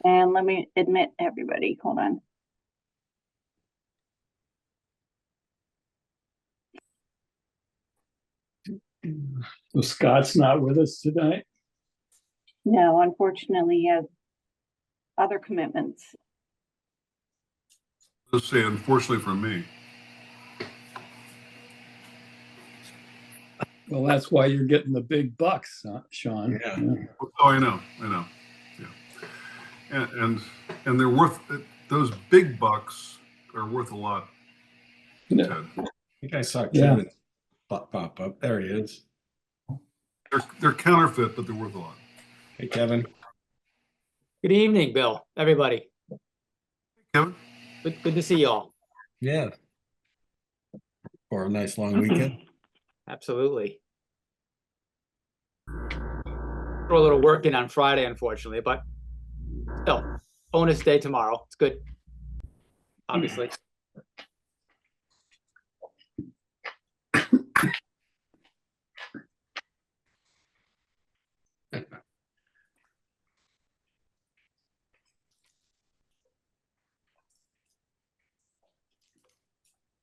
And let me admit everybody. Hold on. So Scott's not with us tonight. No, unfortunately, he has other commitments. Let's say, unfortunately for me. Well, that's why you're getting the big bucks, Sean. Yeah. Oh, I know. Yeah. And they're worth, those big bucks are worth a lot, Yeah. Ted. I think I saw Yeah. Kevin pop up. There he is. They're counterfeit, but they're worth a lot. Hey, Kevin. Good evening, Bill, everybody. Kevin? Good to see you all. Yeah. For a nice long weekend. Absolutely. Throw a little work in on Friday, unfortunately, but still, bonus day tomorrow. It's good. Obviously.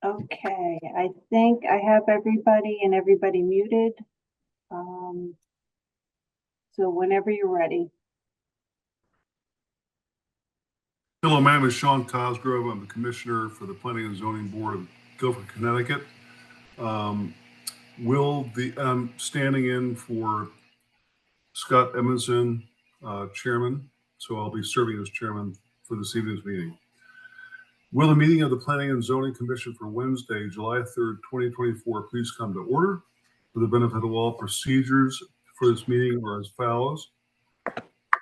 Okay, I think I have everybody muted. So whenever you're ready. Hello, my name is Sean Cosgrove. I'm the Commissioner for the Planning and Zoning Board of Guilford, Connecticut. I'm standing in for Scott Edmondson, Chairman, so I'll be serving as Chairman for this evening's meeting. Will the meeting of the Planning and Zoning Commission for Wednesday, July 3rd, 2024, please come to order? For the benefit of all, procedures for this meeting are as follows.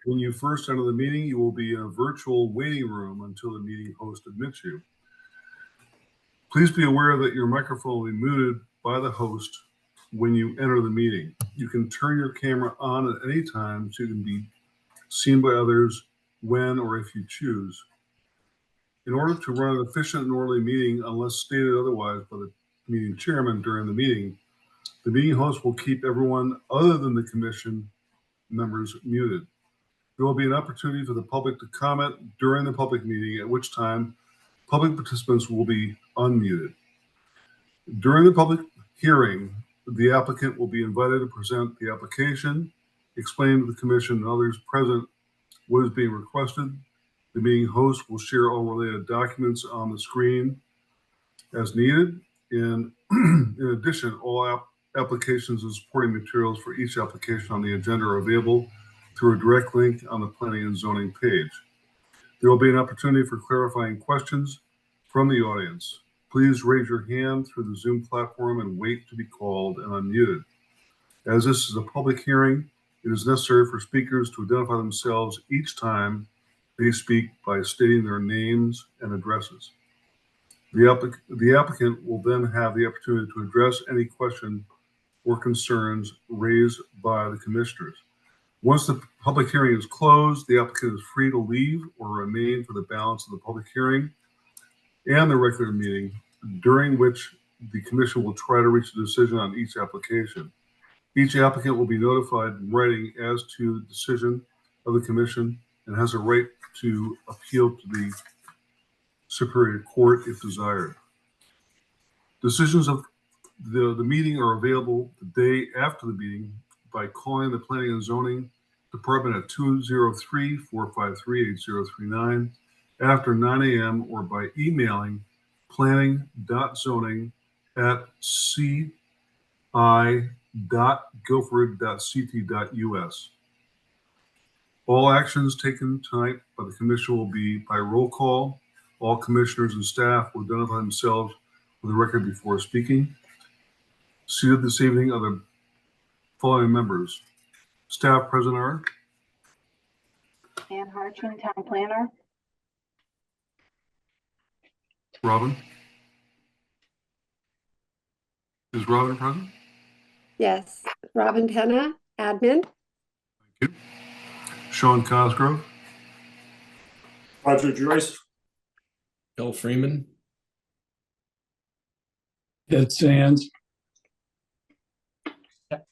When you first enter the meeting, you will be in a virtual waiting room until the meeting host admits you. Please be aware that your microphone will be muted by the host when you enter the meeting. You can turn your camera on at any time so you can be seen by others when or if you choose. In order to run an efficient and orderly meeting, unless stated otherwise by the meeting chairman during the meeting host will keep everyone other than the commission members muted. There will be an opportunity for the public to comment during the public meeting, at which time public participants will be unmuted. During the public hearing, the applicant will be invited to present the application, explain to the commission and others present what is being requested. The meeting host will share all related documents on the screen as needed. In addition, all applications and supporting materials for each application on the agenda are available through a direct link on the Planning and Zoning page. There will be an opportunity for clarifying questions from the audience. Please raise your hand through the Zoom platform and wait to be called and unmuted. As this is a public hearing, it is necessary for speakers to identify themselves each time they speak by stating their names and addresses. The applicant will then have the opportunity to address any question or concerns raised by the commissioners. Once the public hearing is closed, the applicant is free to leave or remain for the balance of the public hearing and the regular meeting, during which the commission will try to reach a decision on each application. Each applicant will be notified in writing as to the decision of the commission and has a right to appeal to the Superior Court if desired. Decisions of the meeting are available the day after the meeting by calling the Planning and Zoning Department at 203-453-8039 after 9 a.m. or by emailing planning.zoning@ci.guilford.ct.us. All actions taken tonight by the commission will be by roll call. All commissioners and staff will identify themselves for the record before speaking. Seated this evening are the following members. Staff present are Ann Harchin, Town Planner. Robin. Is Robin present? Yes, Robin Penna, admin. Thank you. Sean Cosgrove. Roger Joyce. Bill Freeman. Ed Sands.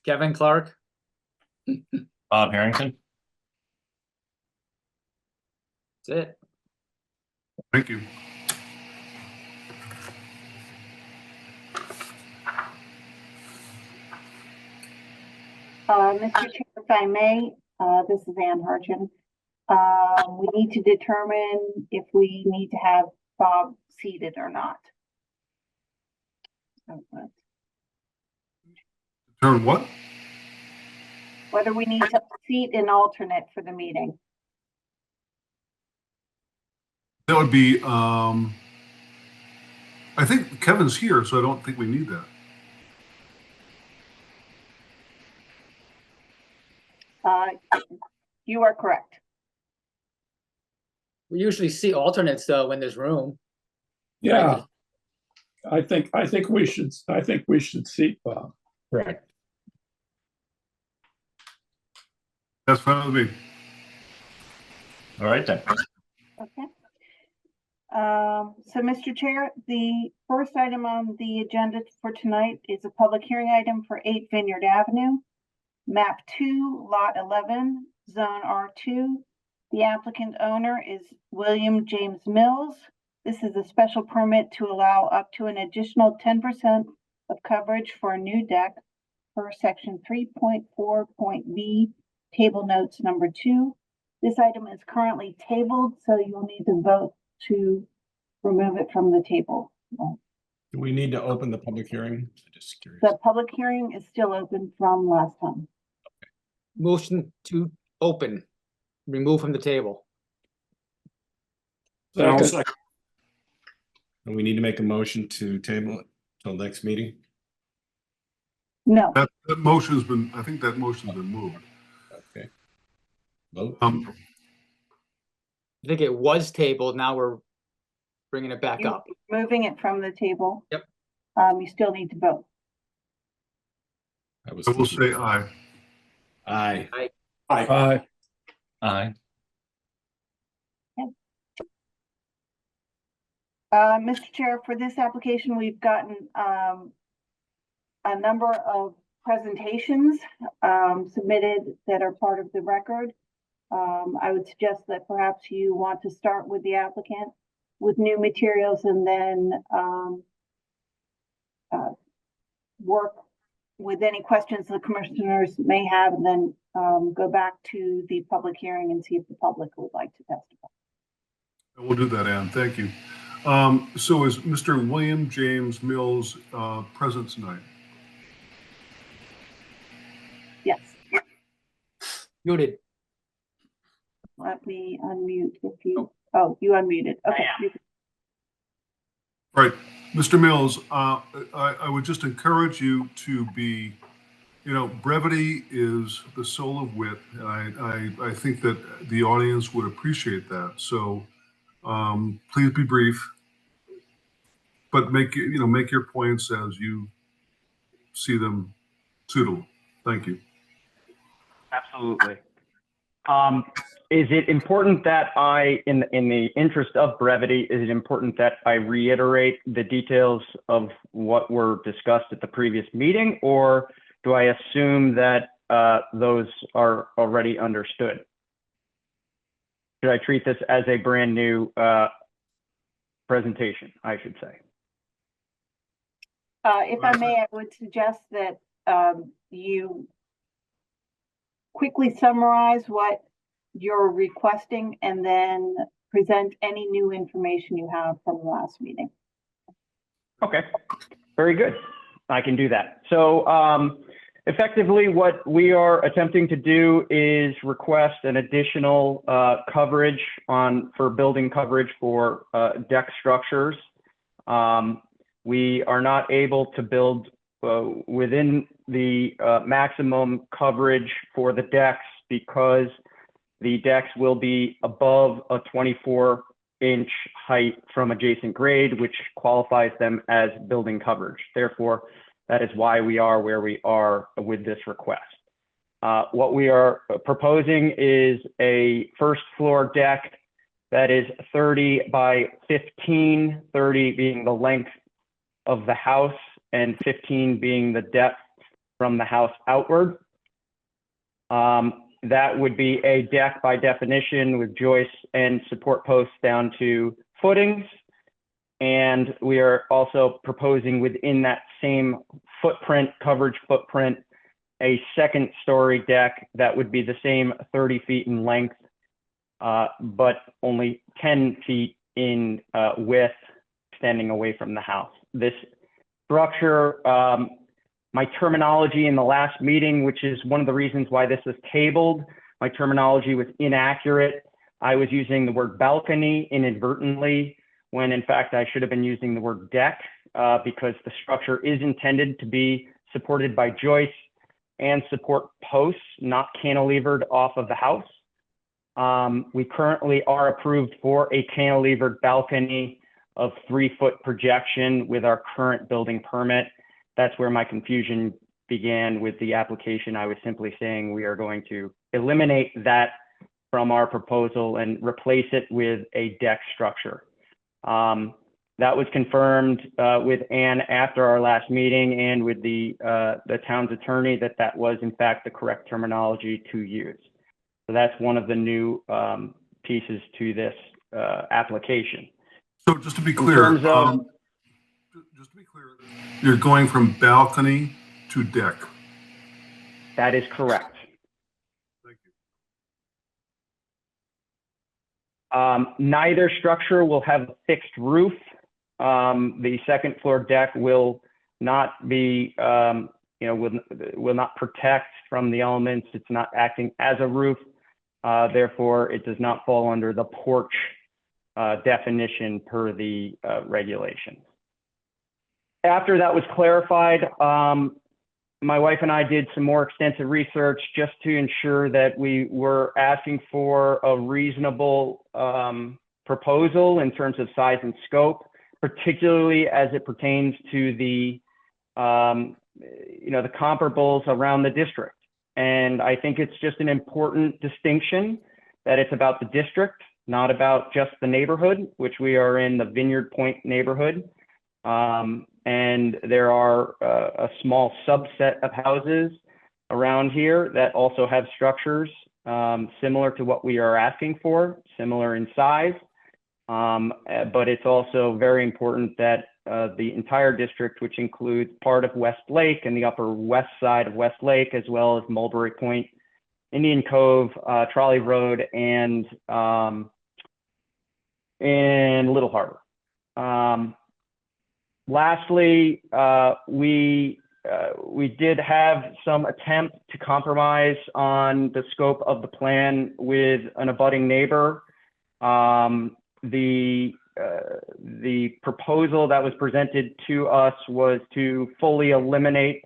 Kevin Clark. Bob Harrington. That's it. Thank you. Mr. Chair, if I may, this is Ann Harchin. We need to determine if we need to have Bob seated or not. Turn what? Whether we need to seat an alternate for the meeting. That would be, I think Kevin's here, so I don't think we need that. You are correct. We usually see alternates though when there's room. Yeah. I think we should seat Bob. Correct. That's fine with me. All right then. Okay. So, Mr. Chair, the first item on the agenda for tonight is a public hearing item for 8 Vineyard Avenue, map 2, lot 11, zone R2. The applicant owner is William James Mills. This is a special permit to allow up to an additional 10% of coverage for a new deck per section 3.4.b, table notes number 2. This item is currently tabled, so you'll need to vote to remove it from the table. Do we need to open the public hearing? Just curious. The public hearing is still open from last time. Motion to open, remove from the table. Second. And we need to make a motion to table it till next meeting? No, That motion's been, I think that motion's been moved. Okay. Vote? I think it was tabled, now we're bringing it back You- up. moving it from the table. Yep. You still need to vote. I was I will thinking- say aye. Aye. Aye. Aye. Mr. Chair, for this application, we've gotten a number of presentations submitted that are part of the record. I would suggest that perhaps you want to start with the applicant with new materials and then work with any questions the commissioners may have, and then go back to the public hearing and see if the public would like to testify. We'll do that, Ann. Thank you. So is Mr. William James Mills present tonight? Yes, Muted. let me unmute if you, oh, you unmuted. Okay. All right, Mr. Mills, I would just encourage you to be, brevity is the soul of wit. And I think that the audience would appreciate that. So please be brief, but make your points as you see them suitable. Thank you. Absolutely. Is it important that in the interest of brevity, is it important that I reiterate the details of what were discussed at the previous meeting, or do I assume that those are already understood? Should I treat this as a brand new presentation, I should say? If I may, I would suggest that you quickly summarize what you're requesting and then present any new information you have from the last meeting. Okay, very good. I can do that. So effectively, what we are attempting to do is request an additional coverage for building coverage for deck structures. We are not able to build within the maximum coverage for the decks because the decks will be above a 24-inch height from adjacent grade, which qualifies them as building coverage. Therefore, that is why we are where we are with this request. What we are proposing is a first floor deck that is 30 by 15, 30 being the length of the house and 15 being the depth from the house outward. that would be a deck by definition with joists and support posts down to footings. And we are also proposing within that same footprint, coverage footprint, a second story deck that would be the same 30 feet in length, but only 10 feet in width, extending away from the house. This structure, my terminology in the last meeting, which is one of the reasons why this was tabled, my terminology was inaccurate. I was using the word balcony inadvertently, when in fact I should have been using the word deck, because the structure is intended to be supported by joists and support posts, not cantilevered off of the house. We currently are approved for a cantilevered balcony of 3-foot projection with our current building permit. That's where my confusion began with the application. I was simply saying we are going to eliminate that from our proposal and replace it with a deck structure. That was confirmed with Ann after our last meeting and with the town's attorney that that was in fact the correct terminology to use. So that's one of the new pieces to this application. So just to be clear, terms of- you're going from balcony to deck. That is correct. Thank you. Neither structure will have a fixed roof. The second floor deck will not be, will not protect from the elements. It's not acting as a roof. Therefore, it does not fall under the porch definition per the regulation. After that was clarified, my wife and I did some more extensive research just to ensure that we were asking for a reasonable proposal in terms of size and scope, particularly as it pertains to the, the comparables around the district. And I think it's just an important distinction that it's about the district, not about just the neighborhood, which we are in the Vineyard Point neighborhood. And there are a small subset of houses around here that also have structures similar to what we are asking for, similar in size. But it's also very important that the entire district, which includes part of West Lake and the upper west side of West Lake, as well as Mulberry Point, Indian Cove, Trolley Road, and Little Harbor. Lastly, we did have some attempt to compromise on the scope of the plan with an abutting neighbor. The proposal that was presented to us was to fully eliminate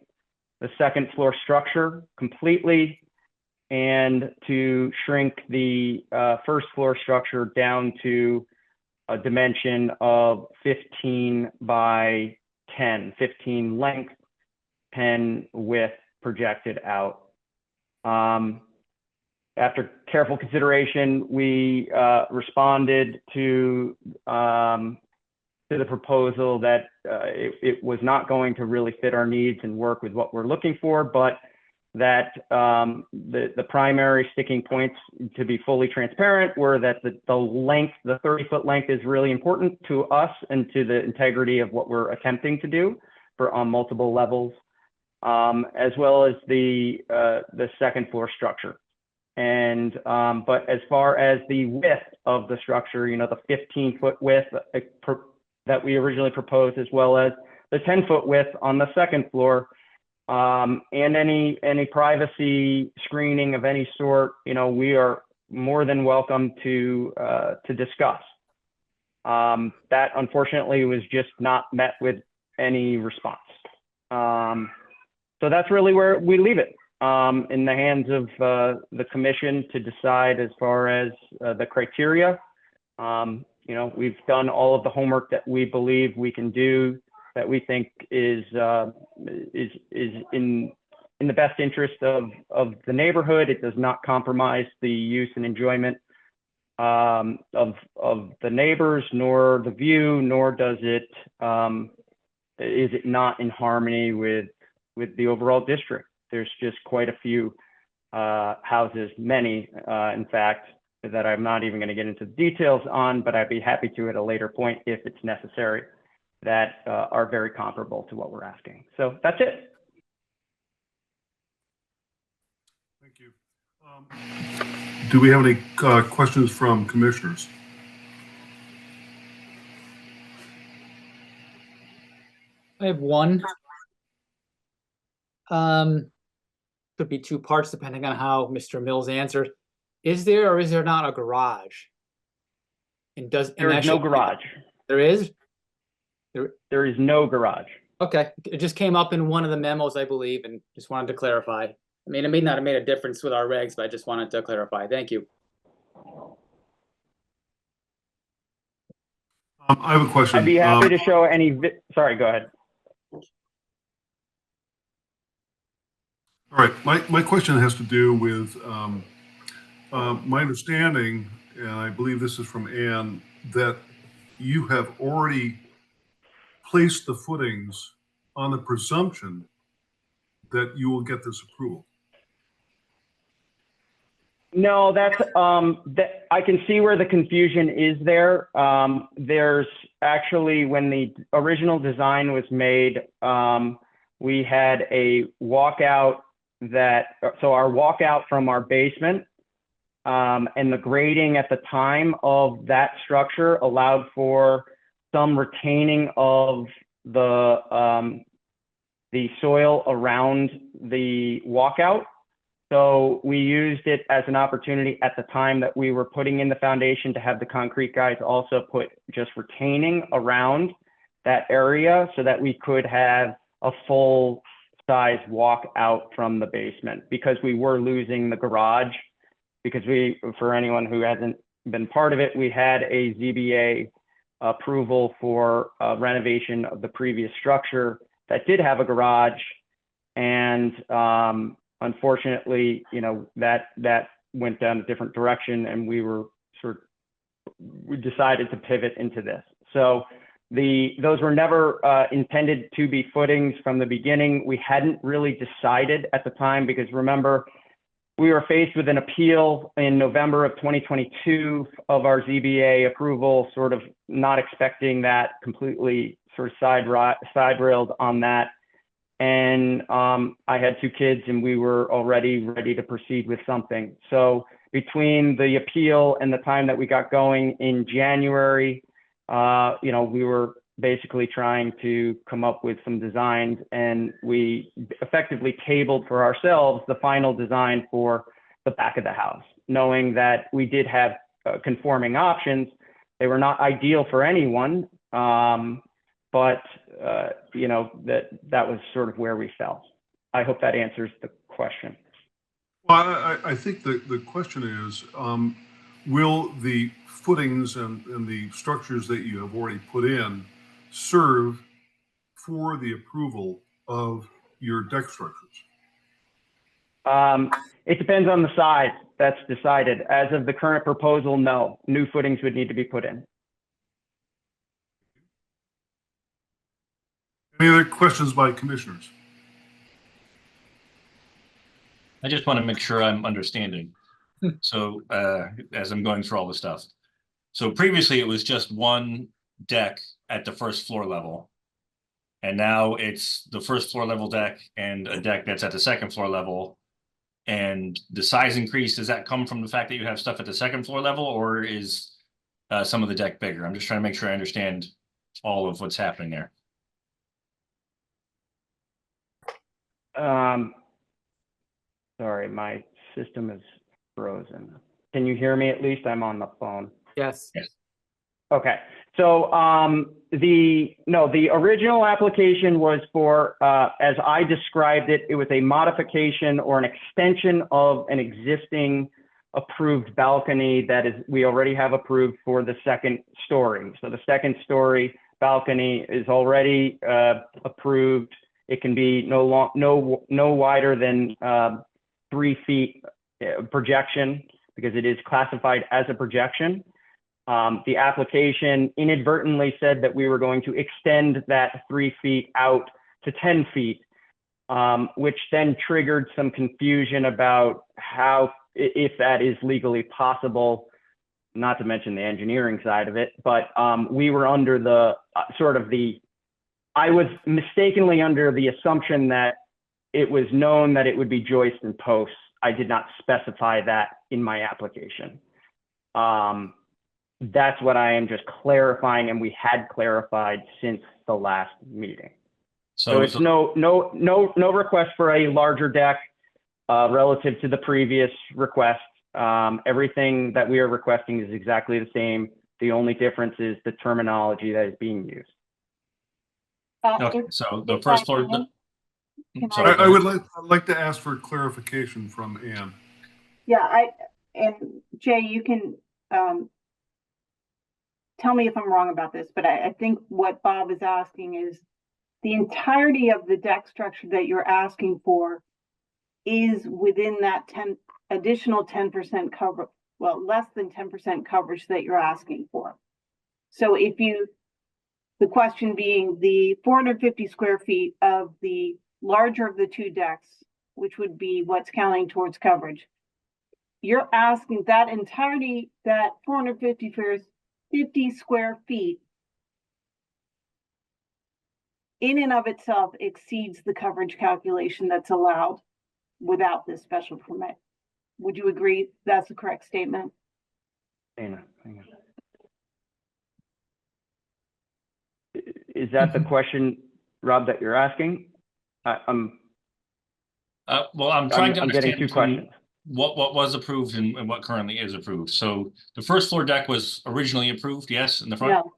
the second floor structure completely and to shrink the first floor structure down to a dimension of 15 by 10, 15 length, 10 width projected out. After careful consideration, we responded to the proposal that it was not going to really fit our needs and work with what we're looking for, but that the primary sticking points, to be fully transparent, were that the length, the 30-foot length, is really important to us and to the integrity of what we're attempting to do on multiple levels, as well as the second floor structure. And but as far as the width of the structure, the 15-foot width that we originally proposed, as well as the 10-foot width on the second floor, and any privacy screening of any sort, we are more than welcome to discuss. That unfortunately was just not met with any response. So that's really where we leave it, in the hands of the commission to decide as far as the criteria. We've done all of the homework that we believe we can do, that we think is in the best interest of the neighborhood. It does not compromise the use and enjoyment of the neighbors, nor the view, nor does it is it not in harmony with the overall district. There's just quite a few houses, many, in fact, that I'm not even going to get into the details on, but I'd be happy to at a later point if it's necessary, that are very comparable to what we're asking. So that's it. Thank you. Do we have any questions from commissioners? I have one. Could be two parts depending on how Mr. Mills answers. Is there or is there not a garage? And There is no garage. There is? There is no garage. Okay, it just came up in one of the memos, I believe, and just wanted to clarify. I mean, it may not have made a difference with our regs, but I just wanted to clarify. Thank you. I have a question. I'd be happy to show any, sorry, go ahead. All right, my question has to do with my understanding, and I believe this is from Ann, that you have already placed the footings on the presumption that you will get this approval. No, that's, that I can see where the confusion is there. There's actually, when the original design was made, we had a walkout so our walkout from our basement, and the grading at the time of that structure allowed for some retaining of the soil around the walkout. So we used it as an opportunity at the time that we were putting in the foundation to have the concrete guys also put just retaining around that area so that we could have a full size walk out from the basement, because we were losing the garage. Because for anyone who hasn't been part of it, we had a ZBA approval for renovation of the previous structure that did have a garage, and unfortunately, that went down a different direction, and we decided to pivot into this. So those were never intended to be footings from the beginning. We hadn't really decided at the time, because remember, we were faced with an appeal in November of 2022 of our ZBA approval, sort of not expecting that, completely sort of side railed on that. And I had two kids, and we were already ready to proceed with something. So between the appeal and the time that we got going in January, we were basically trying to come up with some designs, and we effectively tabled for ourselves the final design for the back of the house, knowing that we did have conforming options. They were not ideal for anyone, but that was sort of where we fell. I hope that answers the question. Well, I think the question is, will the footings and the structures that you have already put in serve for the approval of your deck structures? It depends on the size that's decided. As of the current proposal, no. New footings would need to be put in. Any other questions by commissioners? I just want to make sure I'm understanding. So as I'm going through all the stuff. So previously it was just one deck at the first floor level. And now it's the first floor level deck and a deck that's at the second floor level. And the size increase, does that come from the fact that you have stuff at the second floor level, or is some of the deck bigger? I'm just trying to make sure I understand all of what's happening there. Sorry, my system is frozen. Can you hear me at least? I'm on the phone. Yes. Yes. Okay. So the original application was for, as I described it, it was a modification or an extension of an existing approved balcony that we already have approved for the second story. So the second story balcony is already approved. It can be no wider than 3 feet projection, because it is classified as a projection. The application inadvertently said that we were going to extend that 3 feet out to 10 feet. which then triggered some confusion about how, if that is legally possible, not to mention the engineering side of it, but we were under the I was mistakenly under the assumption that it was known that it would be joist and posts. I did not specify that in my application. That's what I am just clarifying, and we had clarified since the last meeting. So it's no request for a larger deck relative to the previous request. Everything that we are requesting is exactly the same. The only difference is the terminology that is being used. Okay, so the first floor. Sorry, I would like to ask for clarification from Ann. Yeah, and Jay, you can tell me if I'm wrong about this, but I think what Bob is asking is the entirety of the deck structure that you're asking for is within that additional 10% cover, well, less than 10% coverage that you're asking for. So the question being the 450 square feet of the larger of the two decks, which would be what's counting towards coverage, you're asking that entirety, that 450 square feet in and of itself exceeds the coverage calculation that's allowed without this special permit. Would you agree that's the correct statement? Hang on. Is that the question, Rob, that you're asking? Well, I'm trying to I'm understand getting two questions. what was approved and what currently is approved. So the first floor deck was originally approved, yes, in the front? No.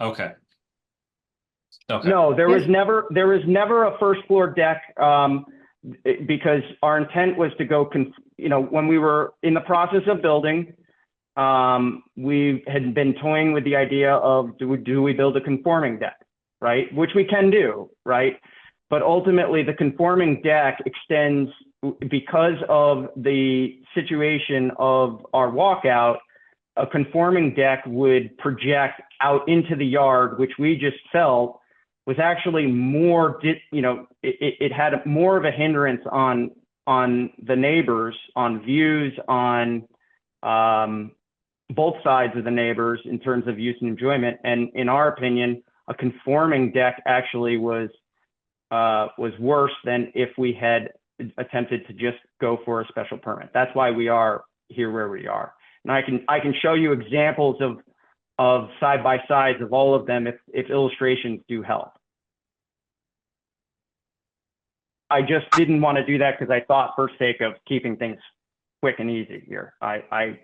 Okay. Okay. No, there was never a first floor deck because our intent was to go, when we were in the process of building, we had been toying with the idea of do we build a conforming deck, right? Which we can do, right? But ultimately the conforming deck extends because of the situation of our walkout. A conforming deck would project out into the yard, which we just felt was actually more, it had more of a hindrance on the neighbors, on views, on both sides of the neighbors in terms of use and enjoyment. And in our opinion, a conforming deck actually was worse than if we had attempted to just go for a special permit. That's why we are here where we are. And I can show you examples of side-by-sides of all of them if illustrations do help. I just didn't want to do that because I thought for sake of keeping things quick and easy here. I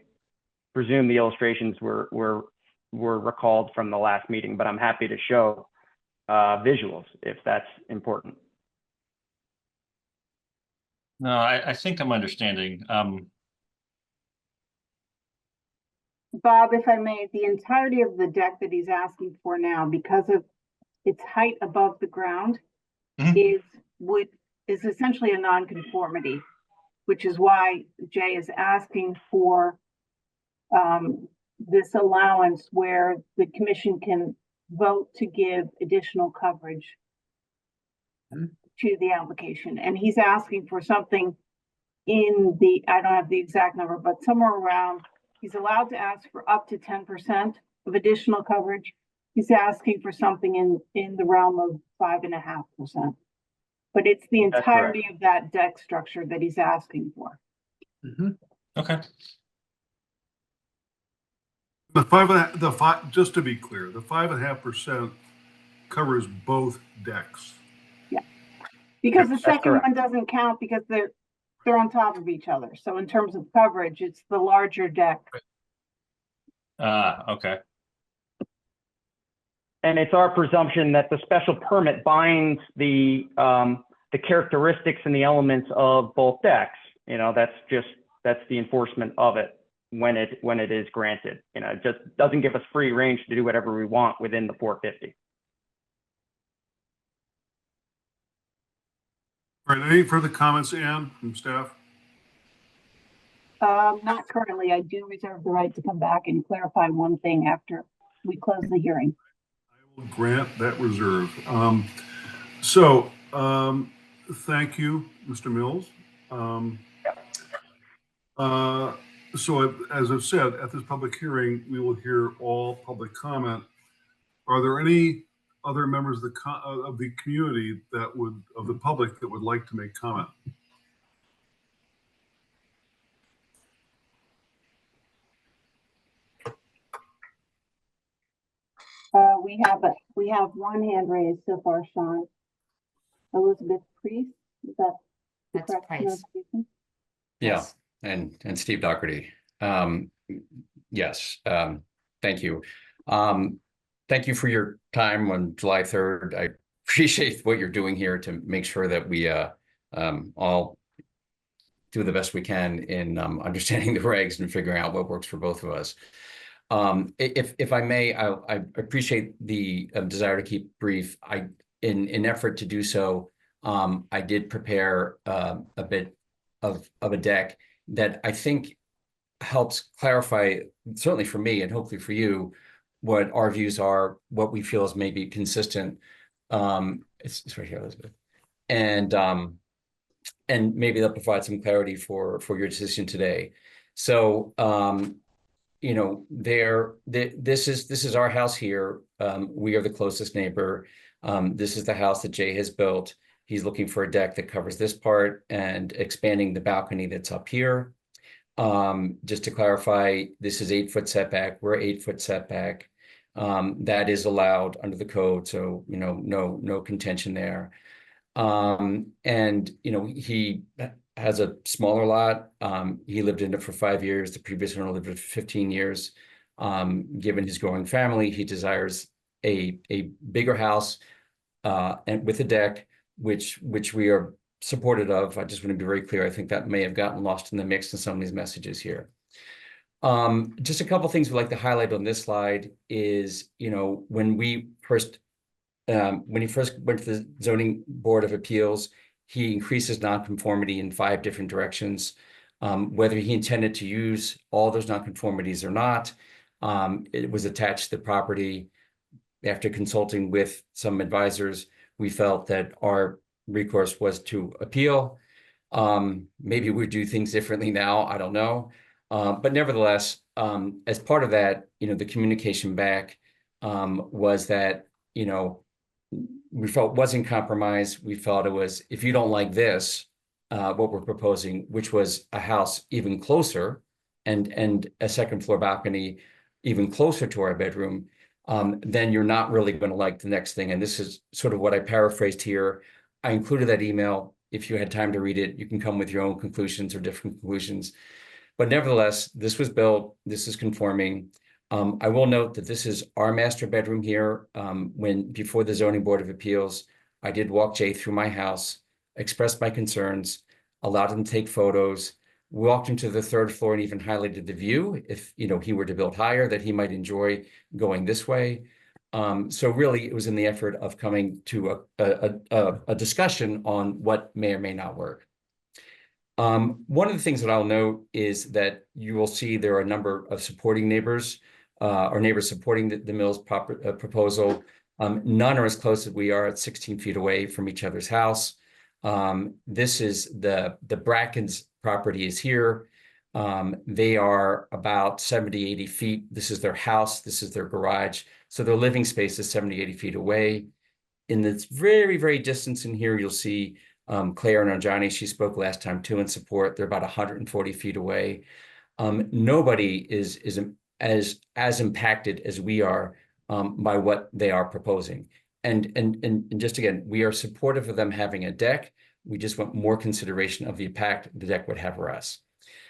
presume the illustrations were recalled from the last meeting, but I'm happy to show visuals if that's important. No, I think I'm understanding. Bob, if I may, the entirety of the deck that he's asking for now, because of its height above the ground, is essentially a non-conformity, which is why Jay is asking for this allowance where the commission can vote to give additional coverage to the application. And he's asking for something in I don't have the exact number, but somewhere around, he's allowed to ask for up to 10% of additional coverage. He's asking for something in the realm of 5.5%. But it's the entirety of that deck structure that he's asking for. Okay. Just to be clear, the 5.5% covers both decks. Yeah, because the That's second correct. one doesn't count because they're on top of each other. So in terms of coverage, it's the larger deck. Okay. And it's our presumption that the special permit binds the characteristics and the elements of both decks. That's the enforcement of it when it is granted. It just doesn't give us free range to do whatever we want within the 450. All right, any further comments, Ann, from staff? Not currently. I do reserve the right to come back and clarify one thing after we close the hearing. I will grant that reserve. Thank you, Mr. Mills. So as I've said, at this public hearing, we will hear all public comment. Are there any other members of the community of the public that would like to make comment? We have one hand raised so far, Sean. Elizabeth Priest, is that the That's correct Price. pronunciation? Yeah, and Steve Doherty. Yes, thank you. Thank you for your time on July 3rd. I appreciate what you're doing here to make sure that we all do the best we can in understanding the regs and figuring out what works for both of us. If I may, I appreciate the desire to keep brief. In effort to do so, I did prepare a bit of a deck that I think helps clarify, certainly for me and hopefully for you, what our views are, what we feel is maybe consistent. It's right here, Elizabeth, and maybe they'll provide some clarity for your decision today. So you know, this is our house here. We are the closest neighbor. This is the house that Jay has built. He's looking for a deck that covers this part and expanding the balcony that's up here. Just to clarify, this is 8-foot setback. We're 8-foot setback. That is allowed under the code. So, you know, no contention there. And, you know, he has a smaller lot. He lived in it for 5 years. The previous owner lived in it for 15 years. Given his growing family, he desires a bigger house and with a deck, which we are supportive of. I just want to be very clear. I think that may have gotten lost in the mix in some of these messages here. Just a couple things we'd like to highlight on this slide is, you know, when he first went to the Zoning Board of Appeals, he increases nonconformity in 5 different directions. Whether he intended to use all those nonconformities or not, it was attached to the property. After consulting with some advisors, we felt that our recourse was to appeal. Maybe we do things differently now, I don't know. But nevertheless, as part of that, you know, the communication back was that, you know, we felt wasn't compromised. We felt it was, if you don't like this, what we're proposing, which was a house even closer and a second floor balcony even closer to our bedroom, then you're not really going to like the next thing. And this is sort of what I paraphrased here. I included that email. If you had time to read it, you can come with your own conclusions or different conclusions. But nevertheless, this was built, this is conforming. I will note that this is our master bedroom here. Before the Zoning Board of Appeals, I did walk Jay through my house, expressed my concerns, allowed him to take photos, walked him to the 3rd floor and even highlighted the view. If, you know, he were to build higher, that he might enjoy going this way. So really it was in the effort of coming to a discussion on what may or may not work. One of the things that I'll note is that you will see there are a number of supporting neighbors or neighbors supporting the Mills proposal. None are as close as we are at 16 feet away from each other's house. This is the Brackens property is here. They are about 70, 80 feet. This is their house. This is their garage. So their living space is 70, 80 feet away. In this very, very distance in here, you'll see Claire and Anjani. She spoke last time too in support. They're about 140 feet away. Nobody is as impacted as we are by what they are proposing. And just again, we are supportive of them having a deck. We just want more consideration of the impact the deck would have for us.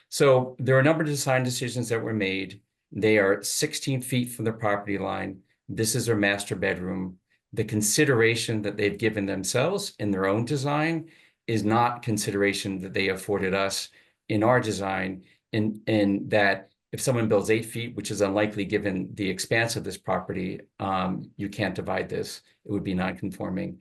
So there are a number of design decisions that were made. They are 16 feet from the property line. This is their master bedroom. The consideration that they've given themselves in their own design is not consideration that they afforded us in our design, in that if someone builds 8 feet, which is unlikely given the expanse of this property, you can't divide this. It would be non-conforming.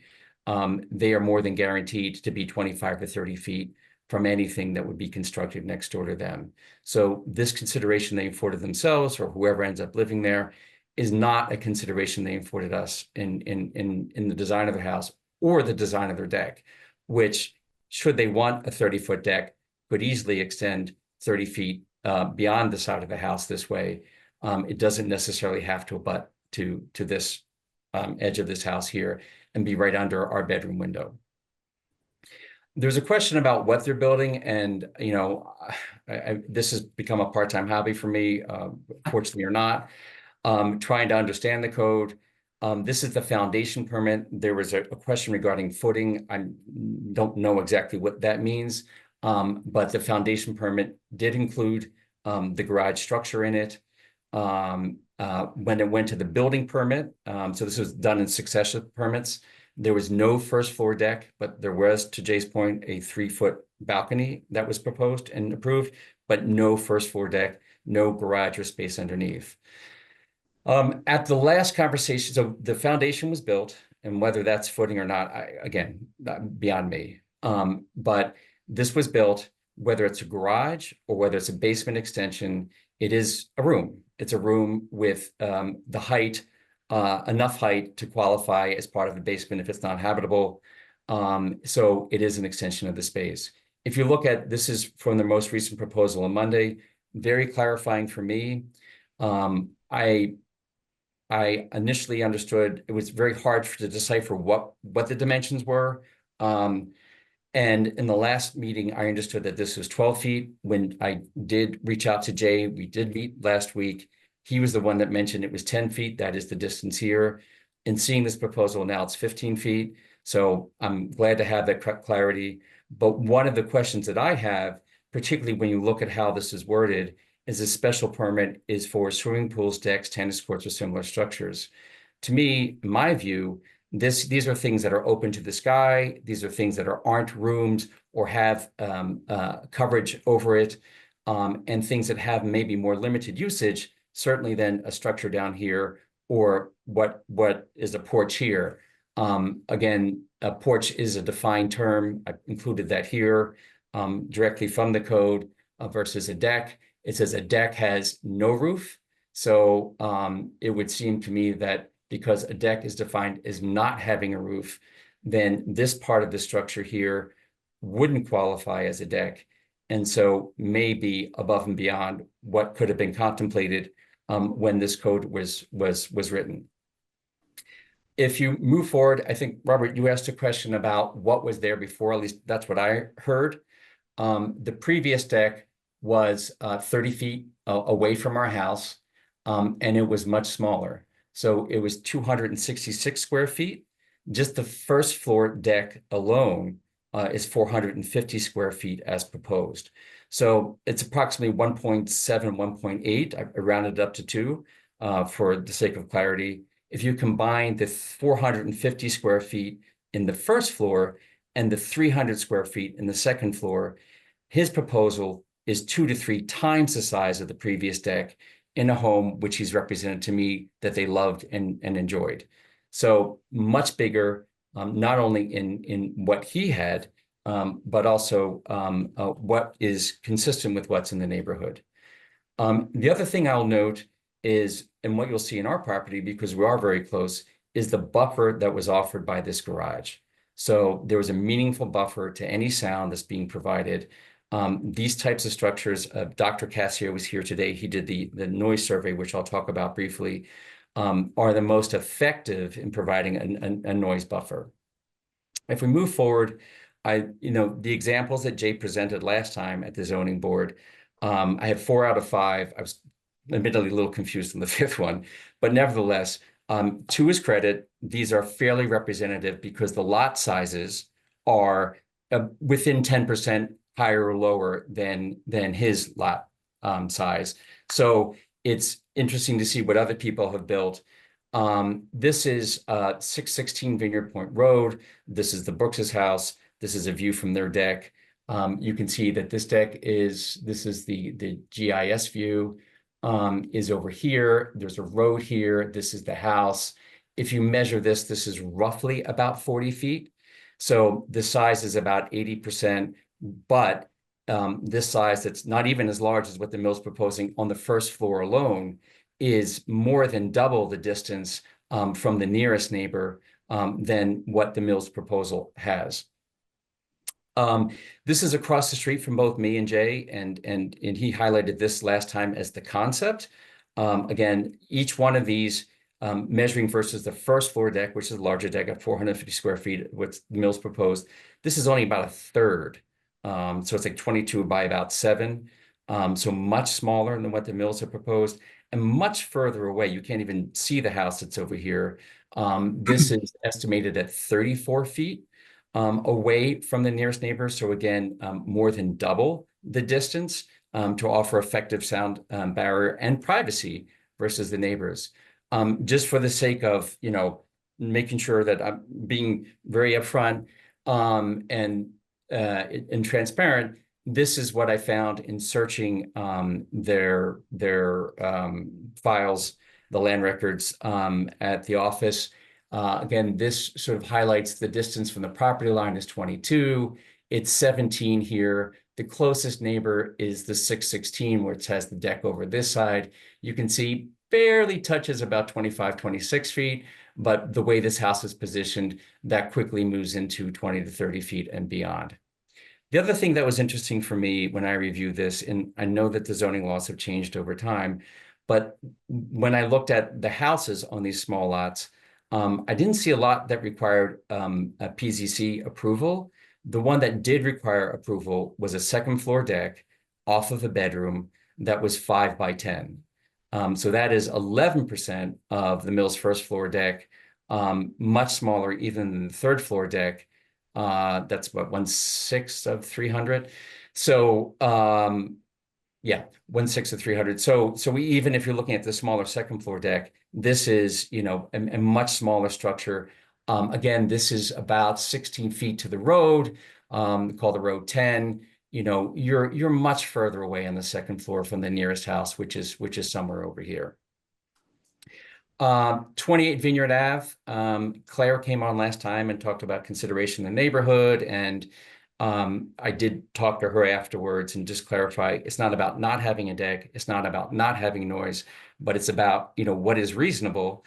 They are more than guaranteed to be 25 to 30 feet from anything that would be constructed next door to them. So this consideration they afforded themselves or whoever ends up living there is not a consideration they afforded us in the design of the house or the design of their deck. which, should they want a 30-foot deck, could easily extend 30 feet beyond the side of the house this way. It doesn't necessarily have to abut to this edge of this house here and be right under our bedroom window. There's a question about what they're building, and this has become a part-time hobby for me, fortunately or not, trying to understand the code. This is the foundation permit. There was a question regarding footing. I don't know exactly what that means, but the foundation permit did include the garage structure in it. When it went to the building permit, so this was done in successive permits, there was no first floor deck, but there was, to Jay's point, a 3-foot balcony that was proposed and approved, but no first floor deck, no garage or space underneath. At the last conversation, so the foundation was built, and whether that's footing or not, again, beyond me. But this was built, whether it's a garage or whether it's a basement extension, it is a room. It's a room with the height, enough height to qualify as part of the basement if it's not habitable. So it is an extension of the space. If you look at, this is from the most recent proposal on Monday, very clarifying for me. I initially understood it was very hard to decipher what the dimensions were. And in the last meeting, I understood that this was 12 feet. When I did reach out to Jay, we did meet last week. He was the one that mentioned it was 10 feet. That is the distance here. In seeing this proposal now, it's 15 feet. So I'm glad to have that clarity. But one of the questions that I have, particularly when you look at how this is worded, is a special permit is for swimming pools, decks, tennis courts, or similar structures. To me, in my view, these are things that are open to the sky. These are things that aren't rooms or have coverage over it, and things that have maybe more limited usage, certainly than a structure down here or what is a porch here. Again, a porch is a defined term. I included that here directly from the code versus a deck. It says a deck has no roof. So it would seem to me that because a deck is defined as not having a roof, then this part of the structure here wouldn't qualify as a deck. And so may be above and beyond what could have been contemplated when this code was written. If you move forward, I think, Robert, you asked a question about what was there before, at least that's what I heard. The previous deck was 30 feet away from our house, and it was much smaller. So it was 266 square feet. Just the first floor deck alone is 450 square feet as proposed. So it's approximately 1.7, 1.8. I rounded up to 2 for the sake of clarity. If you combine the 450 square feet in the first floor and the 300 square feet in the second floor, his proposal is 2 to 3 times the size of the previous deck in a home which he's represented to me that they loved and enjoyed. So much bigger, not only in what he had, but also what is consistent with what's in the neighborhood. The other thing I'll note is, and what you'll see in our property, because we are very close, is the buffer that was offered by this garage. So there was a meaningful buffer to any sound that's being provided. These types of structures, Dr. Cassio was here today. He did the noise survey, which I'll talk about briefly, are the most effective in providing a noise buffer. If we move forward, the examples that Jay presented last time at the zoning board, I had 4 out of 5. I was admittedly a little confused on the 5th one, but nevertheless, to his credit, these are fairly representative because the lot sizes are within 10% higher or lower than his lot size. So it's interesting to see what other people have built. This is 616 Vineyard Point Road. This is the Brooks's house. This is a view from their deck. You can see that this deck is the GIS view is over here. There's a road here. This is the house. If you measure this, this is roughly about 40 feet. So the size is about 80%, but this size that's not even as large as what the mill's proposing on the first floor alone is more than double the distance from the nearest neighbor than what the mill's proposal has. This is across the street from both me and Jay, and he highlighted this last time as the concept. Again, each one of these measuring versus the first floor deck, which is a larger deck at 450 square feet, what the Mills proposed. This is only about a third. So it's like 22 by about 7. So much smaller than what the Mills have proposed, and much further away. You can't even see the house that's over here. This is estimated at 34 feet away from the nearest neighbor. So again, more than double the distance to offer effective sound barrier and privacy versus the neighbors. Just for the sake of, making sure that I'm being very upfront and transparent, this is what I found in searching their files, the land records at the office. Again, this sort of highlights the distance from the property line is 22. It's 17 here. The closest neighbor is the 616, which has the deck over this side. You can see barely touches about 25, 26 feet, but the way this house is positioned, that quickly moves into 20 to 30 feet and beyond. The other thing that was interesting for me when I reviewed this, and I know that the zoning laws have changed over time, but when I looked at the houses on these small lots, I didn't see a lot that required a PZC approval. The one that did require approval was a second floor deck off of a bedroom that was 5 by 10. So that is 11% of the Mills first floor deck, much smaller even than the third floor deck. That's what, 1/6 of 300. So yeah, 1/6 of 300. So we, even if you're looking at the smaller second floor deck, this is, a much smaller structure. Again, this is about 16 feet to the road, called the road 10. You're much further away on the second floor from the nearest house, which is somewhere over here. 28 Vineyard Ave. Claire came on last time and talked about consideration in the neighborhood, and I did talk to her afterwards and just clarify, it's not about not having a deck, it's not about not having noise, but it's about, what is reasonable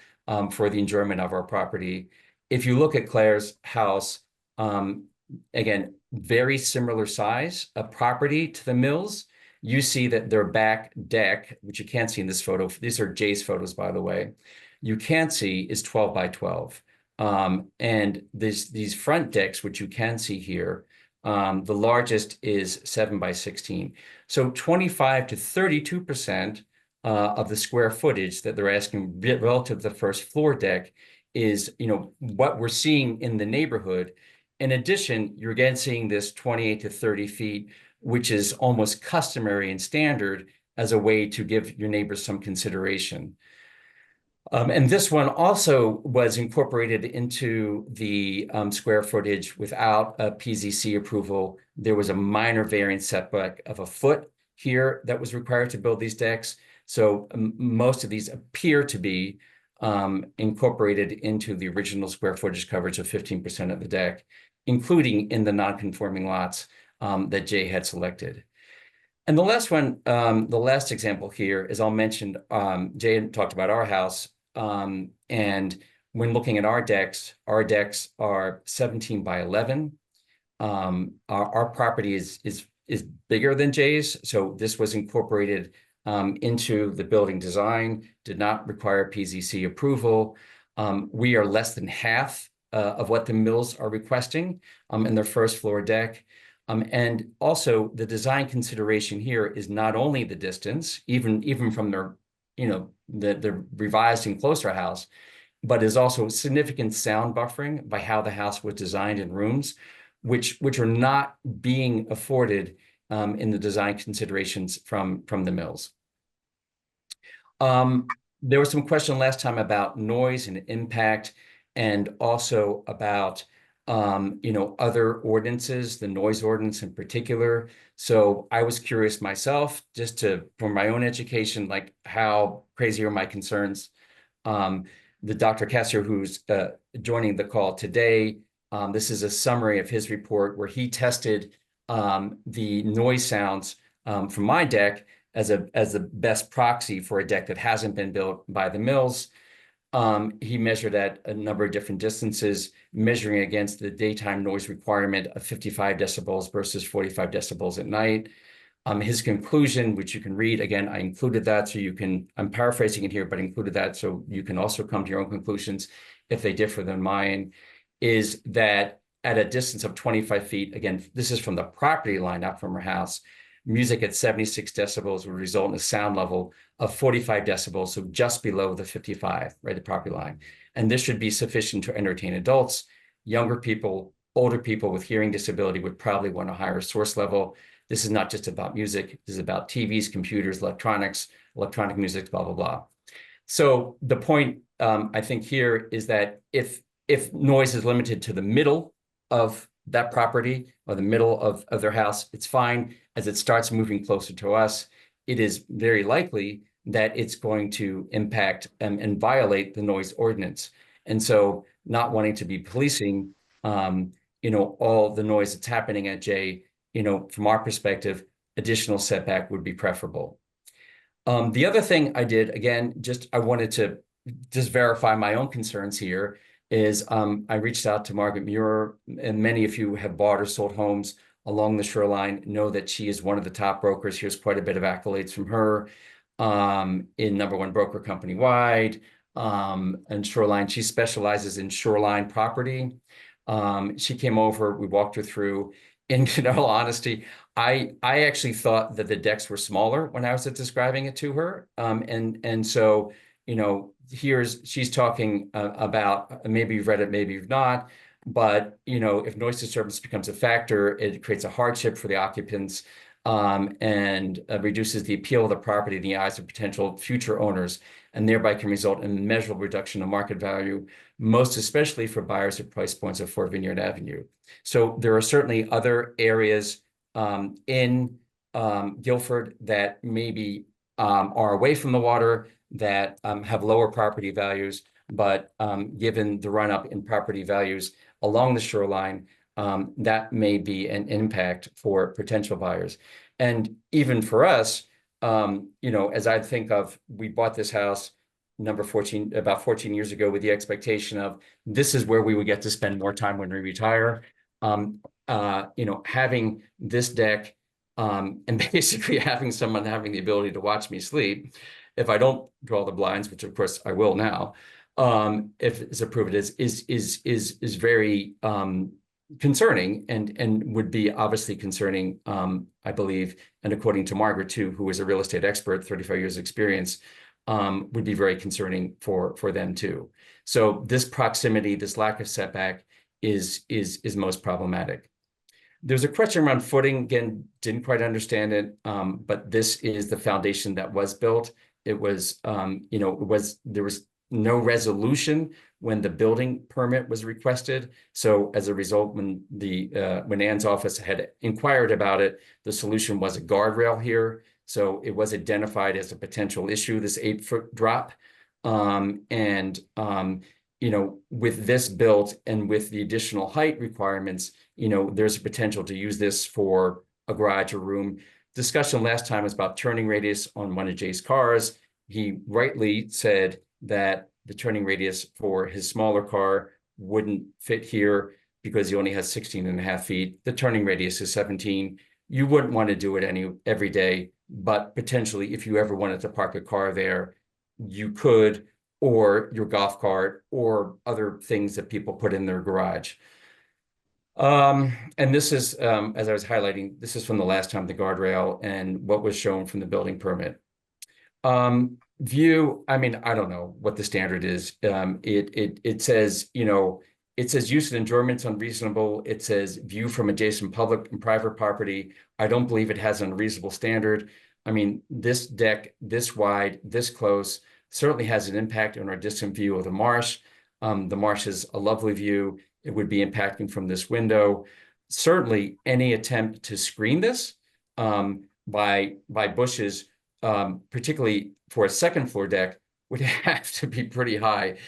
for the enjoyment of our property. If you look at Claire's house, again, very similar size of property to the Mills. You see that their back deck, which you can't see in this photo, these are Jay's photos, by the way, you can't see is 12 by 12. And these front decks, which you can see here, the largest is 7 by 16. So 25 to 32% of the square footage that they're asking relative to the first floor deck is, what we're seeing in the neighborhood. In addition, you're again seeing this 28 to 30 feet, which is almost customary and standard as a way to give your neighbors some consideration. And this one also was incorporated into the square footage without a PZC approval. There was a minor variance setback of 1 foot here that was required to build these decks. So most of these appear to be incorporated into the original square footage coverage of 15% of the deck, including in the non-conforming lots that Jay had selected. And the last one, the last example here is I'll mention, Jay talked about our house, and when looking at our decks are 17 by 11. Our property is bigger than Jay's, so this was incorporated into the building design, did not require PZC approval. We are less than half of what the Mills are requesting in their first floor deck. And also the design consideration here is not only the distance, even from their, the revised and closer house, but is also significant sound buffering by how the house was designed in rooms, which are not being afforded in the design considerations from the Mills. There was some question last time about noise and impact, and also about other ordinances, the noise ordinance in particular. So I was curious myself, just for my own education, like how crazy are my concerns. The Dr. Kessler, who's joining the call today, this is a summary of his report where he tested the noise sounds from my deck as the best proxy for a deck that hasn't been built by the Mills. He measured at a number of different distances, measuring against the daytime noise requirement of 55 decibels versus 45 decibels at night. His conclusion, which you can read, again, I included that so you can, I'm paraphrasing it here, but included that so you can also come to your own conclusions if they differ than mine, is that at a distance of 25 feet, again, this is from the property line, not from her house, music at 76 decibels would result in a sound level of 45 decibels, so just below the 55, right, the property line. And this should be sufficient to entertain adults. Younger people, older people with hearing disability would probably want a higher source level. This is not just about music. This is about TVs, computers, electronics, electronic music, blah, blah, blah. So the point, I think here is that if noise is limited to the middle of that property or the middle of their house, it's fine. As it starts moving closer to us, it is very likely that it's going to impact and violate the noise ordinance. And so not wanting to be policing, all the noise that's happening at J, from our perspective, additional setback would be preferable. The other thing I did, again, I wanted to just verify my own concerns here, is I reached out to Margaret Muir, and many of you have bought or sold homes along the shoreline, know that she is one of the top brokers. Here's quite a bit of accolades from her in #1 broker company wide and shoreline. She specializes in shoreline property. She came over, we walked her through. In all honesty, I actually thought that the decks were smaller when I was describing it to her. And so, she's talking about, maybe you've read it, maybe you've not, but, if noise disturbance becomes a factor, it creates a hardship for the occupants and reduces the appeal of the property in the eyes of potential future owners, and thereby can result in a measurable reduction of market value, most especially for buyers at price points of Fort Vineyard Avenue. So there are certainly other areas in Guilford that maybe are away from the water that have lower property values, but given the run-up in property values along the shoreline, that may be an impact for potential buyers. And even for us, as I think of, we bought this house number 14 about 14 years ago with the expectation of this is where we would get to spend more time when we retire. Having this deck and basically having someone having the ability to watch me sleep, if I don't draw the blinds, which of course I will now, if it's approved, is very concerning and would be obviously concerning, I believe, and according to Margaret too, who is a real estate expert, 35 years experience, would be very concerning for them too. So this proximity, this lack of setback is most problematic. There's a question around footing. Again, didn't quite understand it, but this is the foundation that was built. It was, there was no resolution when the building permit was requested. So as a result, when Ann's office had inquired about it, the solution was a guardrail here. So it was identified as a potential issue, this 8-foot drop. With this built and with the additional height requirements, there's a potential to use this for a garage or room. Discussion last time was about turning radius on one of Jay's cars. He rightly said that the turning radius for his smaller car wouldn't fit here because he only has 16.5 feet. The turning radius is 17. You wouldn't want to do it every day, but potentially if you ever wanted to park a car there, you could, or your golf cart or other things that people put in their garage. And this is, as I was highlighting, this is from the last time, the guardrail and what was shown from the building permit. View, I don't know what the standard is. It says, it says use and enjoyment's unreasonable. It says view from adjacent public and private property. I don't believe it has an unreasonable standard. This deck, this wide, this close, certainly has an impact on our distant view of the marsh. The marsh is a lovely view. It would be impacting from this window. Certainly any attempt to screen this by bushes, particularly for a second floor deck, would have to be pretty high.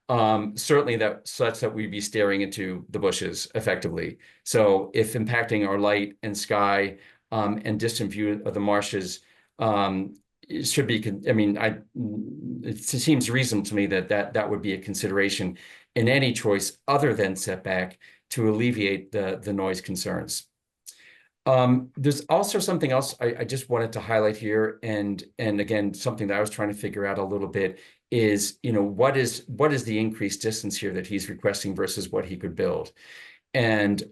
Certainly such that we'd be staring into the bushes effectively. So if impacting our light and sky and distant view of the marshes, it should be, it seems reasonable to me that that would be a consideration in any choice other than setback to alleviate the noise concerns. There's also something else I just wanted to highlight here, and again, something that I was trying to figure out a little bit is, what is the increased distance here that he's requesting versus what he could build? And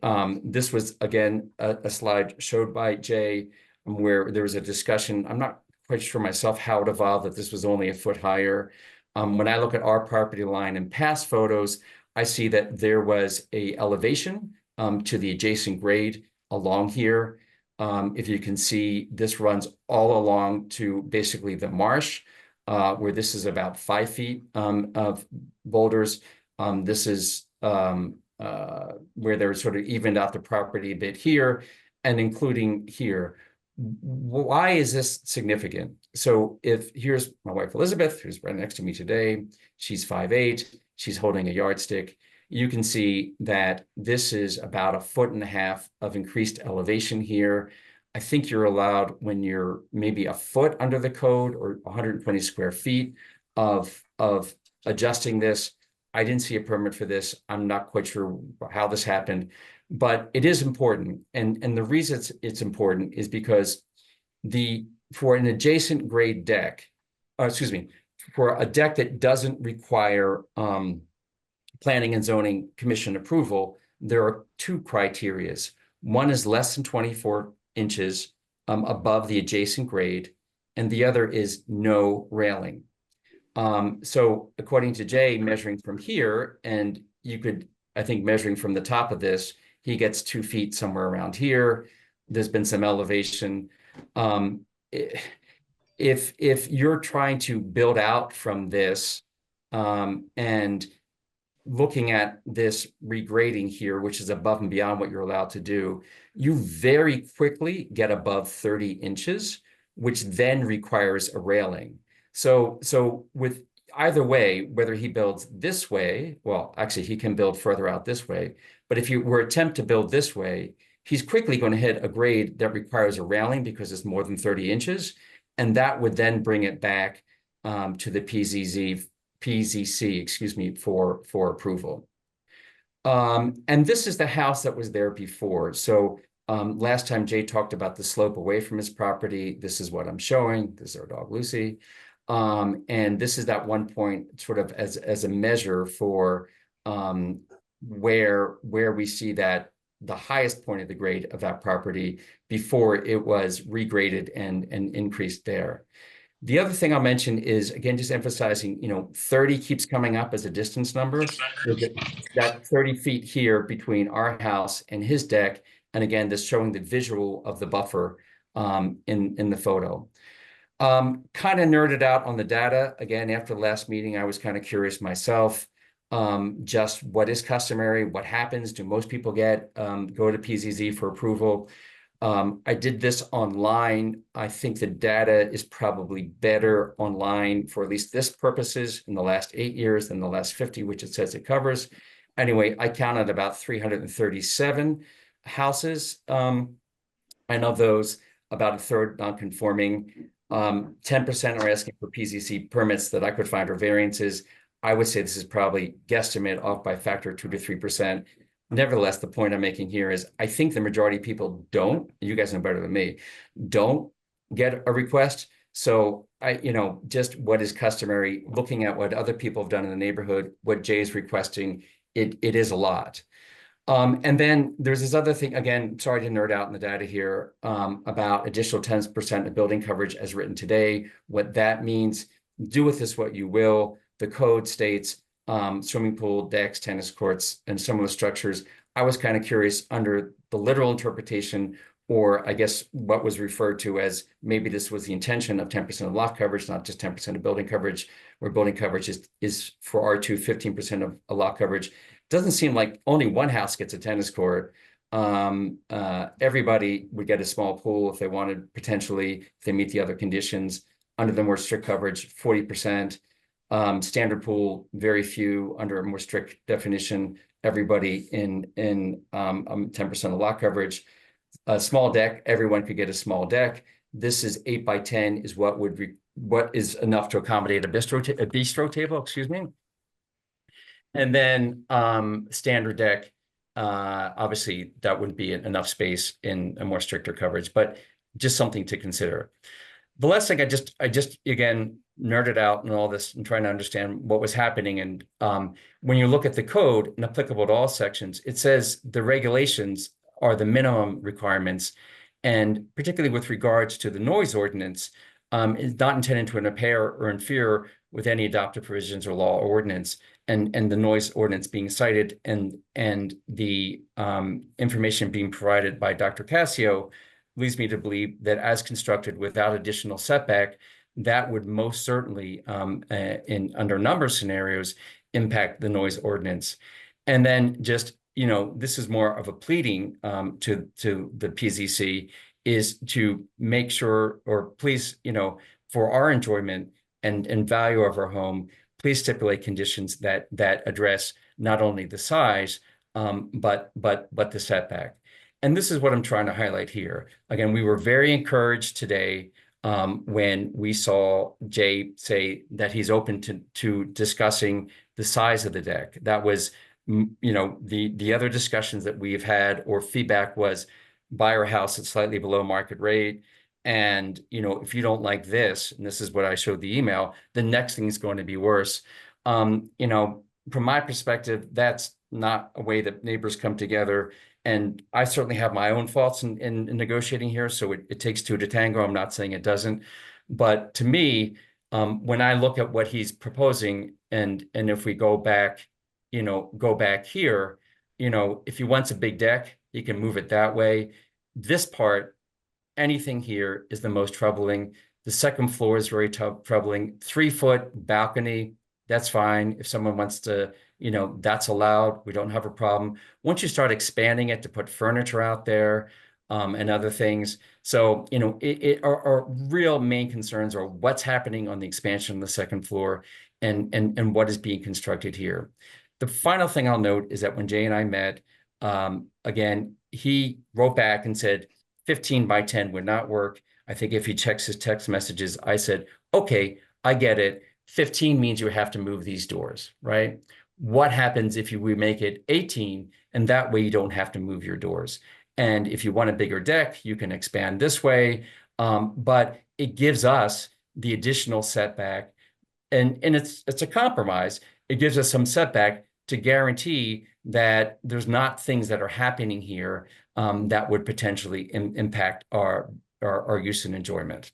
this was, again, a slide showed by Jay where there was a discussion. I'm not quite sure myself how it evolved that this was only a foot higher. When I look at our property line in past photos, I see that there was a elevation to the adjacent grade along here. If you can see, this runs all along to basically the marsh, where this is about 5 feet of boulders. This is where they're sort of evened out the property a bit here, and including here. Why is this significant? So if here's my wife, Elizabeth, who's right next to me today, she's 5'8", she's holding a yardstick. You can see that this is about 1.5 feet of increased elevation here. I think you're allowed, when you're maybe a foot under the code or 120 square feet of adjusting this. I didn't see a permit for this. I'm not quite sure how this happened, but it is important. And the reason it's important is because for an adjacent grade deck, for a deck that doesn't require Planning and Zoning Commission approval, there are 2 criteria. One is less than 24 inches above the adjacent grade, and the other is no railing. So according to Jay, measuring from here, and you could, I think, measuring from the top of this, he gets 2 feet somewhere around here. There's been some elevation. If you're trying to build out from this, and looking at this regrading here, which is above and beyond what you're allowed to do, you very quickly get above 30 inches, which then requires a railing. So with either way, whether he builds this way, well, actually he can build further out this way, but if you were to attempt to build this way, he's quickly going to hit a grade that requires a railing because it's more than 30 inches. And that would then bring it back to the PZC, excuse me, for approval. And this is the house that was there before. So last time Jay talked about the slope away from his property. This is what I'm showing. This is our dog, Lucy. And this is that 1 point sort of as a measure for where we see that the highest point of the grade of that property before it was regraded and increased there. The other thing I'll mention is, again, just emphasizing, 30 keeps coming up as a distance number. That 30 feet here between our house and his deck. And again, this showing the visual of the buffer in the photo. Kind of nerded out on the data. Again, after the last meeting, I was kind of curious myself. Just what is customary, what happens, do most people go to PZZ for approval? I did this online. I think the data is probably better online for at least this purposes in the last 8 years than the last 50, which it says it covers. Anyway, I counted about 337 houses. And of those, about a third non-conforming. 10% are asking for PZC permits that I could find or variances. I would say this is probably guesstimate off by a factor of 2 to 3%. Nevertheless, the point I'm making here is I think the majority of people don't, you guys know better than me, don't get a request. So just what is customary, looking at what other people have done in the neighborhood, what Jay is requesting, it is a lot. And then there's this other thing, again, sorry to nerd out in the data here, about additional 10% of building coverage as written today. What that means, do with this what you will. The code states swimming pool, decks, tennis courts, and some of the structures. I was kind of curious under the literal interpretation, or I guess what was referred to as maybe this was the intention of 10% of lot coverage, not just 10% of building coverage, where building coverage is for R2, 15% of a lot coverage. Doesn't seem like only one house gets a tennis court. Everybody would get a small pool if they wanted, potentially, if they meet the other conditions. Under the more strict coverage, 40%. Standard pool, very few. Under a more strict definition, everybody in 10% of lot coverage. A small deck, everyone could get a small deck. This is 8 by 10 is what would what is enough to accommodate a bistro table, excuse me. And then standard deck, obviously that wouldn't be enough space in a more stricter coverage, but just something to consider. The last thing, I just again nerded out in all this and trying to understand what was happening. And when you look at the code and applicable to all sections, it says the regulations are the minimum requirements, and particularly with regards to the noise ordinance, is not intended to impair or interfere with any adopted provisions or law or ordinance, and the noise ordinance being cited and the information being provided by Dr. Cassio leads me to believe that as constructed without additional setback, that would most certainly, under a number of scenarios, impact the noise ordinance. And then just, this is more of a pleading to the PZC, is to make sure, or please, for our enjoyment and value of our home, please stipulate conditions that address not only the size, but the setback. And this is what I'm trying to highlight here. Again, we were very encouraged today when we saw Jay say that he's open to discussing the size of the deck. That was, the other discussions that we've had or feedback was buy our house at slightly below market rate. And, if you don't like this, and this is what I showed the email, the next thing is going to be worse. From my perspective, that's not a way that neighbors come together. And I certainly have my own faults in negotiating here. So it takes two to tango. I'm not saying it doesn't. But to me, when I look at what he's proposing, and if we go back here, if he wants a big deck, he can move it that way. This part, anything here is the most troubling. The second floor is very troubling. 3-foot balcony, that's fine. If someone wants to, that's allowed. We don't have a problem. Once you start expanding it to put furniture out there and other things. So, our real main concerns are what's happening on the expansion of the second floor and what is being constructed here. The final thing I'll note is that when Jay and I met, again, he wrote back and said 15 by 10 would not work. I think if he checks his text messages, I said, okay, I get it. 15 means you have to move these doors, right? What happens if we make it 18, and that way you don't have to move your doors? And if you want a bigger deck, you can expand this way, but it gives us the additional setback, and it's a compromise. It gives us some setback to guarantee that there's not things that are happening here that would potentially impact our use and enjoyment.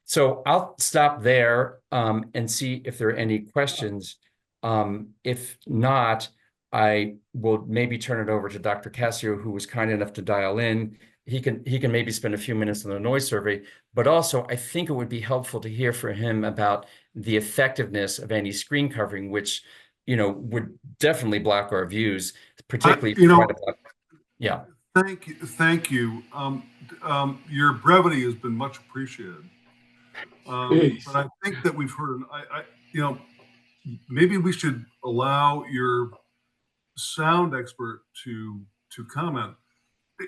So I'll stop there and see if there are any questions. If not, I will maybe turn it over to Dr. Cassio, who was kind enough to dial in. He can maybe spend a few minutes on the noise survey, but also I think it would be helpful to hear from him about the effectiveness of any screen covering, which, would definitely block our views, particularly. Yeah. Thank you. Your brevity has been much appreciated. But I think that we've heard, maybe we should allow your sound expert to comment.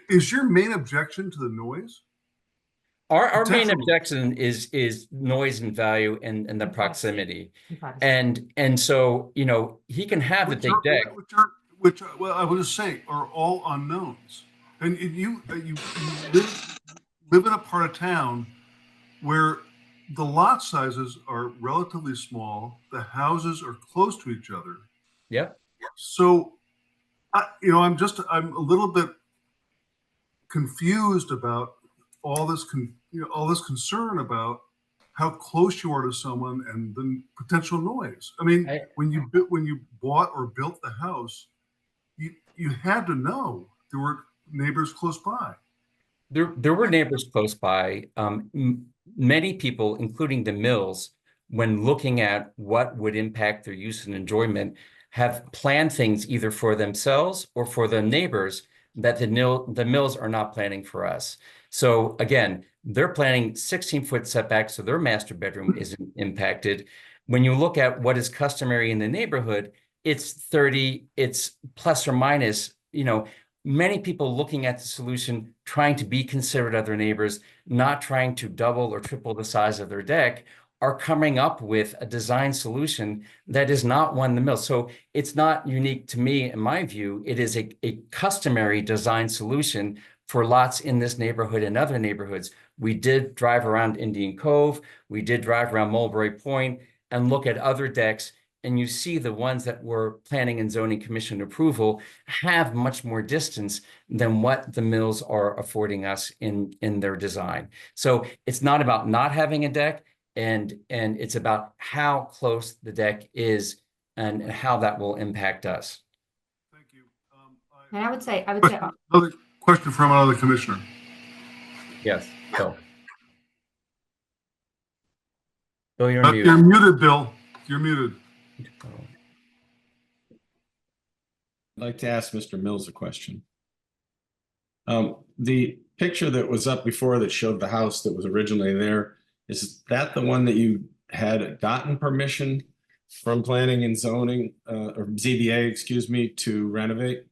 Is your main objection to the noise? Our main objection is noise and value and the proximity. And so, he can have the big deck. Which I would just say are all unknowns. And you live in a part of town where the lot sizes are relatively small. The houses are close to each other. Yeah. So, I'm a little bit confused about all this concern about how close you are to someone and the potential noise. I mean, when you bought or built the house, you had to know there were neighbors close by. There were neighbors close by. Many people, including the Mills, when looking at what would impact their use and enjoyment, have planned things either for themselves or for their neighbors that the Mills are not planning for us. So again, they're planning 16-foot setbacks, so their master bedroom isn't impacted. When you look at what is customary in the neighborhood, it's 30, it's plus or minus, many people looking at the solution, trying to be considerate of their neighbors, not trying to double or triple the size of their deck, are coming up with a design solution that is not one in the mill. So it's not unique to me, in my view. It is a customary design solution for lots in this neighborhood and other neighborhoods. We did drive around Indian Cove. We did drive around Mulberry Point and look at other decks. And you see the ones that were Planning and Zoning Commission approval have much more distance than what the mills are affording us in their design. So it's not about not having a deck, and it's about how close the deck is and how that will impact us. Thank you. And I would say, Another question from another commissioner. Yes, Bill. Bill, you're You're muted. muted, Bill. You're muted. I'd like to ask Mr. Mills a question. The picture that was up before that showed the house that was originally there, is that the one that you had gotten permission from planning and zoning, or ZBA, excuse me, to renovate?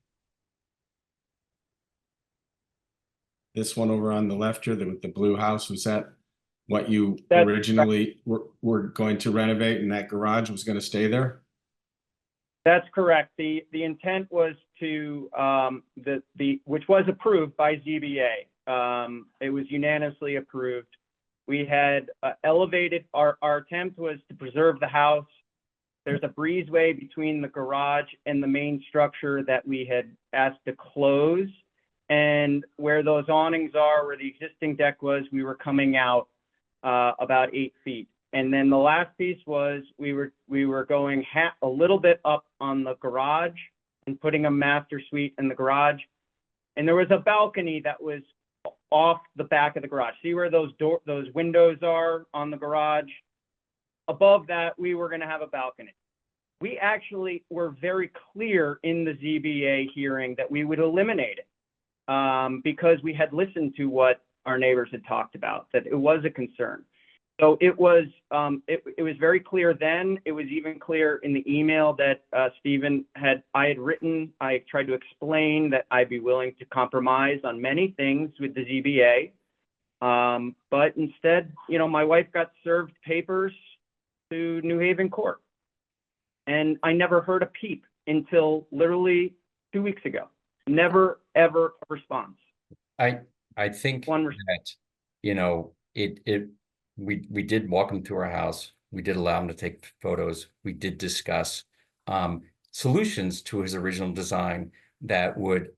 This one over on the left here, with the blue house, was that what you originally were going to renovate, and that garage was going to stay there? That's correct. The intent was to, which was approved by ZBA. It was unanimously approved. We had elevated, our attempt was to preserve the house. There's a breezeway between the garage and the main structure that we had asked to close. And where those awnings are, where the existing deck was, we were coming out about 8 feet. And then the last piece was we were going a little bit up on the garage and putting a master suite in the garage. And there was a balcony that was off the back of the garage. See where those windows are on the garage? Above that, we were going to have a balcony. We actually were very clear in the ZBA hearing that we would eliminate it because we had listened to what our neighbors had talked about, that it was a concern. So it was very clear then. It was even clear in the email that I had written. I tried to explain that I'd be willing to compromise on many things with the ZBA. But instead, my wife got served papers to New Haven Court. And I never heard a peep until literally 2 weeks ago. Never, ever a response. I think that, we did walk him through our house. We did allow him to take photos. We did discuss solutions to his original design that would,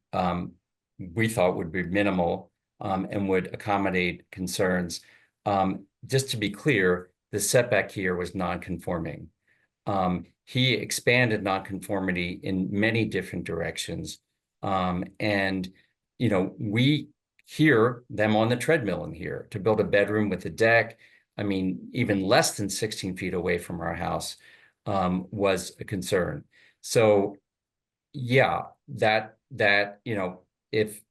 we thought would be minimal and would accommodate concerns. Just to be clear, the setback here was non-conforming. He expanded nonconformity in many different directions. And, we hear them on the treadmill in here to build a bedroom with a deck. I mean, even less than 16 feet away from our house was a concern. So, yeah, that if,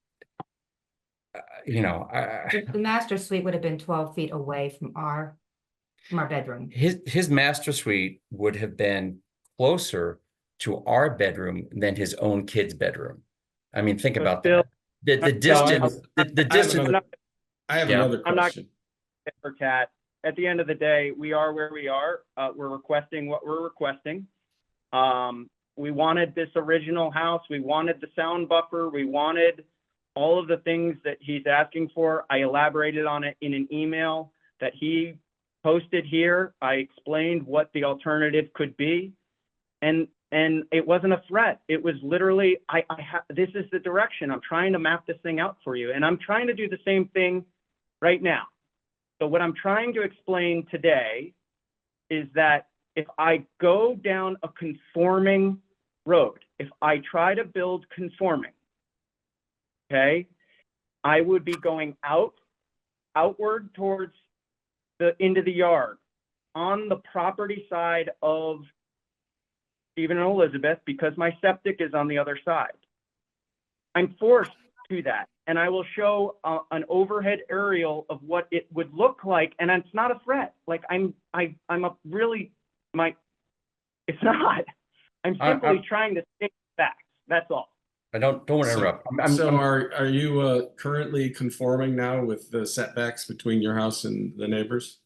the master suite would have been 12 feet away from our bedroom. His master suite would have been closer to our bedroom than his own kid's bedroom. I mean, think about that. The distance, the distance. I have another question. For Kat, at the end of the day, we are where we are. We're requesting what we're requesting. We wanted this original house. We wanted the sound buffer. We wanted all of the things that he's asking for. I elaborated on it in an email that he posted here. I explained what the alternative could be. And it wasn't a threat. It was literally, this is the direction. I'm trying to map this thing out for you. And I'm trying to do the same thing right now. So what I'm trying to explain today is that if I go down a conforming road, if I try to build conforming, okay, I would be going outward towards into the yard on the property side of Stephen and Elizabeth because my septic is on the other side. I'm forced to that. And I will show an overhead aerial of what it would look like. And it's not a threat. Like it's not. I'm simply trying to state facts. That's all. I don't want to So- interrupt. So are you currently conforming now with the setbacks between your house and the neighbors?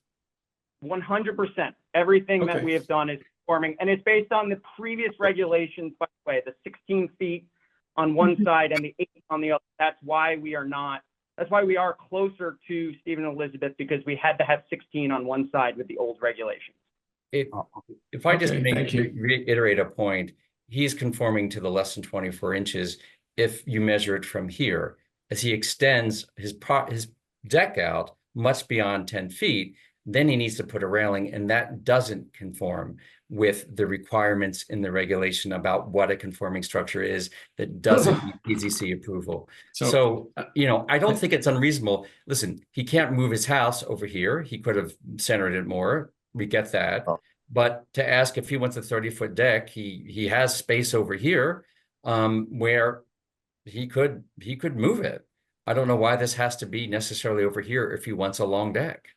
100%. Everything that Okay. we have done is conforming, and it's based on the previous regulations, by the way, the 16 feet on one side and the 8 on the other. That's why we are closer to Stephen and Elizabeth, because we had to have 16 on one side with the old regulations. If I just Okay, may thank you. reiterate a point, he's conforming to the less than 24 inches if you measure it from here. As he extends his deck out much beyond 10 feet, then he needs to put a railing, and that doesn't conform with the requirements in the regulation about what a conforming structure is that doesn't need PZC approval. So, I don't think it's unreasonable. Listen, he can't move his house over here. He could have centered it more. We get that. But to ask if he wants a 30-foot deck, he has space over here where he could move it. I don't know why this has to be necessarily over here if he wants a long deck.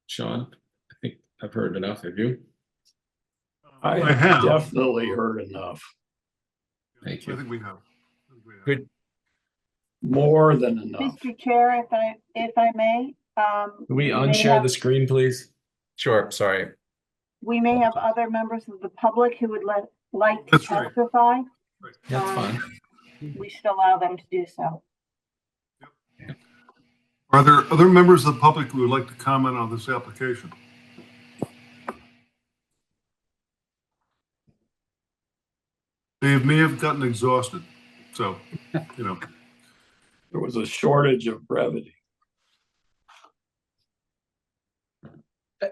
Sean, I think I've heard enough. Have you? I I have. definitely heard enough, Thank you. I think we have. Good. more than enough. Mr. Chair, if I may, Can we may unshare have- the screen, please? Sure, sorry. we may have other members of the public who would like to That's right. testify. That's Um, fine. We should allow them to do so. Are there other members of the public who would like to comment on this application? They may have gotten exhausted, so, There was a shortage of brevity.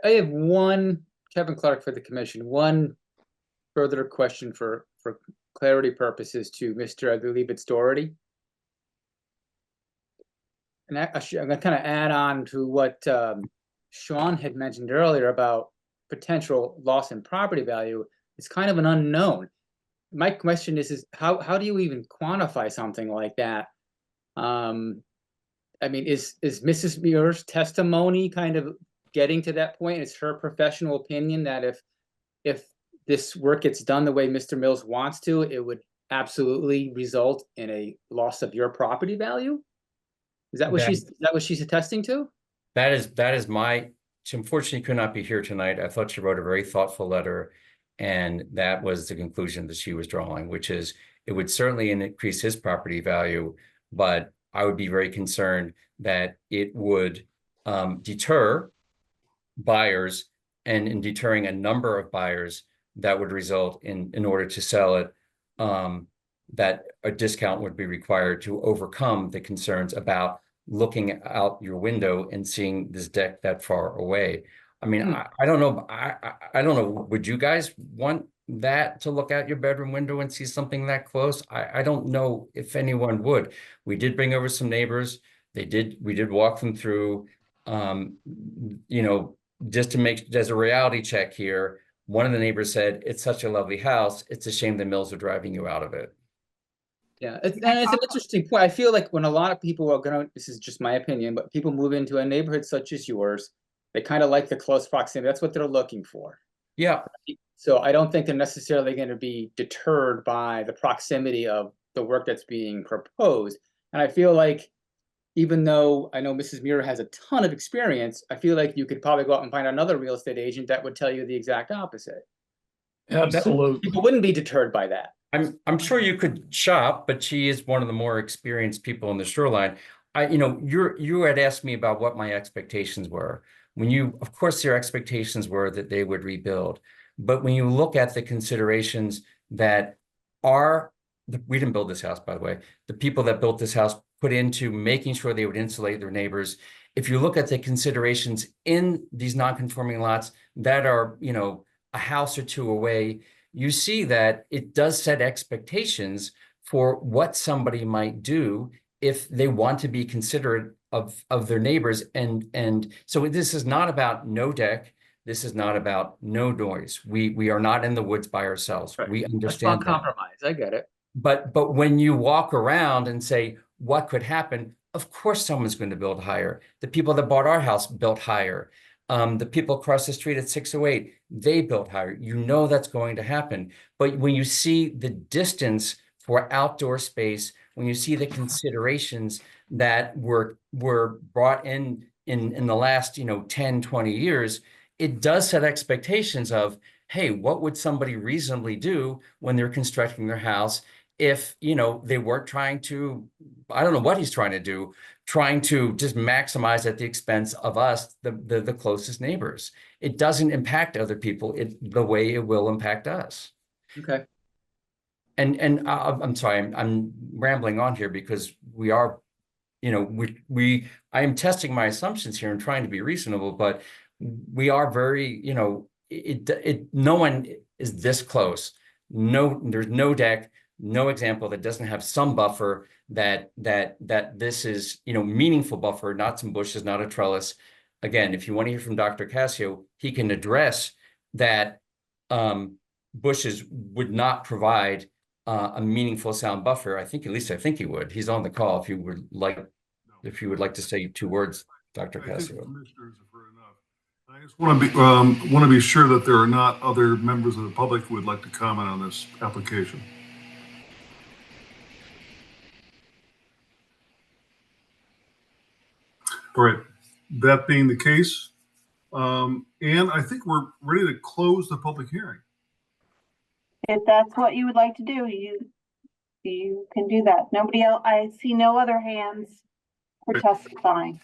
I have one, Kevin Clark for the commission, one further question for clarity purposes to Mr. I believe it's Doherty. And I'm gonna kind of add on to what Sean had mentioned earlier about potential loss in property value. It's kind of an unknown. My question is how do you even quantify something like that? I mean, is Mrs. Muir's testimony kind of getting to that point? It's her professional opinion that if this work gets done the way Mr. Mills wants to, it would absolutely result in a loss of your property value? Is that what she's attesting to? That is she unfortunately could not be here tonight. I thought she wrote a very thoughtful letter, and that was the conclusion that she was drawing, which is it would certainly increase his property value, but I would be very concerned that it would deter buyers, and in deterring a number of buyers, that would result in order to sell it, that a discount would be required to overcome the concerns about looking out your window and seeing this deck that far away. I mean, I don't know. I don't know. Would you guys want that to look out your bedroom window and see something that close? I don't know if anyone would. We did bring over some neighbors. We did walk them through, just to make, there's a reality check here. One of the neighbors said, "It's such a lovely house. It's a shame the Mills are driving you out of it." Yeah, and it's an interesting point. I feel like when a lot of people are gonna, this is just my opinion, but people move into a neighborhood such as yours, they kind of like the close proximity. That's what they're looking for. Yeah. So I don't think they're necessarily going to be deterred by the proximity of the work that's being proposed. And I feel like, even though I know Mrs. Muir has a ton of experience, I feel like you could probably go out and find another real estate agent that would tell you the exact opposite. Absolutely. People wouldn't be deterred by that. I'm sure you could shop, but she is one of the more experienced people in the shoreline. You had asked me about what my expectations were. Of course, their expectations were that they would rebuild. But when you look at the considerations that we didn't build this house, by the way, the people that built this house put into making sure they would insulate their neighbors. If you look at the considerations in these non-conforming lots that are, a house or two away, you see that it does set expectations for what somebody might do if they want to be considerate of their neighbors. And so this is not about no deck. This is not about no noise. We are not in the woods by ourselves. Right. We That's understand not that. compromise. I get it. But when you walk around and say, what could happen? Of course, someone's going to build higher. The people that bought our house built higher. The people across the street at 608, they built higher. You know that's going to happen. But when you see the distance for outdoor space, when you see the considerations that were brought in the last, 10, 20 years, it does set expectations of, hey, what would somebody reasonably do when they're constructing their house if, they weren't trying to, I don't know what he's trying to do, trying to just maximize at the expense of us, the closest neighbors. It doesn't impact other people the way it will impact us. Okay. And I'm sorry, I'm rambling on here because we are, I am testing my assumptions here and trying to be reasonable, but we are very, no one is this close. No, there's no deck, no example that doesn't have some buffer that this is, meaningful buffer, not some bushes, not a trellis. Again, if you want to hear from Dr. Cascio, he can address that bushes would not provide a meaningful sound buffer. I think he would. He's on the call if you would like to say 2 words, Dr. I think Cascio. commissioners have heard enough. I just want to be sure that there are not other members of the public who would like to comment on this application. All right, that being the case, and I think we're ready to close the public hearing. If that's what you would like to do, you can do that. Nobody else, I see no other hands for testifying.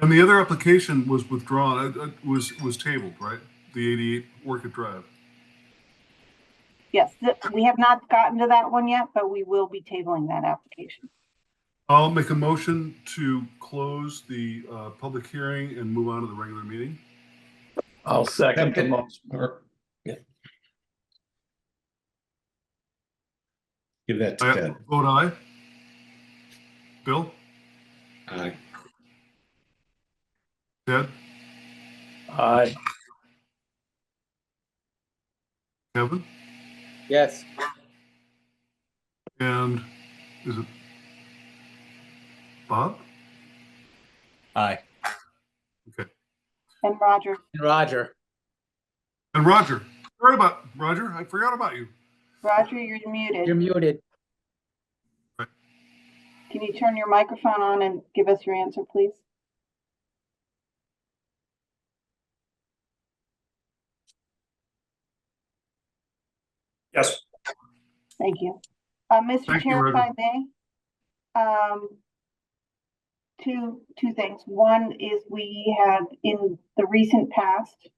And the other application was withdrawn, was tabled, right? The 88 Orchid Drive. Yes, we have not gotten to that one yet, but we will be tabling that application. I'll make a motion to close the public hearing and move on to the regular meeting. I'll second the motion. Give that to I Ted. vote aye. Bill? Aye. Ted? Aye. Kevin? Yes. And is it Bob? Aye. Okay. And Roger, Roger. And Roger. Sorry about Roger. I forgot about you. Roger, you're muted. You're muted. Can you turn your microphone on and give us your answer, please? Yes. Thank you. Mr. Thank you, Chair, if I Roger. may, two things. One is we have, in the recent past,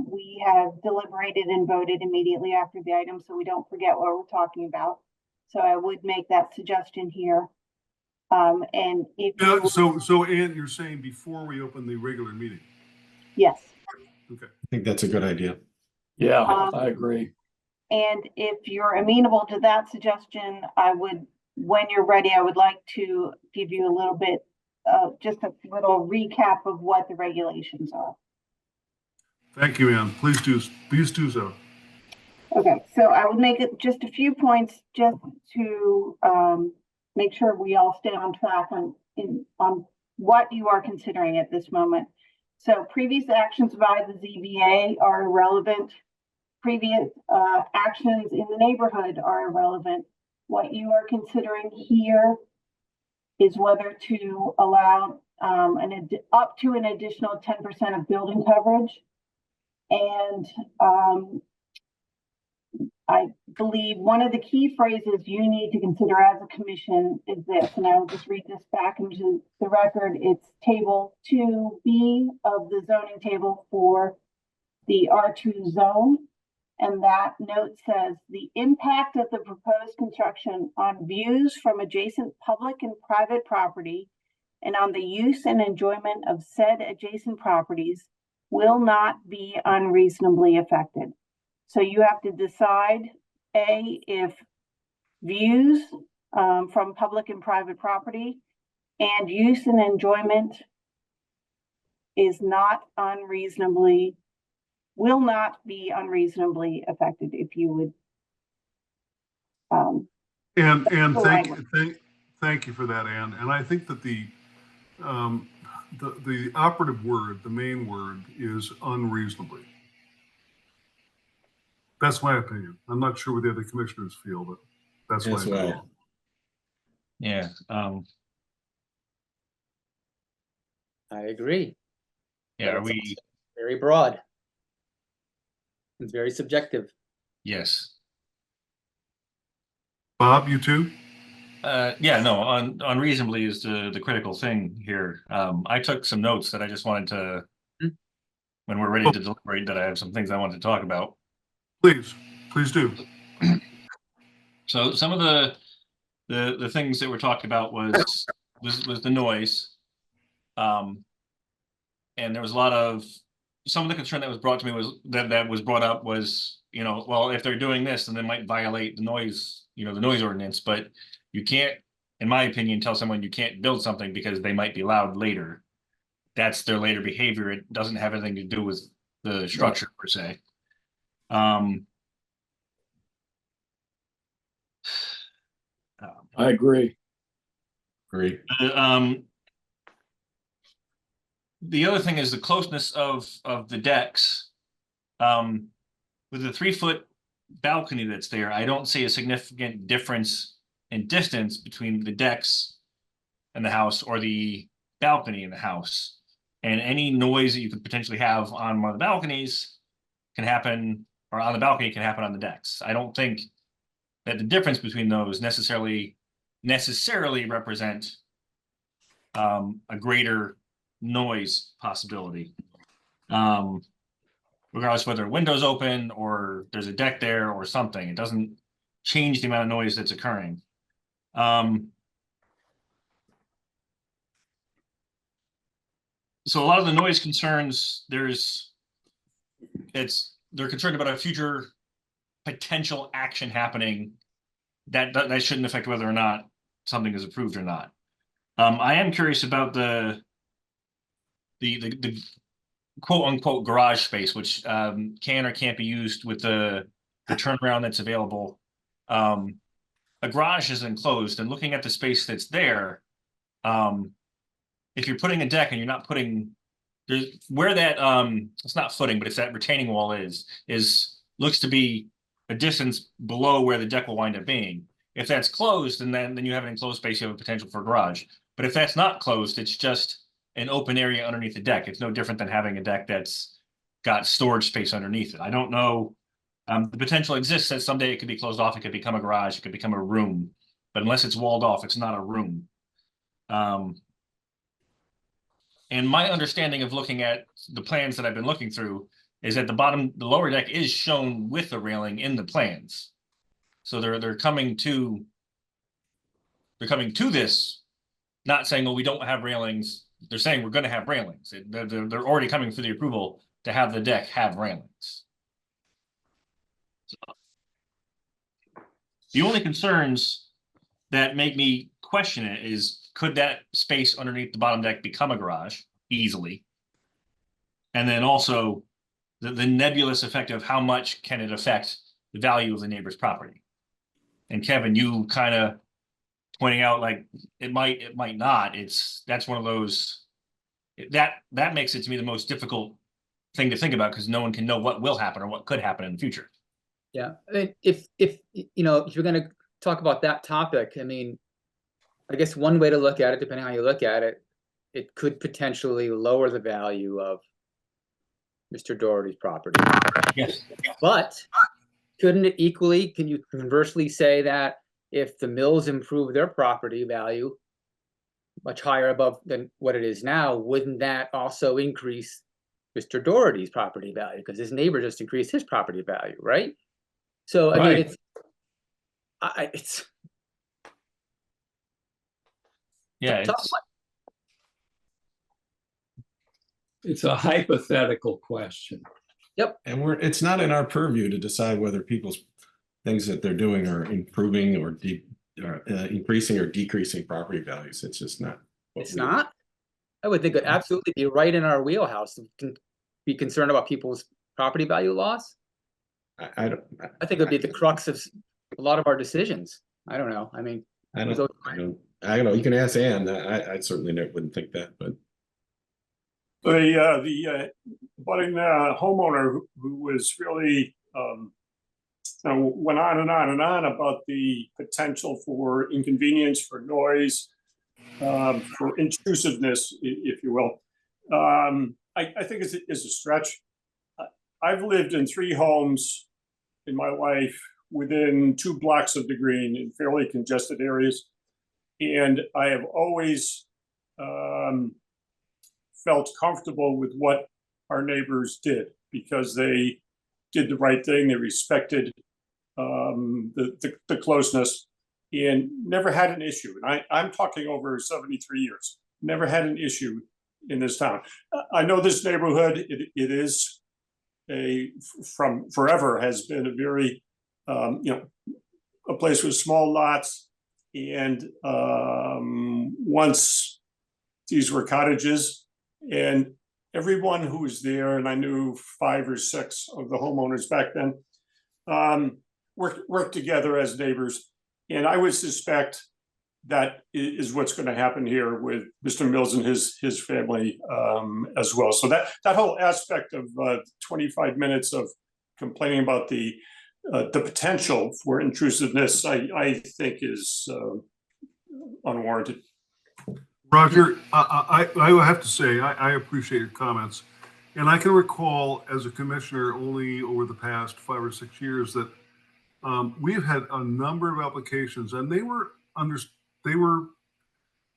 we have deliberated and voted immediately after the item, so we don't forget what we're talking about. So I would make that suggestion here. And if Yeah, you, so Ann, you're saying before we open the regular meeting? yes. Okay. I think that's a good idea. Yeah, I agree. And if you're amenable to that suggestion, I would, when you're ready, I would like to give you a little bit, just a little recap of what the regulations are. Thank you, Ann. Please do so. Okay, so I would make it just a few points just to make sure we all stay on track on what you are considering at this moment. So previous actions by the ZBA are irrelevant. Previous actions in the neighborhood are irrelevant. What you are considering here is whether to allow up to an additional 10% of building coverage. And I believe one of the key phrases you need to consider as a commission is this, and I will just read this back into the record. It's table 2B of the zoning table for the R2 zone. And that note says the impact of the proposed construction on views from adjacent public and private property and on the use and enjoyment of said adjacent properties will not be unreasonably affected. So you have to decide, A, if views from public and private property and use and enjoyment is not unreasonably, will not be unreasonably affected, if you would. And thank you for that, Ann. And I think that the operative word, the main word is unreasonably. That's my opinion. I'm not sure what the other commissioners feel, but that's my As opinion. well. Yeah, I agree. yeah, are But it's we, Very broad. It's very subjective. yes. Bob, you too? Yeah, no, unreasonably is the critical thing here. I took some notes that I just wanted to, Hmm. when we're ready to deliberate, that I have some things I want to talk about. Please do. So some of the things that were talked about was the noise. And there was a lot of, some of the concern that was brought to me was that was brought up was, you know, well, if they're doing this, then they might violate the noise, you know, the noise ordinance, but you can't, in my opinion, tell someone you can't build something because they might be loud later. That's their later behavior. It doesn't have anything to do with the structure per se. I agree. Great. The other thing is the closeness of the decks. With the 3-foot balcony that's there, I don't see a significant difference in distance between the decks and the house or the balcony in the house. And any noise that you could potentially have on one of the balconies can happen, or on the balcony can happen on the decks. I don't think that the difference between those necessarily represent a greater noise possibility. Regardless whether a window's open or there's a deck there or something, it doesn't change the amount of noise that's occurring. So a lot of the noise concerns, they're concerned about a future potential action happening that shouldn't affect whether or not something is approved or not. I am curious about the quote unquote garage space, which can or can't be used with the turnaround that's available. A garage is enclosed, and looking at the space that's there, if you're putting a deck and you're not putting, there's where that it's not footing, but it's that retaining wall is looks to be a distance below where the deck will wind up being. If that's closed, and then you have an enclosed space, you have a potential for a garage. But if that's not closed, it's just an open area underneath the deck. It's no different than having a deck that's got storage space underneath it. I don't know. The potential exists that someday it could be closed off. It could become a garage. It could become a room. But unless it's walled off, it's not a room. And my understanding of looking at the plans that I've been looking through is that the lower deck is shown with the railing in the plans. So they're coming to this, not saying, well, we don't have railings. They're saying we're going to have railings. They're already coming for the approval to have the deck have railings. The only concerns that make me question it is, could that space underneath the bottom deck become a garage easily? And then also the nebulous effect of how much can it affect the value of the neighbor's property? And Kevin, you kind of pointing out like it might not. That's one of those that makes it to me the most difficult thing to think about, because no one can know what will happen or what could happen in the future. Yeah, I mean, if you know, if you're going to talk about that topic, I mean, I guess one way to look at it, depending on how you look at it, it could potentially lower the value of Mr. Doherty's property. Yes. But couldn't it equally, can you conversely say that if the Mills improve their property value much higher above than what it is now, wouldn't that also increase Mr. Doherty's property value? Because his neighbor just increased his property value, right? So I mean, it's Yeah, tough one. It's a hypothetical question. And it's not in our purview to decide whether people's things that they're doing are improving or increasing or decreasing property values. It's just not. It's not. I would think it would absolutely be right in our wheelhouse to be concerned about people's property value loss. I don't. I think it would be the crux of a lot of our decisions. I don't know. I mean, I don't know. You can ask Ann. I certainly wouldn't think that, but The budding homeowner who was really, went on and on and on about the potential for inconvenience, for noise, for intrusiveness, if you will. I think is a stretch. I've lived in 3 homes in my life within 2 blocks of the Green in fairly congested areas. And I have always felt comfortable with what our neighbors did because they did the right thing. They respected the closeness and never had an issue. And I'm talking over 73 years, never had an issue in this town. I know this neighborhood, it is from forever has been a very, a place with small lots. And once these were cottages, and everyone who was there, and I knew 5 or 6 of the homeowners back then, worked together as neighbors. And I would suspect that is what's going to happen here with Mr. Mills and his family as well. So that whole aspect of 25 minutes of complaining about the potential for intrusiveness, I think is unwarranted. Roger, I have to say, I appreciate your comments. And I can recall as a commissioner only over the past 5 or 6 years that we've had a number of applications and they were,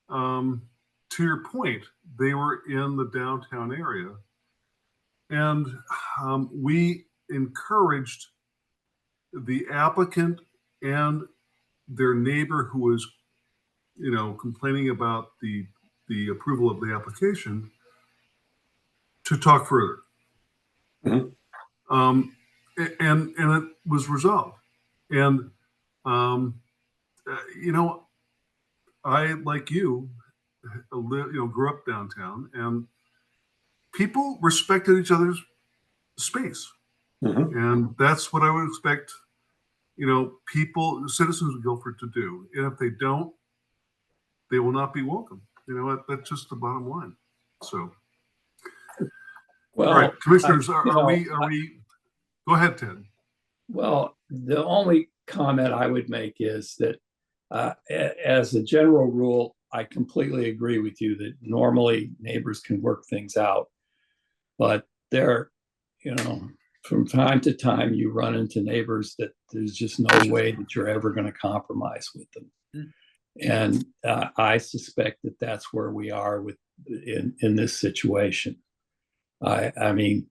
to your point, they were in the downtown area. And we encouraged the applicant and their neighbor who was, complaining about the approval of the application to talk further. And it was resolved. And, I, like you, grew up downtown and people respected each other's space. And that's what I would expect, citizens of Guilford to do. And if they don't, they will not be welcome. That's just the bottom line. So, Well, all right, commissioners, I- are we, go ahead, Ted. Well, the only comment I would make is that as a general rule, I completely agree with you that normally neighbors can work things out. But there, from time to time, you run into neighbors that there's just no way that you're ever going to compromise with them. And I suspect that that's where we are in this situation. I mean,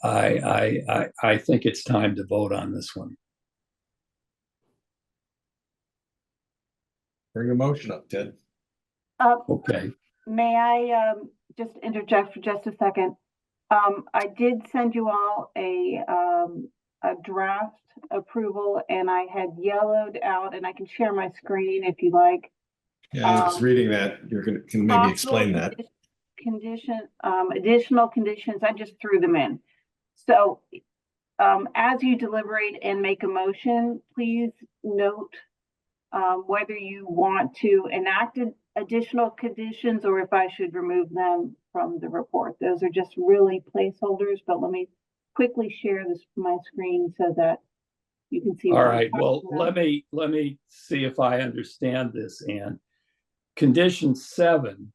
I think it's time to vote on this one. Bring a motion up, Ted. Okay. May I just interject for just a second? I did send you all a draft approval, and I had yellowed out, and I can share my screen if you like. Yeah, I was reading that. Can maybe explain that. Additional conditions, I just threw them in. So as you deliberate and make a motion, please note whether you want to enact additional conditions or if I should remove them from the report. Those are just really placeholders, but let me quickly share my screen so that you can see. All right, well, let me see if I understand this, Ann. Condition 7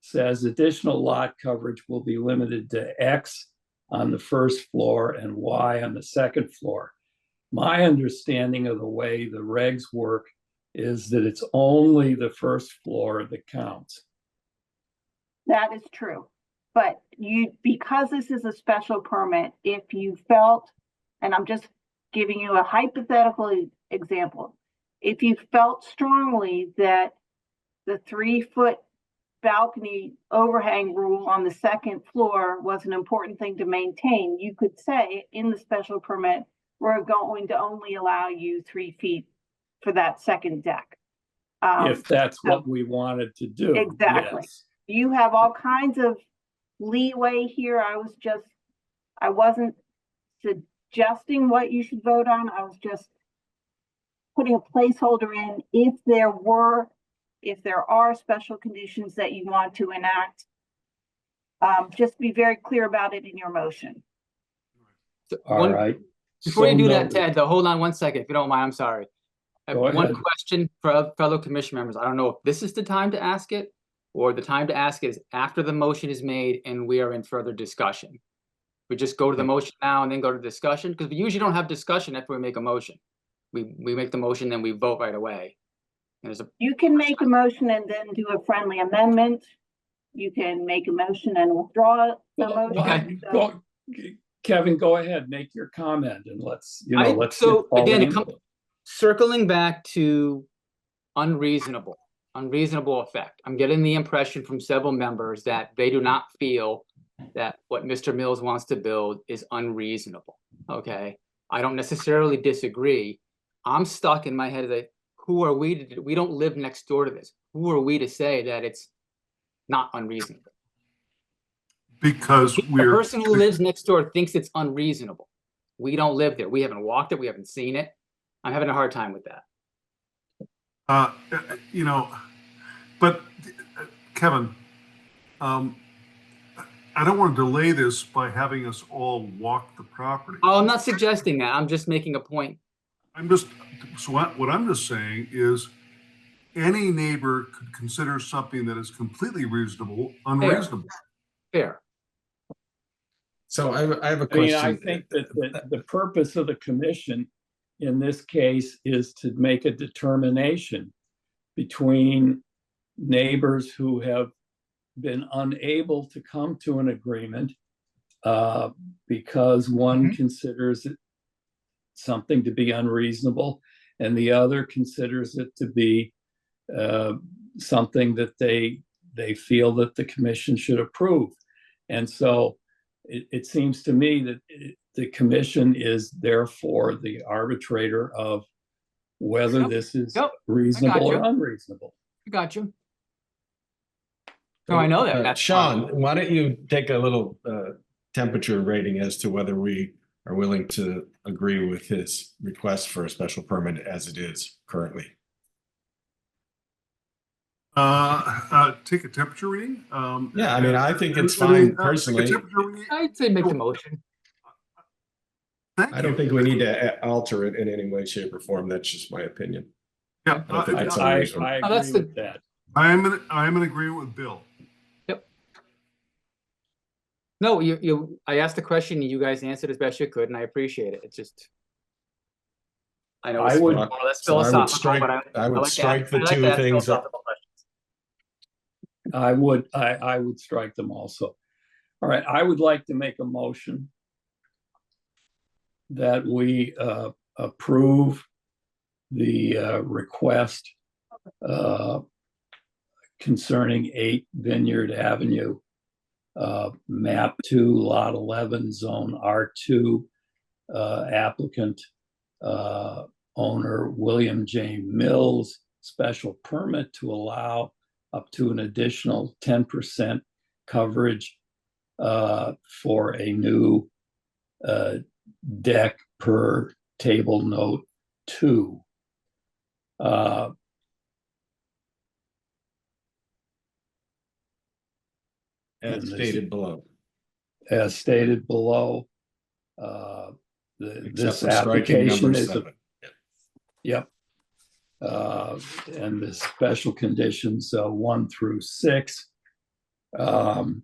says additional lot coverage will be limited to X on the first floor and Y on the second floor. My understanding of the way the regs work is that it's only the first floor that counts. That is true. But because this is a special permit, if you felt, and I'm just giving you a hypothetical example, if you felt strongly that the 3-foot balcony overhang rule on the second floor was an important thing to maintain, you could say in the special permit, we're going to only allow you 3 feet for that second deck. If that's what we wanted to do. Exactly. Yes. You have all kinds of leeway here. I wasn't suggesting what you should vote on. I was just putting a placeholder in if there were if there are special conditions that you want to enact, just be very clear about it in your motion. All One- right. Before you So do that, noted. Ted, though, hold on one second, if you don't mind, I'm sorry. I have Go one ahead. question for fellow commission members. I don't know if this is the time to ask it, or the time to ask it is after the motion is made and we are in further discussion. We just go to the motion now and then go to discussion, because we usually don't have discussion after we make a motion. We make the motion, then we vote right away. And there's a, You can make a motion and then do a friendly amendment. You can make a motion and withdraw the Well, motion. So- go- Kevin, go ahead, make your comment and let's I- let's. so, get forward again, it into comes- circling back to unreasonable effect. I'm getting the impression from several members that they do not feel that what Mr. Mills wants to build is unreasonable, okay? I don't necessarily disagree. I'm stuck in my head that who are we to, we don't live next door to this. Who are we to say that it's not unreasonable? Because The we're. person who lives next door thinks it's unreasonable. We don't live there. We haven't walked it. We haven't seen it. I'm having a hard time with that. You know, but Kevin, I don't want to delay this by having us all walk the property. Oh, I'm not suggesting that. I'm just making a point. So what I'm just saying is any neighbor could consider something that is completely reasonable, unreasonable. Fair. So I have a I mean, question. I think that the purpose of the commission in this case is to make a determination between neighbors who have been unable to come to an agreement because one considers it something to be unreasonable and the other considers it to be something that they feel that the commission should approve. And so it seems to me that the commission is therefore the arbitrator of whether Yep. this is Yep. reasonable you. or unreasonable. I got you. No, I know that. That's Sean, fine. why don't you take a little temperature rating as to whether we are willing to agree with his request for a special permit as it is currently? Take a temperature reading. Yeah, I mean, I think it's I mean, fine personally. take a temperature reading. I'd say make the motion. Thank I don't you. think we need to alter it in any way, shape, or form. That's just my opinion. Yeah, I don't think it's I unreasonable. agree Oh, that's the- with that. I'm in agreement with Bill. No, I asked the question and you guys answered as best you could and I appreciate it. It's just. I know it's I would- more or less So I would philosophical, strike, but I would like to strike ask- the I like to two ask things. philosophical questions. I would strike them also. All right, I would like to make a motion that we approve the request concerning 8 Vineyard Avenue, map 2, lot 11, zone R2, applicant owner William J. Mills, special permit to allow up to an additional 10% coverage for a new deck per table note 2. As And this- stated below. As stated below, Except this for striking application number is, 7. yep. And the special conditions 1 through 6. And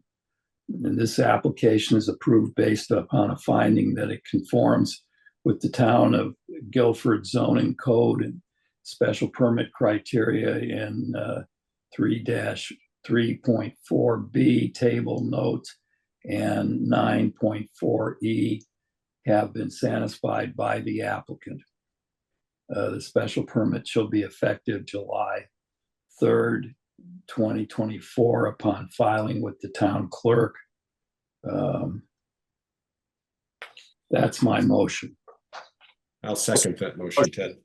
this application is approved based upon a finding that it conforms with the town of Guilford zoning code and special permit criteria in 3-3.4B table notes and 9.4E have been satisfied by the applicant. The special permit shall be effective July 3rd, 2024 upon filing with the town clerk. That's my motion. I'll second that motion, Ted.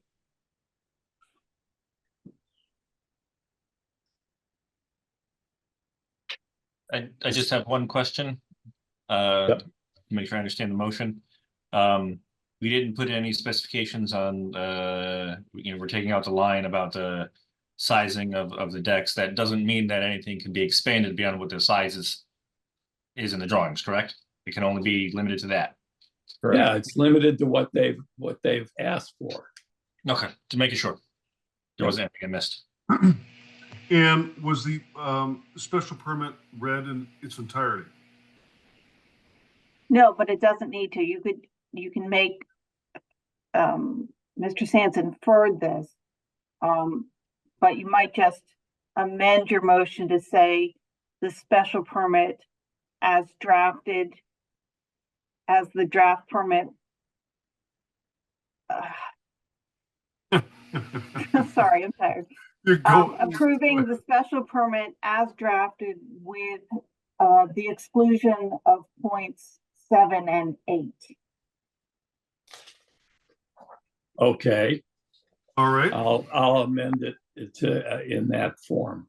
I just have one question. Yep. To make sure I understand the motion. We didn't put any specifications on, we're taking out the line about the sizing of the decks, that doesn't mean that anything can be expanded beyond what the size is in the drawings, correct? It can only be limited to that. Yeah, it's limited to what they've asked for. Okay, to make it sure. There wasn't anything I missed. And was the special permit read in its entirety? No, but it doesn't need to. You can make, Mr. Sands inferred this. But you might just amend your motion to say the special permit as drafted, as the draft permit. Sorry, I'm tired. Approving the special permit as drafted with the exclusion of points 7 and 8. Okay, All right, I'll amend it to in that form.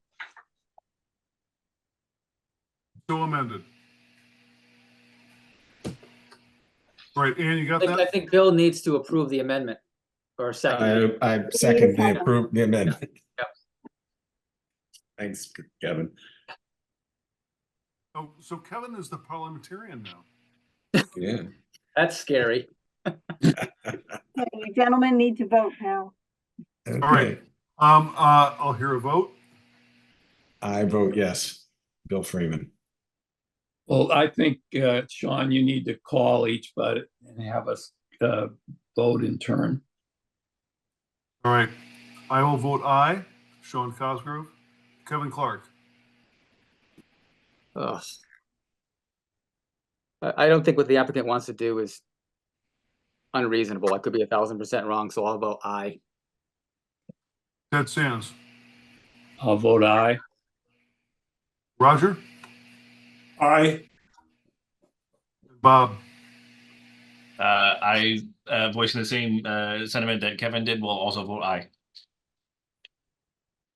so amended. All right, Ann, you got I that? think Bill needs to approve the amendment or second. I second the amendment. Yep. Thanks, Kevin. Oh, so Kevin is the parliamentarian now. Yeah. That's scary. Okay, you gentlemen need to vote now. All right. I'll hear a vote. I vote yes. Bill Freeman. Well, I think, Sean, you need to call each but and have us vote in turn. All right. I will vote aye. Sean Cosgrove. Kevin Clark. Ugh. I don't think what the applicant wants to do is unreasonable. I could be 1,000% wrong, so I'll vote aye. Ted Sands. I'll vote aye. Roger. Aye. Bob. I voicing the same sentiment that Kevin did, will also vote aye.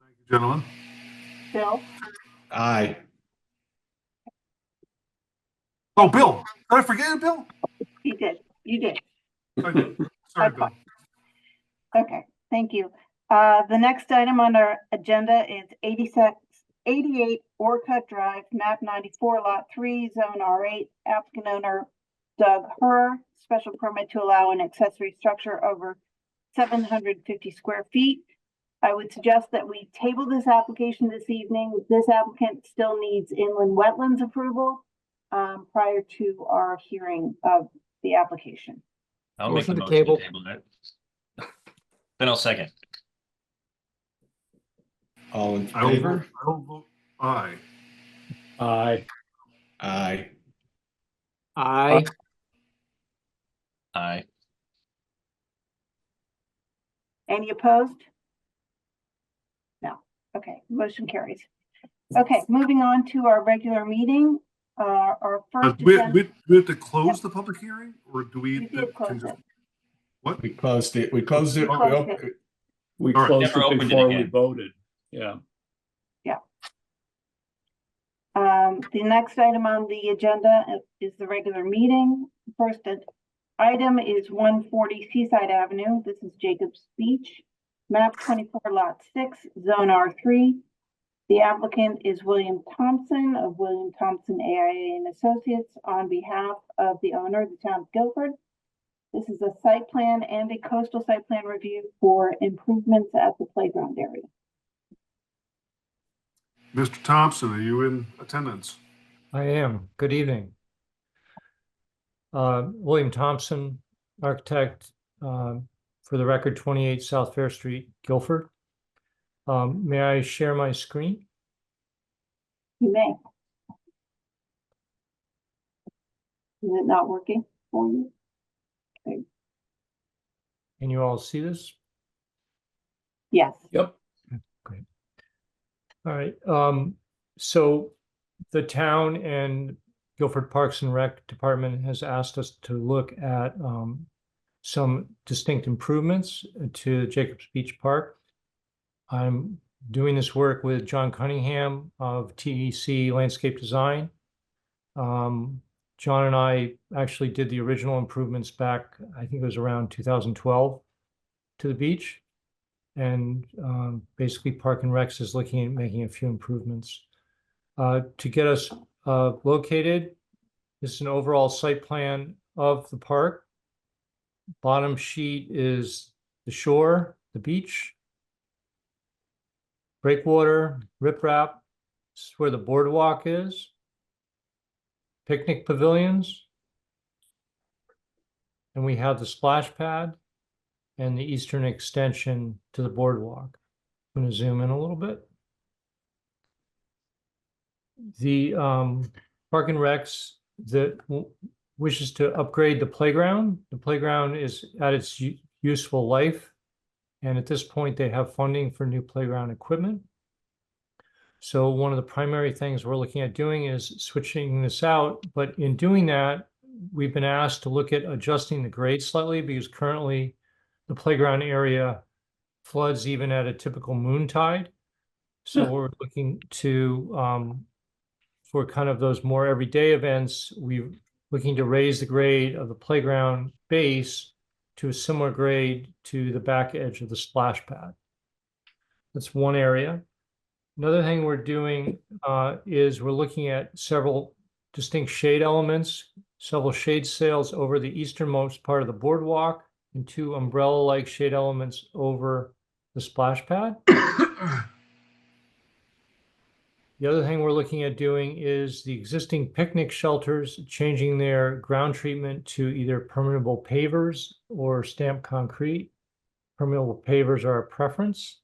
Thank you, gentlemen. Bill? Aye. Oh, Bill. Did I forget it, Bill? You did. You did. I did. Sorry, Bill. Okay, thank you. The next item on our agenda is 88 Orcutt Drive, map 94, lot 3, zone R8, applicant owner Doug Herr, special permit to allow an accessory structure over 750 square feet. I would suggest that we table this application this evening. This applicant still needs inland wetlands approval prior to our hearing of the application. I'll make the Motion to motion to table. table that. Then I'll second. All in I will favor? vote aye. Aye. Aye. Aye. Aye. Any opposed? No. Okay, motion carries. Okay, moving on to our regular meeting. Our first. We agenda- have to close the public hearing, or do we? We did close it. What? We closed it. We closed it. We closed it. We All right. closed Never it opened it before we again. voted. Yeah. The next item on the agenda is the regular meeting. First item is 140 Seaside Avenue. This is Jacobs Beach, map 24, lot 6, zone R3. The applicant is William Thompson of William Thompson AIA and Associates on behalf of the owner, the town of Guilford. This is a site plan and a coastal site plan review for improvements at the playground area. Mr. Thompson, are you in attendance? I am. Good evening. William Thompson, architect, for the record, 28 South Fair Street, Guilford. May I share my screen? You may. Is it not working for you? Okay. Can you all see this? Yes. Yep. Great. All right. So the town and Guilford Parks and Rec Department has asked us to look at some distinct improvements to Jacobs Beach Park. I'm doing this work with John Cunningham of TEC Landscape Design. John and I actually did the original improvements back, I think it was around 2012 to the beach. and basically Park and Recs is looking at making a few improvements. To get us located, this is an overall site plan of the park. Bottom sheet is the shore, the beach, breakwater, riprap. This is where the boardwalk is. Picnic pavilions. And we have the splash pad and the eastern extension to the boardwalk. I'm going to zoom in a little bit. The Park and Recs that wishes to upgrade the playground. The playground is at its useful life. And at this point, they have funding for new playground equipment. So one of the primary things we're looking at doing is switching this out. But in doing that, we've been asked to look at adjusting the grade slightly because currently the playground area floods even at a typical moon tide. So we're looking to, for kind of those more everyday events, we're looking to raise the grade of the playground base to a similar grade to the back edge of the splash pad. That's one area. Another thing we're doing is we're looking at several distinct shade elements, several shade sails over the easternmost part of the boardwalk, and 2 umbrella-like shade elements over the splash pad. The other thing we're looking at doing is the existing picnic shelters, changing their ground treatment to either permeable pavers or stamped concrete. Permeable pavers are a preference.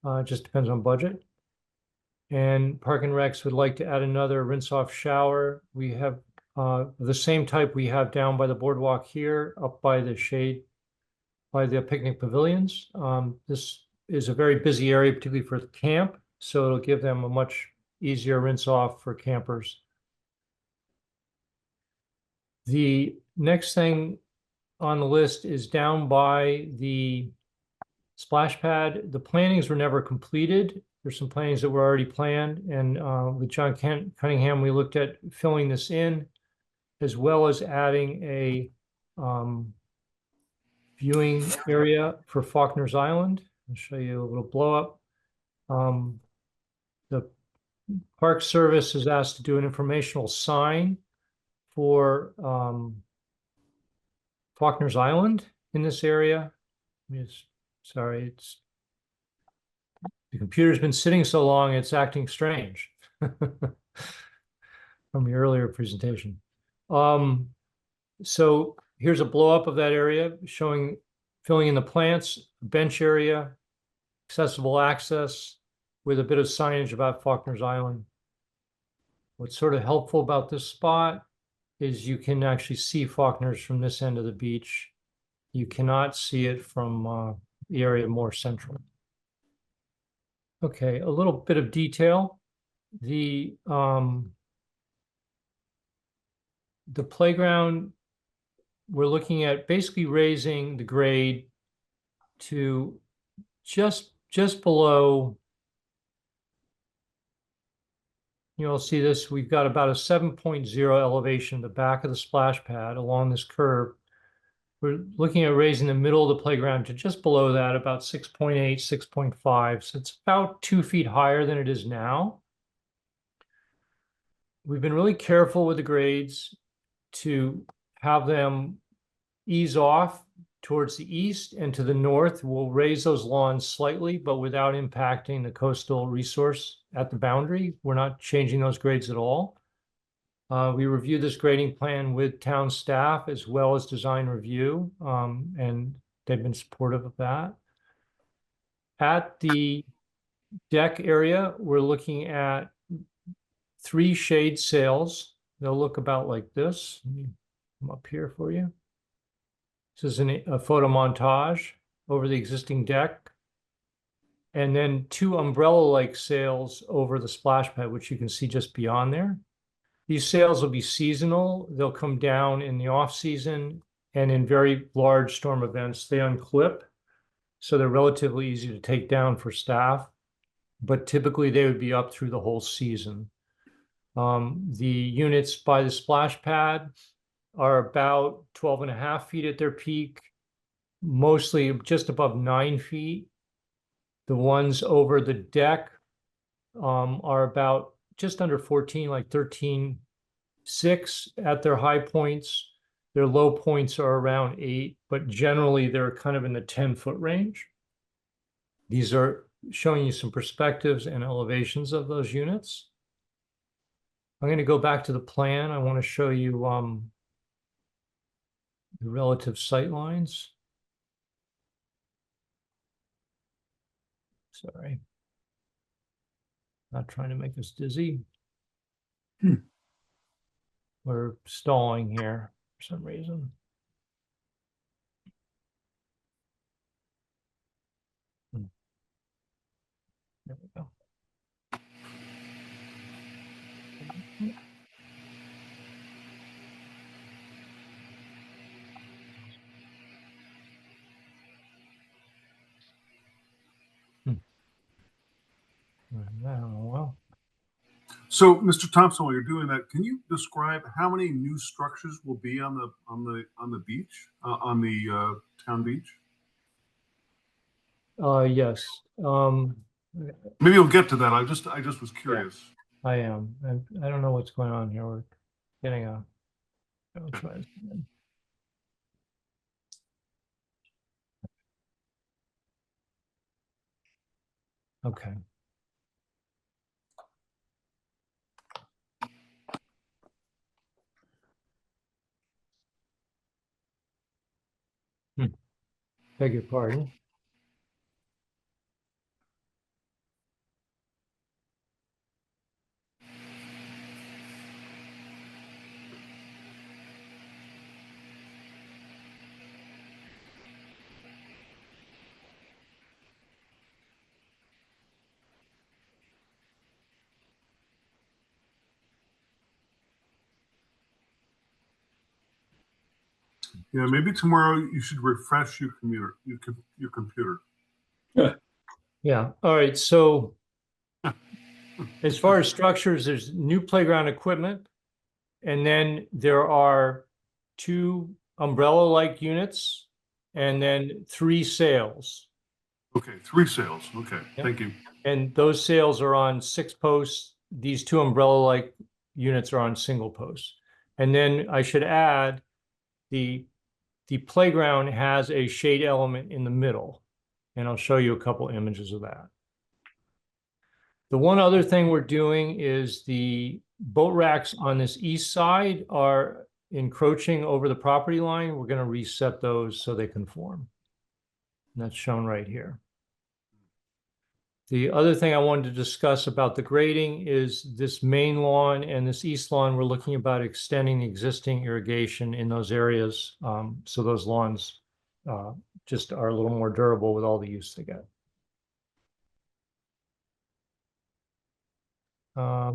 It just depends on budget. And Park and Recs would like to add another rinse-off shower. We have the same type we have down by the boardwalk here, up by the shade, by the picnic pavilions. This is a very busy area, particularly for camp, so it'll give them a much easier rinse-off for campers. The next thing on the list is down by the splash pad. The plantings were never completed. There's some plantings that were already planned, and with John Cunningham, we looked at filling this in, as well as adding a viewing area for Faulkner's Island. I'll show you a little blow up. The Park Service is asked to do an informational sign for Faulkner's Island in this area. Sorry, it's the computer's been sitting so long, it's acting strange from the earlier presentation. So here's a blow up of that area showing filling in the plants, bench area, accessible access with a bit of signage about Faulkner's Island. What's sort of helpful about this spot is you can actually see Faulkner's from this end of the beach. You cannot see it from the area more central. Okay, a little bit of detail. The playground, we're looking at basically raising the grade to just below, you'll see this, we've got about a 7.0 elevation in the back of the splash pad along this curve. We're looking at raising the middle of the playground to just below that, about 6.8, 6.5. So it's about 2 feet higher than it is now. We've been really careful with the grades to have them ease off towards the east and to the north. We'll raise those lawns slightly, but without impacting the coastal resource at the boundary. We're not changing those grades at all. We reviewed this grading plan with town staff as well as design review, and they've been supportive of that. At the deck area, we're looking at 3 shade sails. They'll look about like this. Let me come up here for you. This is a photo montage over the existing deck. And then 2 umbrella-like sails over the splash pad, which you can see just beyond there. These sails will be seasonal. They'll come down in the off season, and in very large storm events, they unclip. So they're relatively easy to take down for staff, but typically they would be up through the whole season. The units by the splash pad are about 12.5 feet at their peak, mostly just above 9 feet The ones over the deck are about just under 14, like 13.6 at their high points. Their low points are around 8, but generally they're kind of in the 10-foot range. These are showing you some perspectives and elevations of those units. I'm going to go back to the plan. I want to show you the relative sight lines. Sorry. Not trying to make us dizzy. We're stalling here for some reason. There we go. Well, So, Mr. Thompson, while you're doing that, can you describe how many new structures will be on the beach, on the town beach? yes. Maybe you'll get to that. I just was curious. I am. I don't know what's going on here. We're getting a. I'll try this again. Okay. Beg your pardon. Yeah, maybe tomorrow you should refresh your computer. Yeah. All right. So as far as structures, there's new playground equipment. And then there are 2 umbrella-like units and then 3 sails. Okay, 3 sails. Okay, Yep. Thank you. And those sails are on 6 posts. These 2 umbrella-like units are on single posts. And then I should add the playground has a shade element in the middle. And I'll show you a couple images of that. The one other thing we're doing is the boat racks on this east side are encroaching over the property line. We're going to reset those so they conform. And that's shown right here. The other thing I wanted to discuss about the grading is this main lawn and this east lawn. We're looking about extending the existing irrigation in those areas. So those lawns just are a little more durable with all the use they get. Let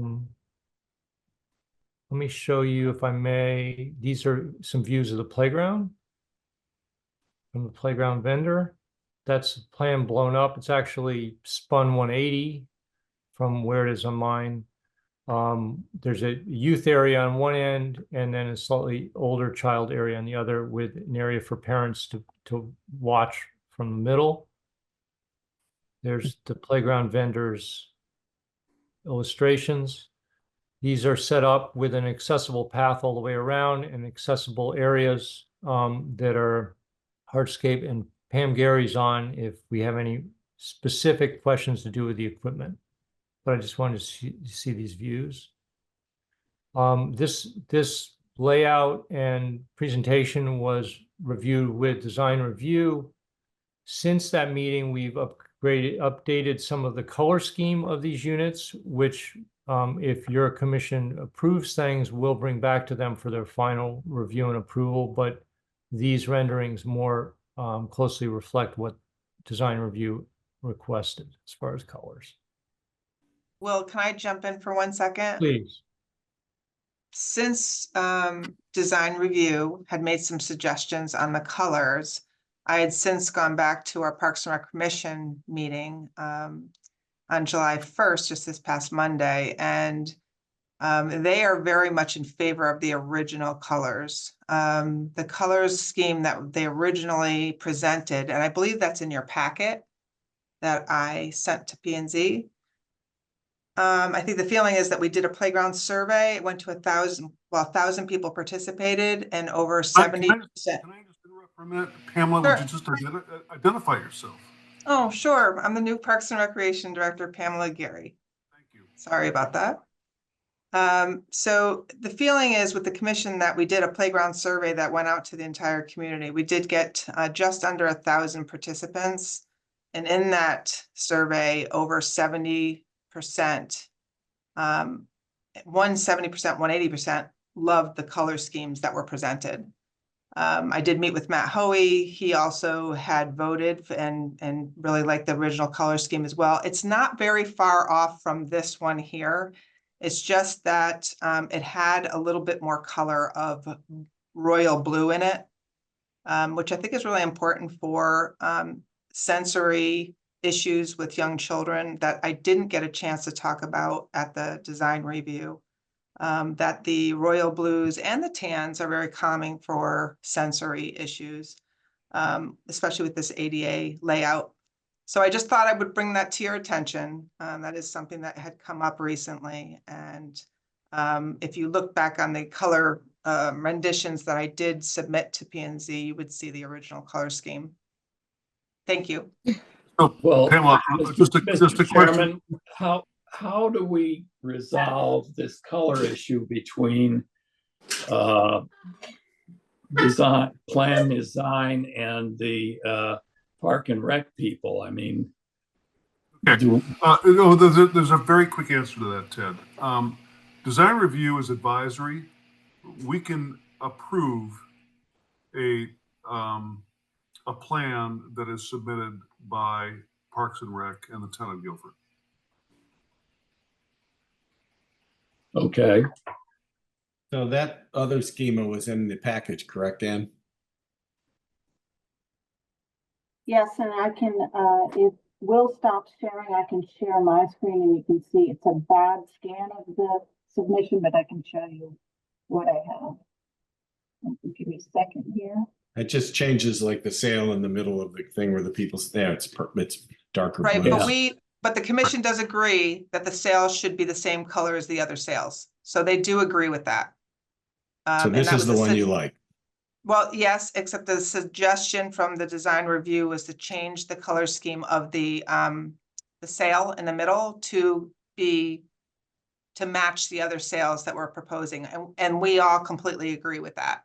me show you, if I may, these are some views of the playground from the playground vendor. That's the plan blown up. It's actually spun 180 from where it is on mine. There's a youth area on one end and then a slightly older child area on the other, with an area for parents to watch from the middle. There's the playground vendor's illustrations. These are set up with an accessible path all the way around and accessible areas that are hardscape, and Pam Gary's on if we have any specific questions to do with the equipment. But I just wanted to see these views. This layout and presentation was reviewed with Design Review. Since that meeting, we've updated some of the color scheme of these units, which if your commission approves things, we'll bring back to them for their final review and approval. But these renderings more closely reflect what Design Review requested as far as colors. Will, can I jump in for 1 second? Please. Since Design Review had made some suggestions on the colors, I had since gone back to our Parks and Rec Commission meeting on July 1st, just this past Monday, and they are very much in favor of the original colors. The colors scheme that they originally presented, and I believe that's in your packet, that I sent to P and Z. I think the feeling is that we did a playground survey. It went to 1,000 people participated and over 70%. Can I just interrupt for a minute? Pamela, would you Sure. just identify yourself? Oh, sure. I'm the new Parks and Recreation Director, Pamela Gary. Thank you. Sorry about that. So the feeling is with the commission that we did a playground survey that went out to the entire community. We did get just under 1,000 participants. And in that survey, over 70%, 170%, 180% loved the color schemes that were presented. I did meet with Matt Hoey. He also had voted and really liked the original color scheme as well. It's not very far off from this one here. It's just that it had a little bit more color of royal blue in it, which I think is really important for sensory issues with young children that I didn't get a chance to talk about at the design review. That the royal blues and the tans are very calming for sensory issues, especially with this ADA layout. So I just thought I would bring that to your attention. That is something that had come up recently. And if you look back on the color renditions that I did submit to P&Z, you would see the original color scheme. Thank you. So, Well, Pamela, just a Mr. question. Chairman, how do we resolve this color issue between plan design and the Park and Rec people? I mean, Okay. No, there's a very quick answer to that, Ted. Design review is advisory. We can approve a plan that is submitted by Parks and Rec and the town of Guilford. okay. So that other schema was in the package, correct, Ann? Yes, and I can, if Will stops sharing, I can share my screen and you can see it's a bad scan of the submission, but I can show you what I have. Give me a second here. It just changes like the sail in the middle of the thing where the people's there. It's darker Right, blue. but the commission does agree that the sails should be the same color as the other sails. So they do agree with that. So this is the one you like. Well, yes, except the suggestion from the design review was to change the color scheme of the sail in the middle to match the other sails that we're proposing. And we all completely agree with that.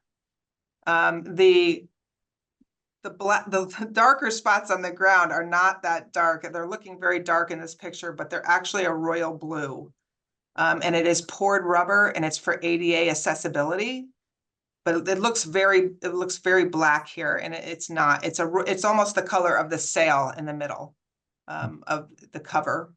The darker spots on the ground are not that dark. They're looking very dark in this picture, but they're actually a royal blue. And it is poured rubber and it's for ADA accessibility. But it looks very black here, and it's not. It's almost the color of the sail in the middle of the cover.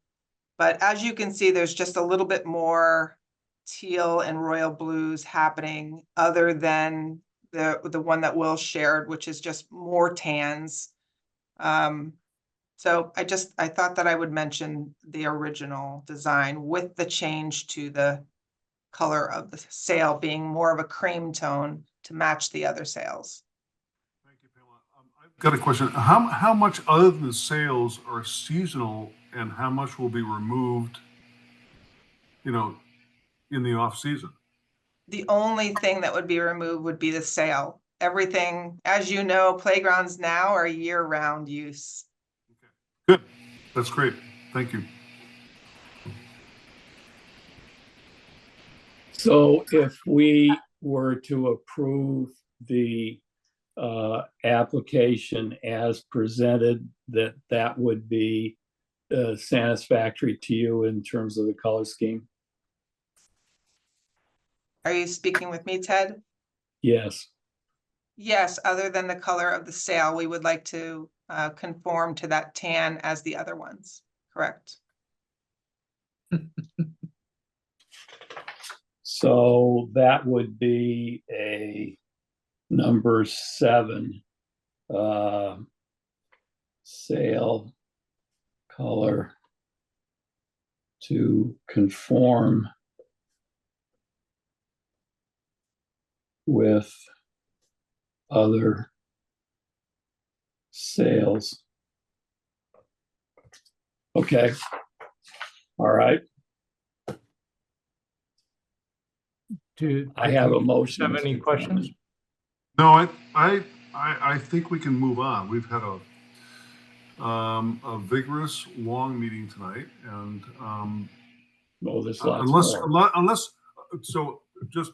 But as you can see, there's just a little bit more teal and royal blues happening, other than the one that Will shared, which is just more tans. So I thought that I would mention the original design with the change to the color of the sail being more of a cream tone to match the other sails. Thank you, Pamela. I've got a question. How much other than the sails are seasonal, and how much will be removed, in the off season? The only thing that would be removed would be the sail. Everything, as you know, playgrounds now are year-round use. Okay. Good. That's great. Thank you. So if we were to approve the application as presented, that would be satisfactory to you in terms of the color scheme? Are you speaking with me, Ted? Yes. Yes, other than the color of the sail, we would like to conform to that tan as the other ones. Correct. So that would be a number 7, sail color to conform with other sails. Okay. All right, I have a motion. Have any Mr. questions? Chairman. No, I think we can move on. We've had a vigorous, long meeting tonight, and Oh, there's lots unless, more. so just,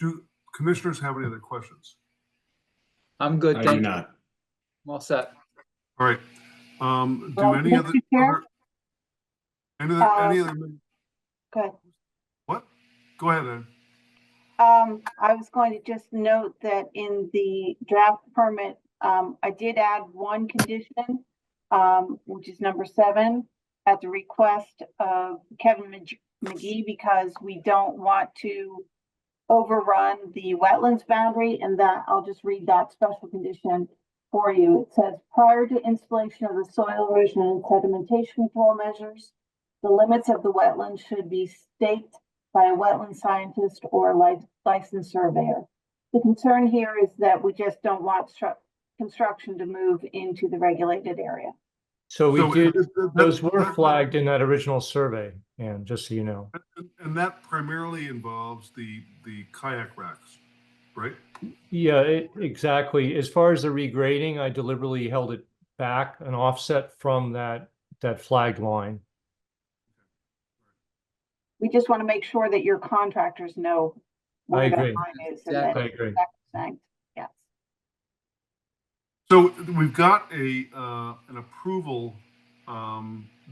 do commissioners have any other questions? I'm good, I do thank you. not. I'm all set. All right. Do Well, any Mr. other, Chair? any other, Good. what? Go ahead, Ed. I was going to just note that in the draft permit, I did add one condition, which is number 7, at the request of Kevin McGee, because we don't want to overrun the wetlands boundary, and that, I'll just read that special condition for you. It says, prior to installation of the soil erosion and sedimentation control measures, the limits of the wetlands should be staked by a wetland scientist or licensed surveyor. The concern here is that we just don't want construction to move into the regulated area. So we did, that- those were that- flagged in that original survey, and just so you know. And that primarily involves the kayak racks, right? Yeah, exactly. As far as the regrading, I deliberately held it back, an offset from that flagged line. We just want to make sure that your contractors know I where that agree. line is and that I it's agree. sacrosanct. Yes. So we've got an approval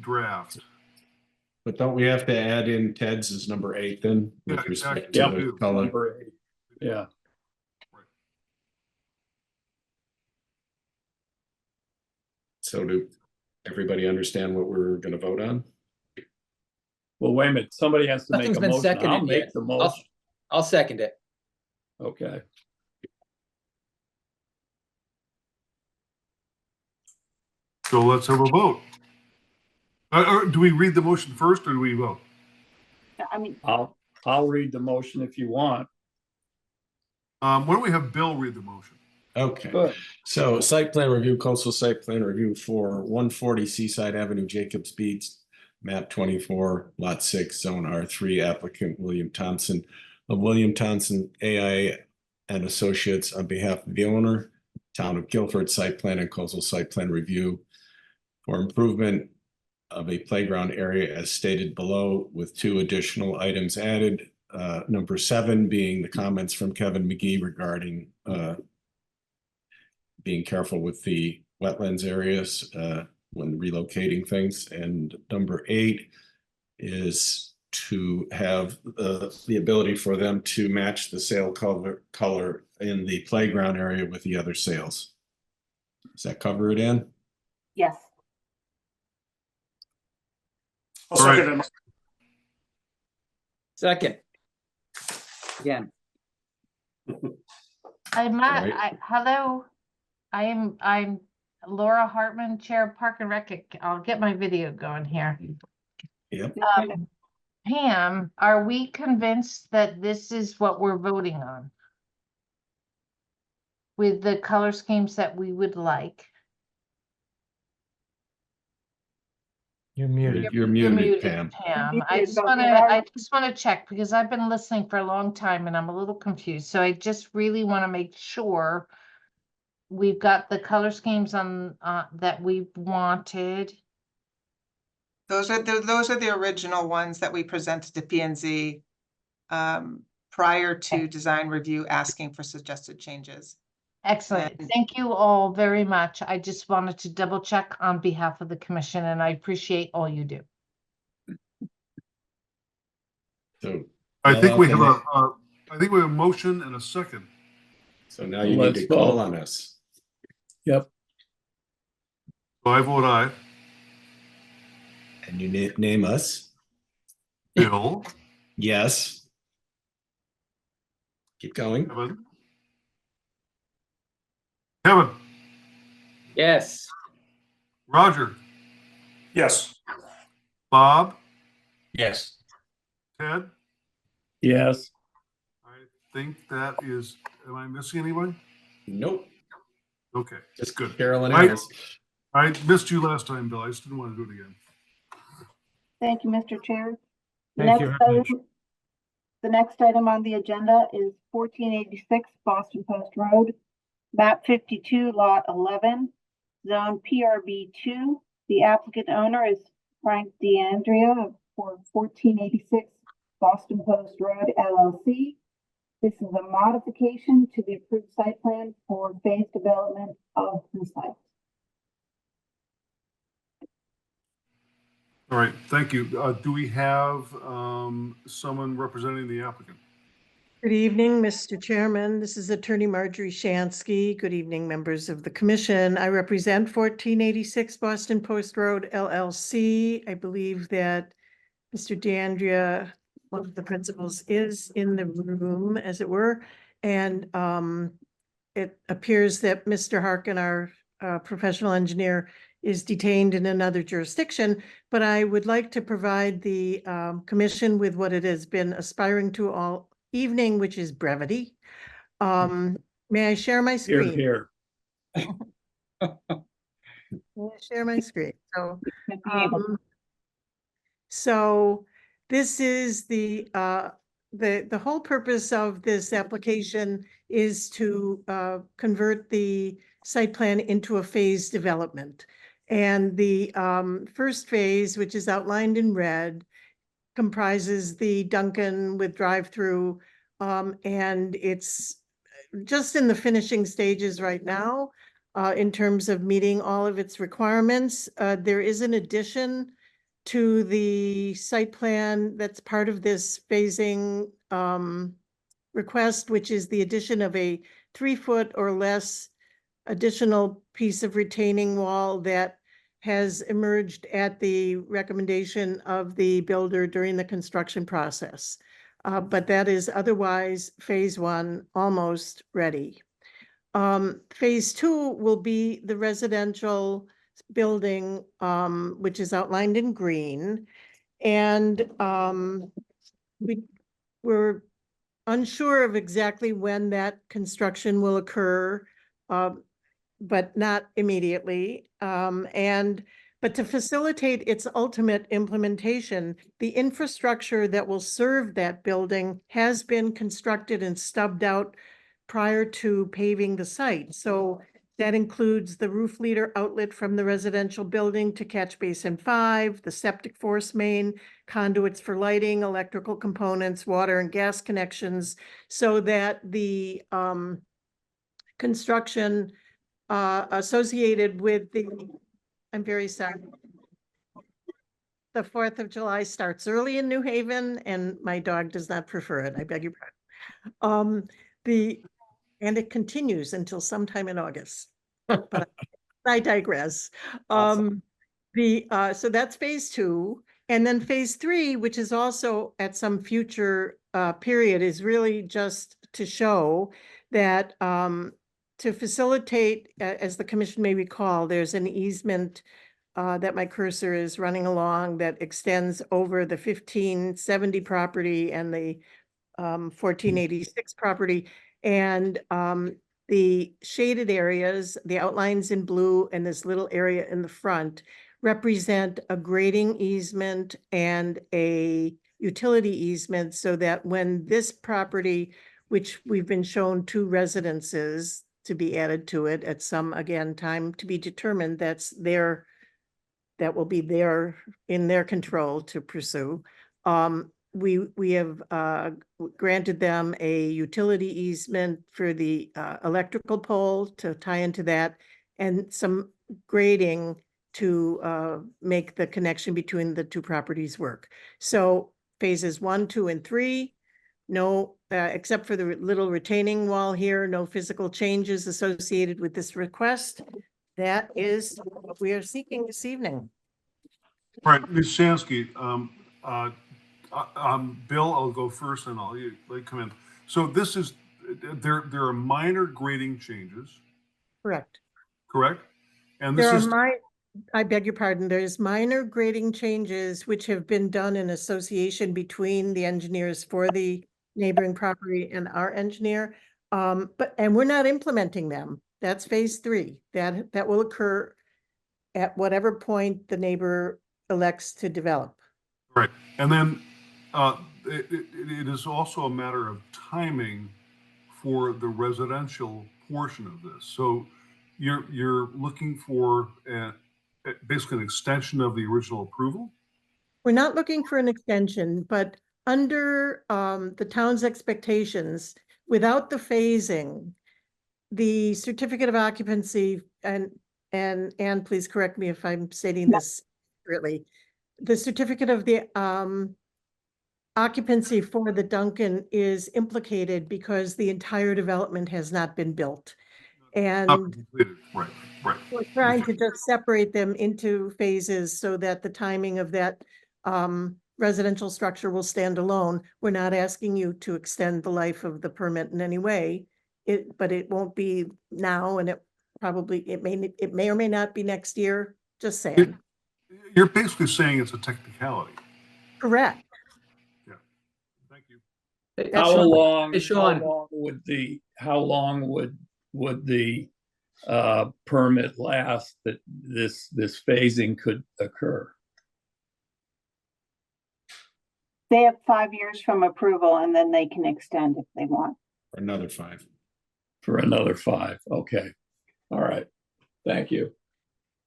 draft. But don't we have to add in Ted's as number 8 then? Yeah, With respect exactly. to Yep. the color? Number 8. Yeah. So do everybody understand what we're gonna vote on? Well, wait a minute. Somebody has to make Nothing's a been motion. seconded I'll make yet. the motion. I'll second it. Okay. So let's have a vote. Or do we read the motion first, or do we vote? I mean, I'll read the motion if you want. Why don't we have Bill read the motion? Okay, Good. so site plan review, coastal site plan review for 140 Seaside Avenue, Jacobs Beach, map 24, lot 6, zone R3, applicant William Thompson of William Thompson AI and Associates on behalf of the owner, Town of Guilford, site plan and coastal site plan review for improvement of a playground area as stated below, with 2 additional items added. Number 7 being the comments from Kevin McGee regarding being careful with the wetlands areas when relocating things. And number 8 is to have the ability for them to match the sail color in the playground area with the other sails. Does that cover it, Ann? yes. All right. Second. Again. I'm Right. hello. I'm Laura Hartman, Chair of Park and Rec. I'll get my video going here. Yep. Pam, are we convinced that this is what we're voting on? With the color schemes that we would like? You're muted. You're muted, Pam. Pam. You're I muted, just but wanna, we are- I just wanna check because I've been listening for a long time and I'm a little confused. So I just really wanna make sure we've got the color schemes on, that we wanted. Those are the original ones that we presented to P and Z prior to design review asking for suggested changes. Excellent. And- Thank you all very much. I just wanted to double check on behalf of the commission and I appreciate all you do. So I think we have Well, I think we have a motion and a second. so now you need Let's to call vote. on us. Yep. So I vote aye. And you name us? Bill, Yes. Keep going. Kevin. Kevin, Yes. Roger, Yes. Bob, Yes. Ted. Yes. I think that is, am I missing anybody? Nope. Okay, Just good. Carolyn Mike? Ellis. I missed you last time, Bill. I just didn't want to do it again. Thank you, Mr. Chair. Thank you Next very much. item- The next item on the agenda is 1486 Boston Post Road, map 52, lot 11, zone PRB2. The applicant owner is Frank DeAndrea for 1486 Boston Post Road LLC. This is a modification to the approved site plan for phase development of the site. All right, thank you. Do we have someone representing the applicant? Good evening, Mr. Chairman. This is Attorney Marjorie Shansky. Good evening, members of the commission. I represent 1486 Boston Post Road LLC. I believe that Mr. DeAndrea, one of the principals, is in the room, as it were. And it appears that Mr. Harkin, our professional engineer, is detained in another jurisdiction, but I would like to provide the commission with what it has been aspiring to all evening, which is brevity. May I share my Here, screen? here. May I share my screen? So this is the whole purpose of this application is to convert the site plan into a phase development. And the first phase, which is outlined in red, comprises the Dunkin' with drive-through, and it's just in the finishing stages right now in terms of meeting all of its requirements. There is an addition to the site plan that's part of this phasing request, which is the addition of a 3-foot or less additional piece of retaining wall that has emerged at the recommendation of the builder during the construction process. But that is otherwise phase 1 almost ready. Phase 2 will be the residential building, which is outlined in green. And we're unsure of exactly when that construction will occur, but not immediately. But to facilitate its ultimate implementation, the infrastructure that will serve that building has been constructed and stubbed out prior to paving the site. So that includes the roof leader outlet from the residential building to catch basin 5, the septic force main, conduits for lighting, electrical components, water and gas connections, so that the construction associated with the, I'm very sorry, the 4th of July starts early in New Haven, and my dog does not prefer it. I beg your pardon. And it continues until sometime in August, but I digress. Awesome. So that's phase 2. And then phase 3, which is also at some future period, is really just to show that to facilitate, as the commission may recall, there's an easement that my cursor is running along that extends over the 1570 property and the 1486 property. And the shaded areas, the outlines in blue and this little area in the front, represent a grading easement and a utility easement, so that when this property, which we've been shown 2 residences to be added to it at some, again, time to be determined, that will be in their control to pursue. We have granted them a utility easement for the electrical pole to tie into that, and some grading to make the connection between the 2 properties work. So phases 1, 2, and 3, no, except for the little retaining wall here, no physical changes associated with this request. That is what we are seeking this evening. All right, Ms. Shansky, Bill, I'll go first and I'll let come in. So this is, there are minor grading changes, Correct. correct? And this There is, are I beg your pardon, there's minor grading changes which have been done in association between the engineers for the neighboring property and our engineer. And we're not implementing them. That's phase 3. That will occur at whatever point the neighbor elects to develop. Right, and then it is also a matter of timing for the residential portion of this. So you're looking for basically an extension of the original approval? We're not looking for an extension, but under the town's expectations, without the phasing, the certificate of occupancy, and please correct me if I'm stating this accurately, the certificate of the occupancy for the Duncan is implicated because the entire development has not been built. And Not completed. Right, right. we're trying to just separate them into phases so that the timing of that residential structure will stand alone. We're not asking you to extend the life of the permit in any way. But it won't be now, and it may or may not be next year. Just saying. You're basically saying it's a technicality. Correct. Yeah. Thank you. How long, Hey, Sean. how long would the permit last that this phasing could occur? They have 5 years from approval and then they can extend if they want. Another 5. For another 5, okay. All right, thank you.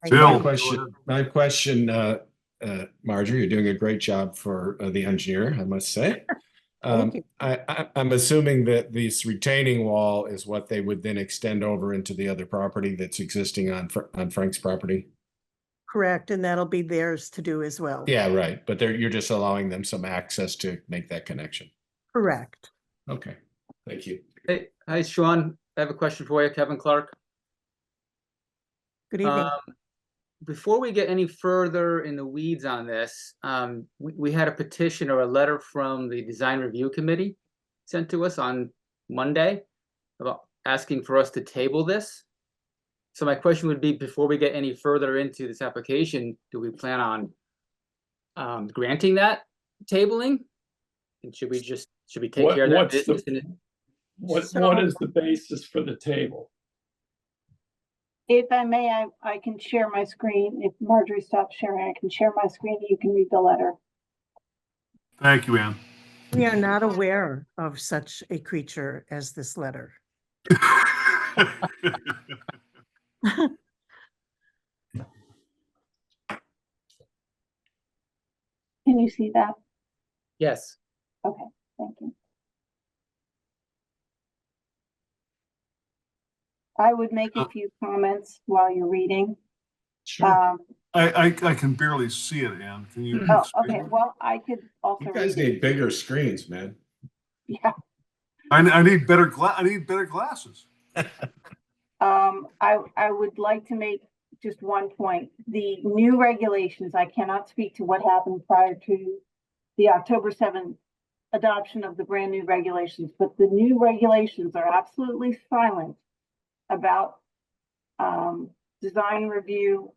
Bill, My question, Marjorie, you're doing a great job for the engineer, I must say. Thank you. I'm assuming that this retaining wall is what they would then extend over into the other property that's existing on Frank's property? Correct, and that'll be theirs to do as well. Yeah, right, but you're just allowing them some access to make that connection. Correct. Okay, thank you. Hey, hi, Sean. I have a question for you, Kevin Clark. Good evening. Before we get any further in the weeds on this, we had a petition or a letter from the Design Review Committee sent to us on Monday about asking for us to table this. So my question would be, before we get any further into this application, do we plan on granting that tabling? And should we take care of that business? What is the basis for the table? If I may, I can share my screen. If Marjorie stops sharing, I can share my screen. You can read the letter. Thank you, Ann. We are not aware of such a creature as this letter. Can you see that? Yes. Okay, thank you. I would make a few comments while you're reading. Sure. I can barely see it, Ann. Can you? Oh, okay. Well, I could also. You guys read it. need bigger screens, man. Yeah. I need better glasses. I would like to make just one point. The new regulations, I cannot speak to what happened prior to the October 7th adoption of the brand new regulations, but the new regulations are absolutely silent about design review.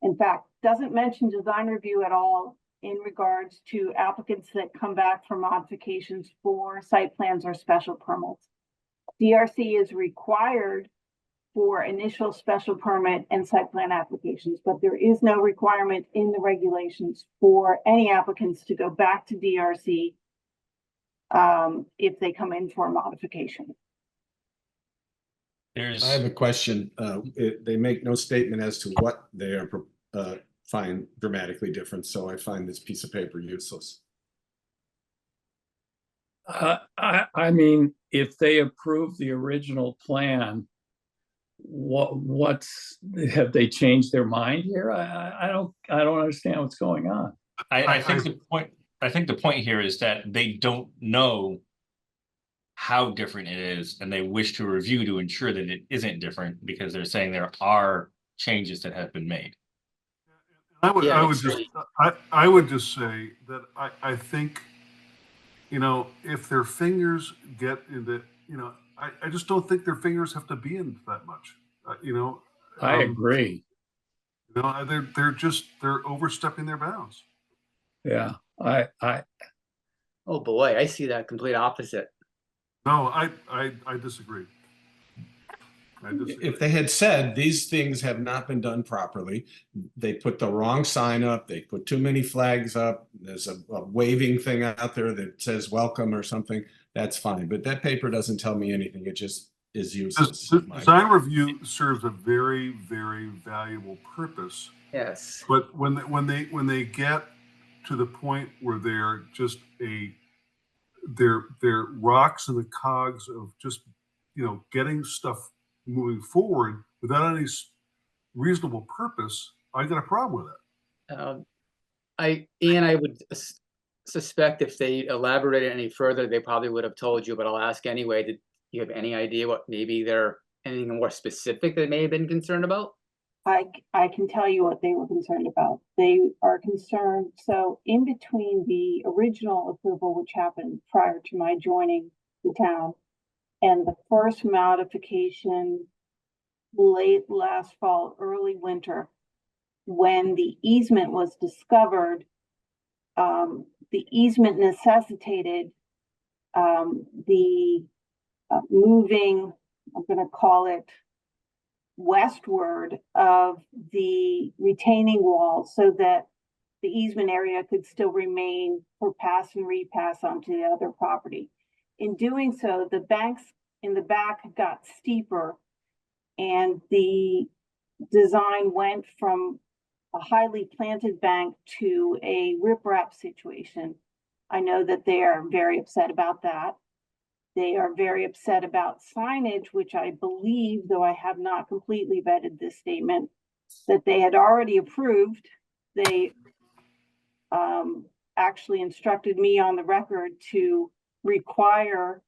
In fact, doesn't mention design review at all in regards to applicants that come back for modifications for site plans or special permits. DRC is required for initial special permit and site plan applications, but there is no requirement in the regulations for any applicants to go back to DRC if they come in for a modification. I have a question. They make no statement as to what they are find dramatically different, so I find this piece of paper useless. I mean, if they approve the original plan, what's have they changed their mind here? I don't understand what's going on. I think the point here is that they don't know how different it is, and they wish to review to ensure that it isn't different, because they're saying there are changes that have been made. I would just say that I think, you know, if their fingers get into, you know, I just don't think their fingers have to be in that much. You know, I agree. You know, they're overstepping their bounds. Yeah, Oh boy, I see that complete opposite. No, I disagree. I disagree. If they had said these things have not been done properly, they put the wrong sign up, they put too many flags up, there's a waving thing out there that says welcome or something, that's fine. But that paper doesn't tell me anything. It just is useless. Design review serves a very, very valuable purpose. Yes. But when they get to the point where they're just they're rocks in the cogs of just, getting stuff moving forward without any reasonable purpose, I got a problem with it. I would suspect if they elaborated any further, they probably would have told you, but I'll ask anyway. Did you have any idea what maybe they're anything more specific they may have been concerned about? I can tell you what they were concerned about. They are concerned, so in between the original approval, which happened prior to my joining the town, and the first modification late last fall, early winter, when the easement was discovered, the easement necessitated the moving, I'm going to call it, westward of the retaining wall so that the easement area could still remain for pass and repass onto the other property. In doing so, the banks in the back got steeper and the design went from a highly planted bank to a riprap situation. I know that they are very upset about that. They are very upset about signage, which I believe, though I have not completely vetted this statement, that they had already approved. They actually instructed me on the record to require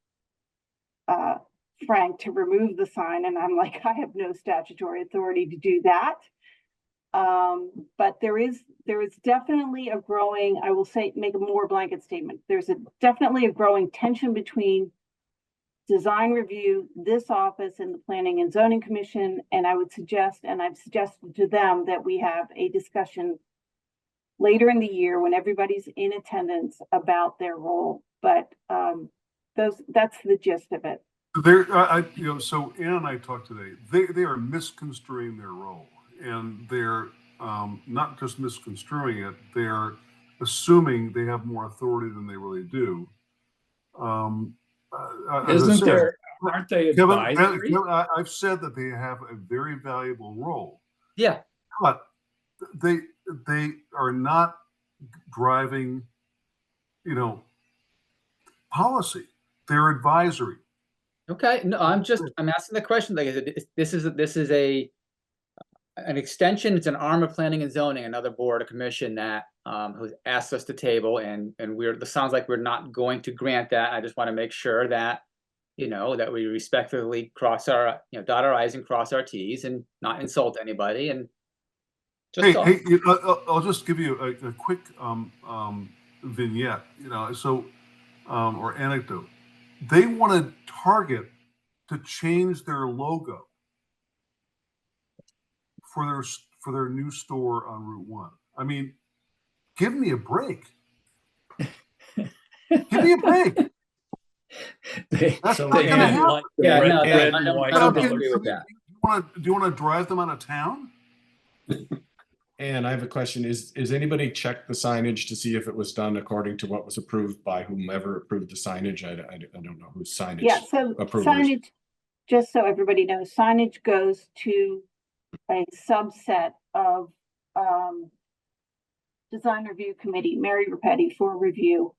Frank to remove the sign. And I'm like, I have no statutory authority to do that. But there is definitely a growing, I will say, make a more blanket statement. There's definitely a growing tension between design review, this office, and the Planning and Zoning Commission. And I would suggest, and I've suggested to them, that we have a discussion later in the year when everybody's in attendance about their role. But that's the gist of it. So Ann and I talked today. They are misconstruing their role, and they're not just misconstruing it. They're assuming they have more authority than they really do. Aren't they advisory? Kevin, I've said that they have a very valuable role. Yeah. But they are not driving, policy. They're advisory. Okay, no, I'm asking the question. Like, this is an extension. It's an arm of planning and zoning, another board or commission that who's asked us to table, and it sounds like we're not going to grant that. I just want to make sure that that we respectfully dot our I's and cross our T's and not insult anybody. And just I'll just give you a quick vignette, or anecdote. They wanted Target to change their logo for their new store on Route 1. I mean, give me a break. Give me a break. That's not going to happen. I don't agree with that. Do you want to drive them out of town? And I have a question. Is anybody checked the signage to see if it was done according to what was approved by whomever approved the signage? I don't know whose signage. Yeah, so signage, just so everybody knows, signage goes to a subset of design review committee, Mary Rapetti, for review.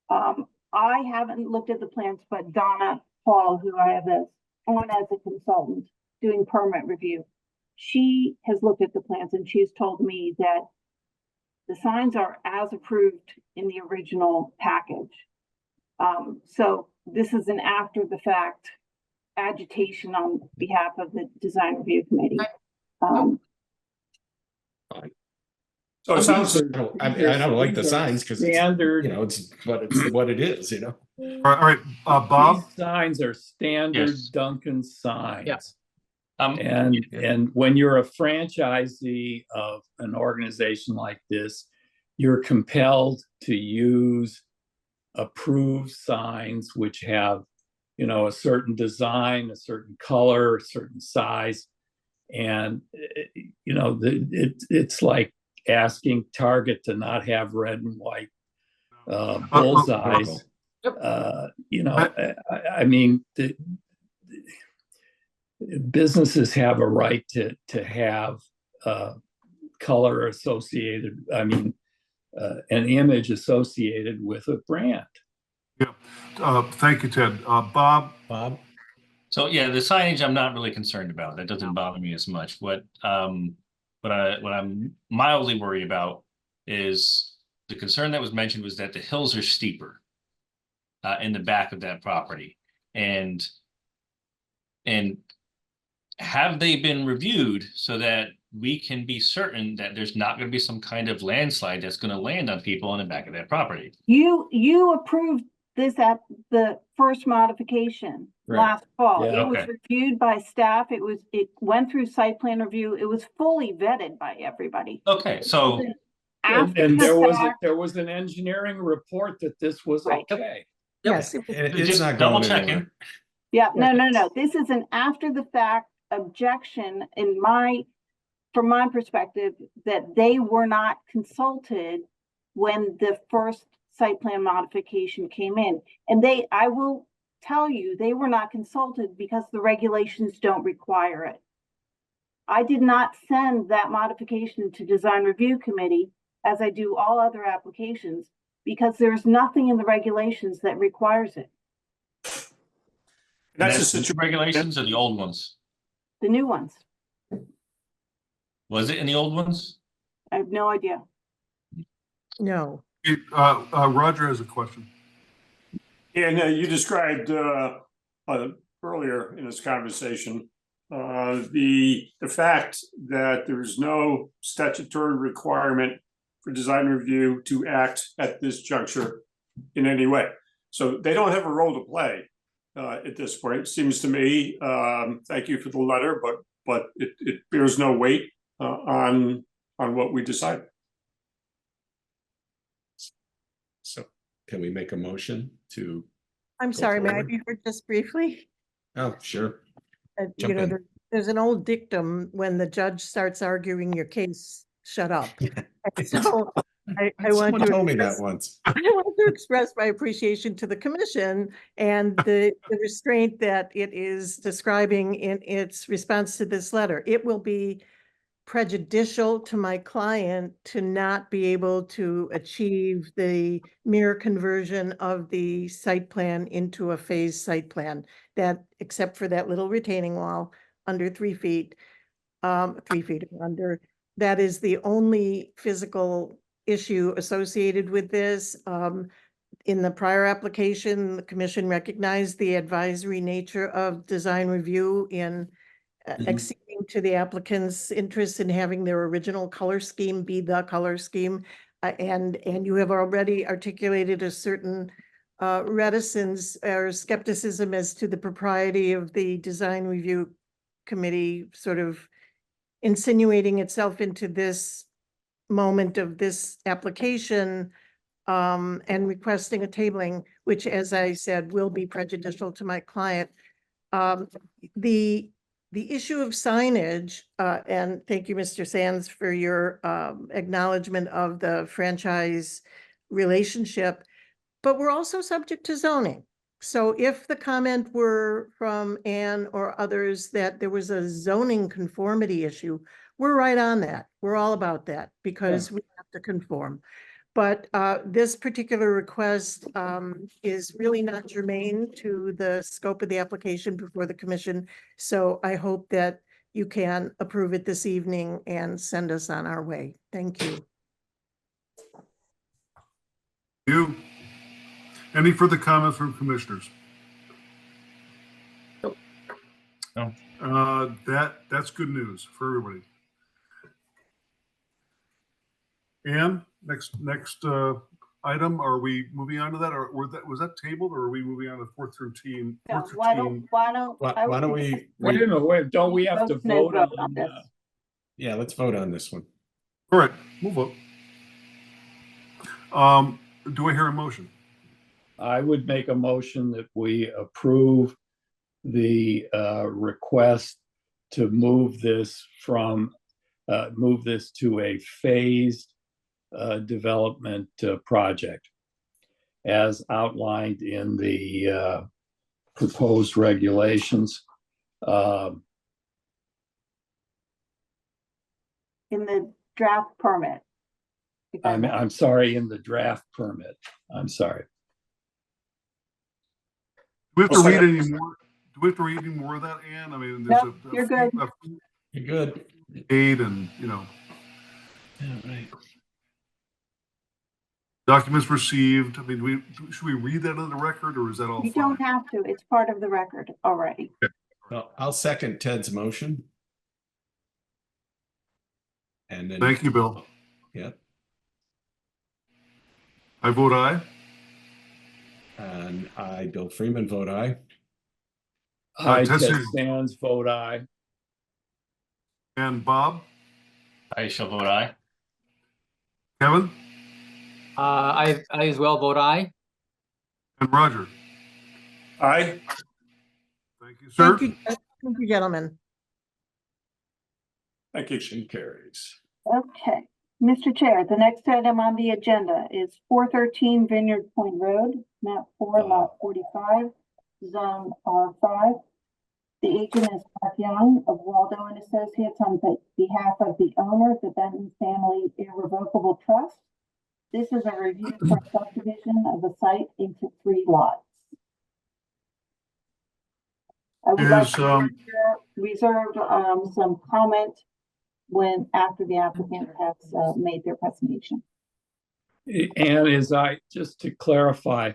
I haven't looked at the plans, but Donna Paul, who I have on as a consultant doing permit review, she has looked at the plans and she's told me that the signs are as approved in the original package. So this is an after the fact agitation on behalf of the design review committee. So I don't like the signs because standard. It's what it is. All right, Bob. These signs are standard Yes. Duncan signs. Yeah. And when you're a franchisee of an organization like this, you're compelled to use approved signs which have you know, a certain design, a certain color, a certain size. And, you know, it's like asking Target to not have red and white bullseyes. You know, I mean, businesses have a right to have color associated, I mean, an image associated with a brand. Yeah. Thank you, Ted. Bob? So yeah, the signage I'm not really concerned about. That doesn't bother me as much. What I'm mildly worried about is the concern that was mentioned was that the hills are steeper in the back of that property. And have they been reviewed so that we can be certain that there's not going to be some kind of landslide that's going to land on people in the back of that property? You approved this at the first modification last fall. Yeah, it was reviewed by staff. It went through site plan review. It was fully vetted by everybody. Okay, so and there was an engineering report that this was okay. Yes. It's not double checking. Yeah, no. This is an after the fact objection from my perspective, that they were not consulted when the first site plan modification came in. And I will tell you, they were not consulted because the regulations don't require it. I did not send that modification to design review committee as I do all other applications, because there's nothing in the regulations that requires it. That's the regulations or the old ones? The new ones. Was it in the old ones? I have no idea. No. Roger has a question. And you described earlier in this conversation the fact that there's no statutory requirement for design review to act at this juncture in any way. So they don't have a role to play at this point, it seems to me. Thank you for the letter, but it bears no weight on what we decide. So can we make a motion to? I'm sorry, may I be heard just briefly? Oh, sure. You know, there's an old dictum: when the judge starts arguing your case, shut up. So I want to told me that once. I want to express my appreciation to the commission and the restraint that it is describing in its response to this letter. It will be prejudicial to my client to not be able to achieve the mere conversion of the site plan into a phased site plan, that except for that little retaining wall under 3 feet, 3 feet under, that is the only physical issue associated with this. In the prior application, the commission recognized the advisory nature of design review in acceding to the applicant's interest in having their original color scheme be the color scheme. And you have already articulated a certain reticence or skepticism as to the propriety of the design review committee sort of insinuating itself into this moment of this application and requesting a tabling, which, as I said, will be prejudicial to my client. The issue of signage, and thank you, Mr. Sands, for your acknowledgement of the franchise relationship, but we're also subject to zoning. So if the comment were from Anne or others that there was a zoning conformity issue, we're right on that. We're all about that because we have to conform. But this particular request is really not germane to the scope of the application before the commission. So I hope that you can approve it this evening and send us on our way. Thank you. Any further comments from commissioners? No. That's good news for everybody. Ann, next item, are we moving on to that, or was that tabled, or are we moving on to 413? No, why don't we? Wait, don't we have to vote on this? Yeah, let's vote on this one. All right, we'll vote. Do I hear a motion? I would make a motion that we approve the request to move this to a phased development project as outlined in the proposed regulations. In the draft permit. I'm sorry, in the draft permit. I'm sorry. Do we have to read any more? Do we have to read any more of that, Ann? I mean, there's Nope, you're good. You're good. Aid and, you know, Yeah, right. documents received. I mean, should we read that on the record, or is that all You fine? don't have to, it's part of the record already. Well, I'll second Ted's motion. And then. Thank you, Bill. Yeah, I vote aye. and I, Bill Freeman, vote aye. I, Ted Ted Sands. Sands, vote aye. And Bob, I shall vote aye. Kevin, I as well vote aye. and Roger. Aye. Thank you, sir. Thank you, gentlemen. Thank you. Motion carries. Okay, Mr. Chair, the next item on the agenda is 413 Vineyard Point Road, map 4, lot 45, zone R5. The agent is Mark Young of Waldo and Associates on behalf of the owner, the Benton Family Irrevocable Trust. This is a review for subdivision of the site into 3 lots. I would like to reserve some comment after the applicant has made their presentation. And just to clarify,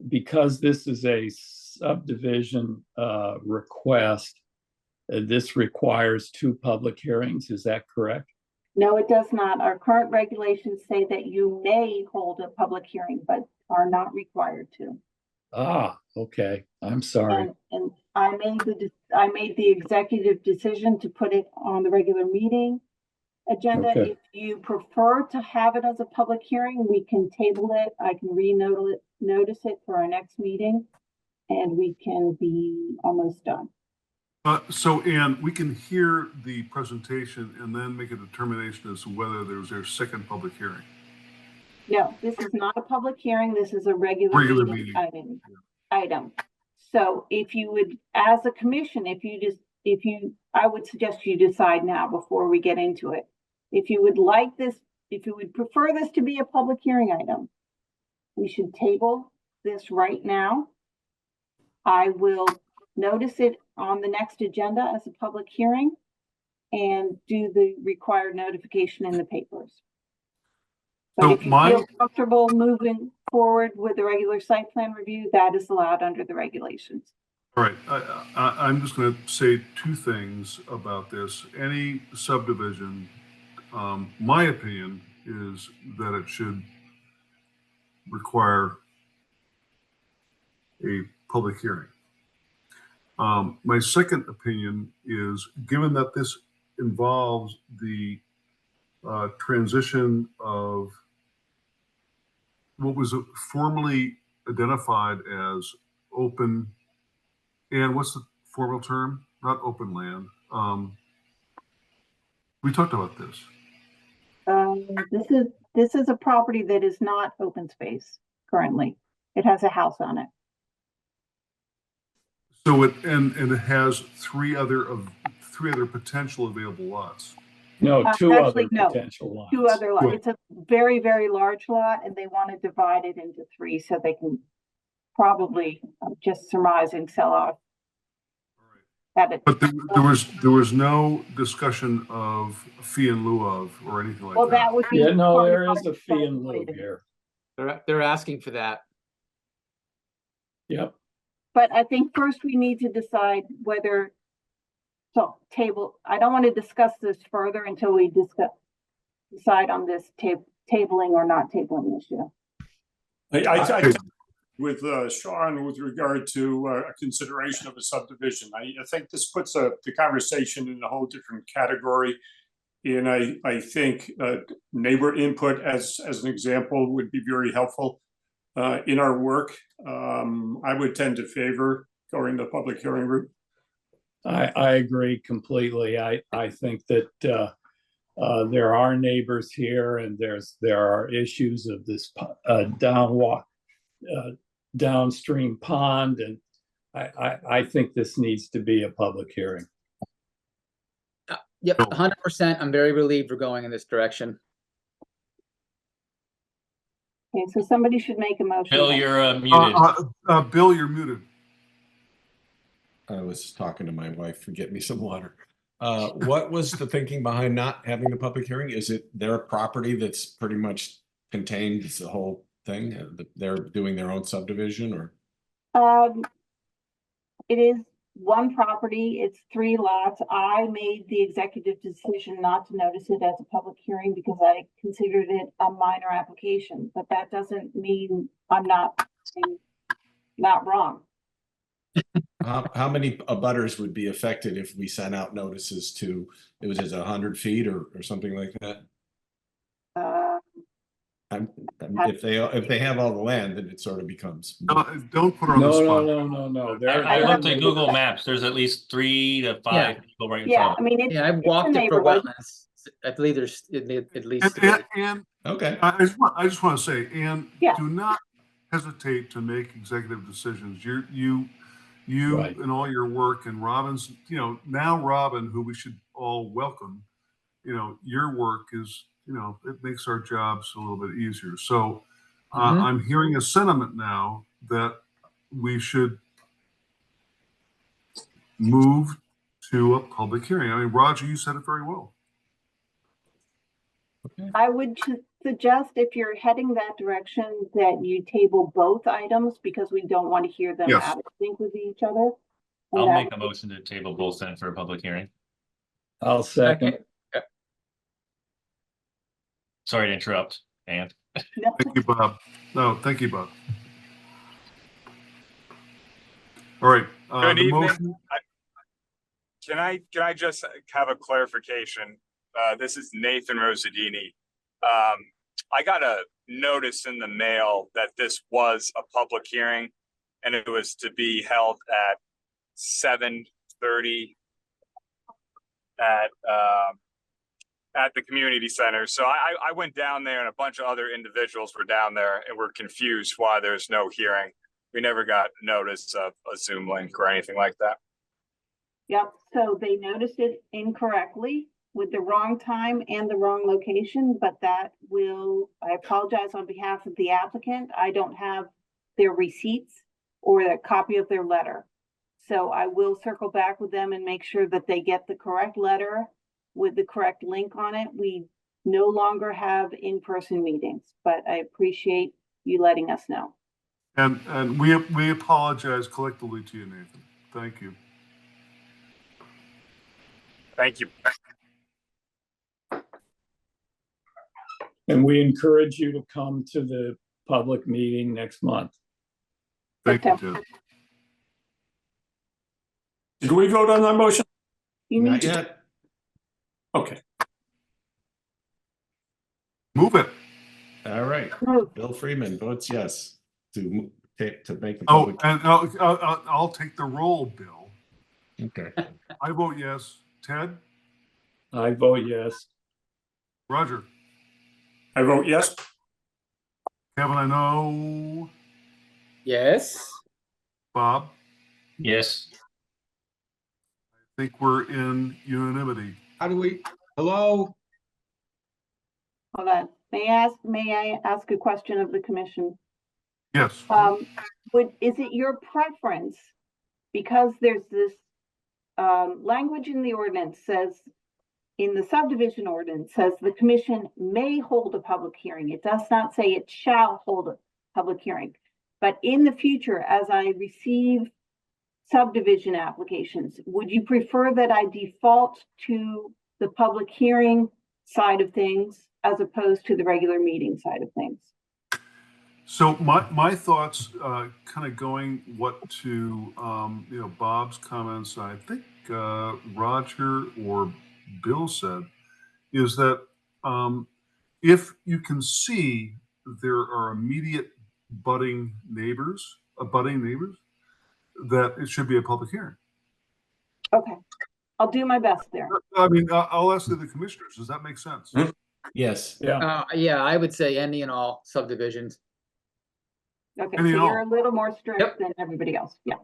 because this is a subdivision request, this requires 2 public hearings, is that correct? No, it does not. Our current regulations say that you may hold a public hearing, but are not required to. Ah, okay, I'm sorry. And I made the executive decision to put it on the regular meeting agenda. Okay. If you prefer to have it as a public hearing, we can table it. I can notice it for our next meeting, and we can be almost done. So, Ann, we can hear the presentation and then make a determination as to whether there's a second public hearing. No, this is not a public hearing. This is a regular meeting item. So if you would, as a commission, I would suggest you decide now before we get into it. If you would like this, if you would prefer this to be a public hearing item, we should table this right now. I will notice it on the next agenda as a public hearing and do the required notification in the papers. But if you feel comfortable moving forward with the regular site plan review, that is allowed under the regulations. All right, I'm just going to say 2 things about this. Any subdivision, my opinion is that it should require a public hearing. My second opinion is, given that this involves the transition of what was formerly identified as open, and what's the formal term? Not open land. We talked about this. This is a property that is not open space currently. It has a house on it. So it has three other potential available lots. No, 2 Actually, other no. potential lots. 2 other lots. Good. It's a very, very large lot, and they want to divide it into 3 so they can probably, just surmising, sell off. But there was no discussion of fee in lieu of or anything like Well, that. that would be. Yeah, no, part of there our is a fee in lieu discussion. here. They're asking for that. Yep. But I think first we need to decide whether, I don't want to discuss this further until we decide on this tabling or not tabling issue. I with Sean with regard to a consideration of a subdivision. I think this puts the conversation in a whole different category. And I think neighbor input as an example would be very helpful. in our work, I would tend to favor going the public hearing route. I agree completely. I think that there are neighbors here and there are issues of this downstream pond, and I think this needs to be a public hearing. Yep, 100%. I'm very relieved we're going in this direction. Okay, so somebody should make a motion. Bill, you're muted. Bill, you're muted. I was talking to my wife to get me some water. What was the thinking behind not having the public hearing? Is it their property that's pretty much contained the whole thing? They're doing their own subdivision, or? It is one property, it's 3 lots. I made the executive decision not to notice it as a public hearing because I considered it a minor application, but that doesn't mean I'm not wrong. How many abutters would be affected if we sent out notices to, it was just 100 feet or something like that? If they have all the land, then it sort of becomes. Don't put her on the spot. No. I looked at Google Maps. There's at least 3 to 5 people right in Yeah, front. I mean, Yeah, I've walked it for wetlands. I believe there's at least. And Okay. I just want to say, and Yeah. do not hesitate to make executive decisions. You Right. and all your work, and Robin's, now Robin, who we should all welcome, your work is, it makes our jobs a little bit easier. So I'm hearing a sentiment now that we should move to a public hearing. I mean, Roger, you said it very well. I would suggest if you're heading that direction that you table both items because we don't want to hear them Yes. out of sync with each other. And I'll that make a motion to table both then for a public hearing. I'll second. Sorry to interrupt, Ann. Thank you, Bob. No, thank you, Bob. All right. Good the evening. motion- Can I just have a clarification? This is Nathan Rosadini. I got a notice in the mail that this was a public hearing and it was to be held at 7:30 at the community center. So I went down there and a bunch of other individuals were down there and were confused why there's no hearing. We never got notice of a Zoom link or anything like that. Yep, so they noticed it incorrectly with the wrong time and the wrong location, but I apologize on behalf of the applicant. I don't have their receipts or a copy of their letter. So I will circle back with them and make sure that they get the correct letter with the correct link on it. We no longer have in-person meetings, but I appreciate you letting us know. And we apologize collectively to you, Nathan. Thank you. Thank you. And we encourage you to come to the public meeting next month. Thank you, Ted. Did we vote on that motion? You need Not to, yet. Okay. Move it. All right. move. Bill Freeman votes yes to make the Oh, public. and I'll take the roll, Bill. Okay. I vote yes. Ted? I vote yes. Roger? I vote yes. Kevin, I know. Yes. Bob? Yes. I think we're in unanimity. How do we, hello? Hold on. May I ask a question of the commission? Yes. Is it your preference, because there's this language in the ordinance says, in the subdivision ordinance says the commission may hold a public hearing. It does not say it shall hold a public hearing. But in the future, as I receive subdivision applications, would you prefer that I default to the public hearing side of things as opposed to the regular meeting side of things? So my thoughts, kind of going to Bob's comments, I think Roger or Bill said, is that if you can see there are immediate abutting neighbors, that it should be a public hearing. Okay, I'll do my best there. I mean, I'll ask the commissioners, does that make sense? Yes. Yeah. Yeah, I would say any and all subdivisions. Okay, so Any and all. you're a little more strict Yep. than everybody else, yeah.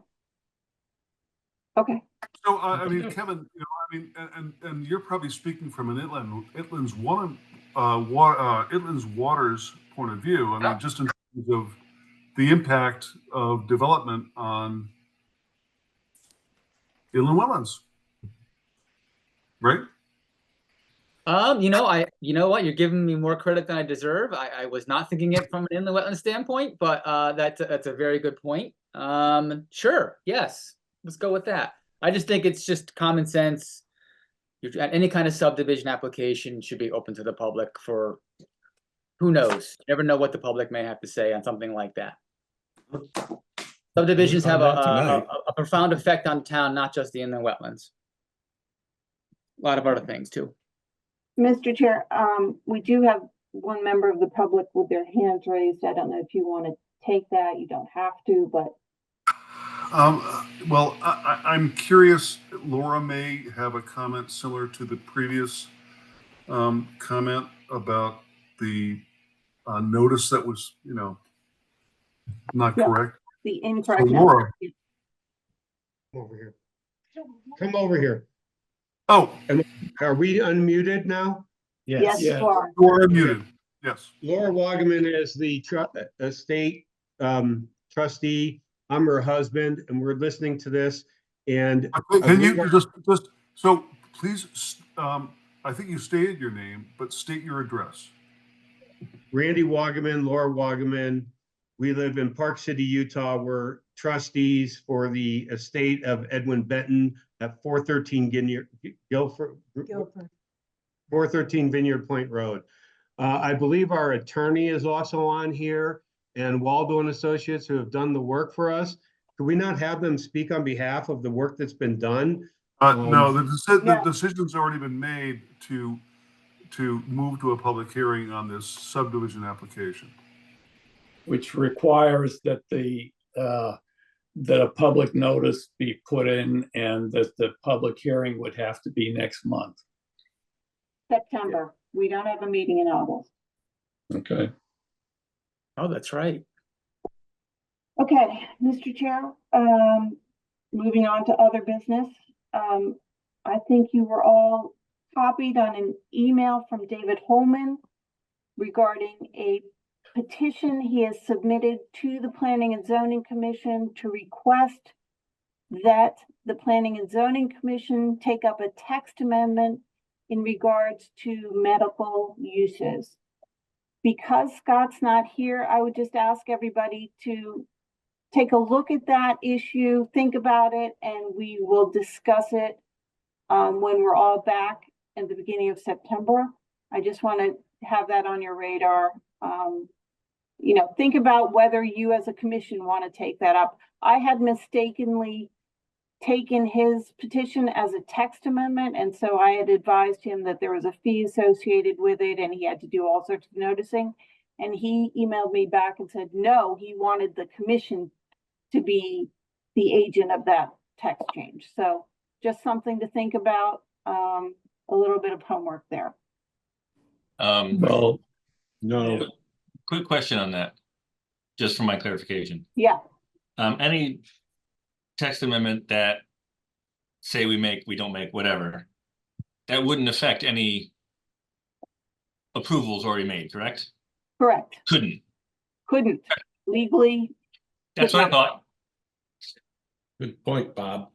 Okay, So, I mean, Kevin, and you're probably speaking from an Itlands Waters point of view. I mean, just in terms of the impact of development on inland wetlands, right? You know what? You're giving me more credit than I deserve. I was not thinking it from an inland wetland standpoint, but that's a very good point. Sure, yes, let's go with that. I just think it's just common sense. Any kind of subdivision application should be open to the public for, who knows? You never know what the public may have to say on something like that. Subdivisions have a profound effect on town, not just the inland wetlands. A lot of other things too. Mr. Chair, we do have one member of the public with their hands raised. I don't know if you want to take that. You don't have to, but. Well, I'm curious, Laura may have a comment similar to the previous comment about the notice that was, not Yeah. correct. The incorrect. So, Laura. Over here. Come over here. Oh. Are we unmuted now? Yes, you are. You are unmuted. Yes. Laura Wagaman is the estate trustee. I'm her husband, and we're listening to this. And Can you just so please? I think you stated your name, but state your address. Randy Wagaman, Laura Wagaman. We live in Park City, Utah. We're trustees for the estate of Edwin Benton at 413 413 Vineyard Point Road. I believe our attorney is also on here, and Waldo and Associates, who have done the work for us. Could we not have them speak on behalf of the work that's been done? No, the decision's already been made to move to a public hearing on this subdivision application, which requires that that a public notice be put in and that the public hearing would have to be next month. September. We don't have a meeting in August. Okay. Oh, that's right. Okay, Mr. Chair, moving on to other business. I think you were all copied on an email from David Holman regarding a petition he has submitted to the Planning and Zoning Commission to request that the Planning and Zoning Commission take up a text amendment in regards to medical uses. Because Scott's not here, I would just ask everybody to take a look at that issue, think about it, and we will discuss it when we're all back at the beginning of September. I just want to have that on your radar. Think about whether you as a commission want to take that up. I had mistakenly taken his petition as a text amendment, and so I had advised him that there was a fee associated with it and he had to do all sorts of noticing. And he emailed me back and said, no, he wanted the commission to be the agent of that text change. So just something to think about, a little bit of homework there. Well, no. Quick question on that, just for my clarification. Yeah. Any text amendment that say we don't make, whatever, that wouldn't affect any approvals already made, correct? Correct. Couldn't legally. That's what I thought. Good point, Bob.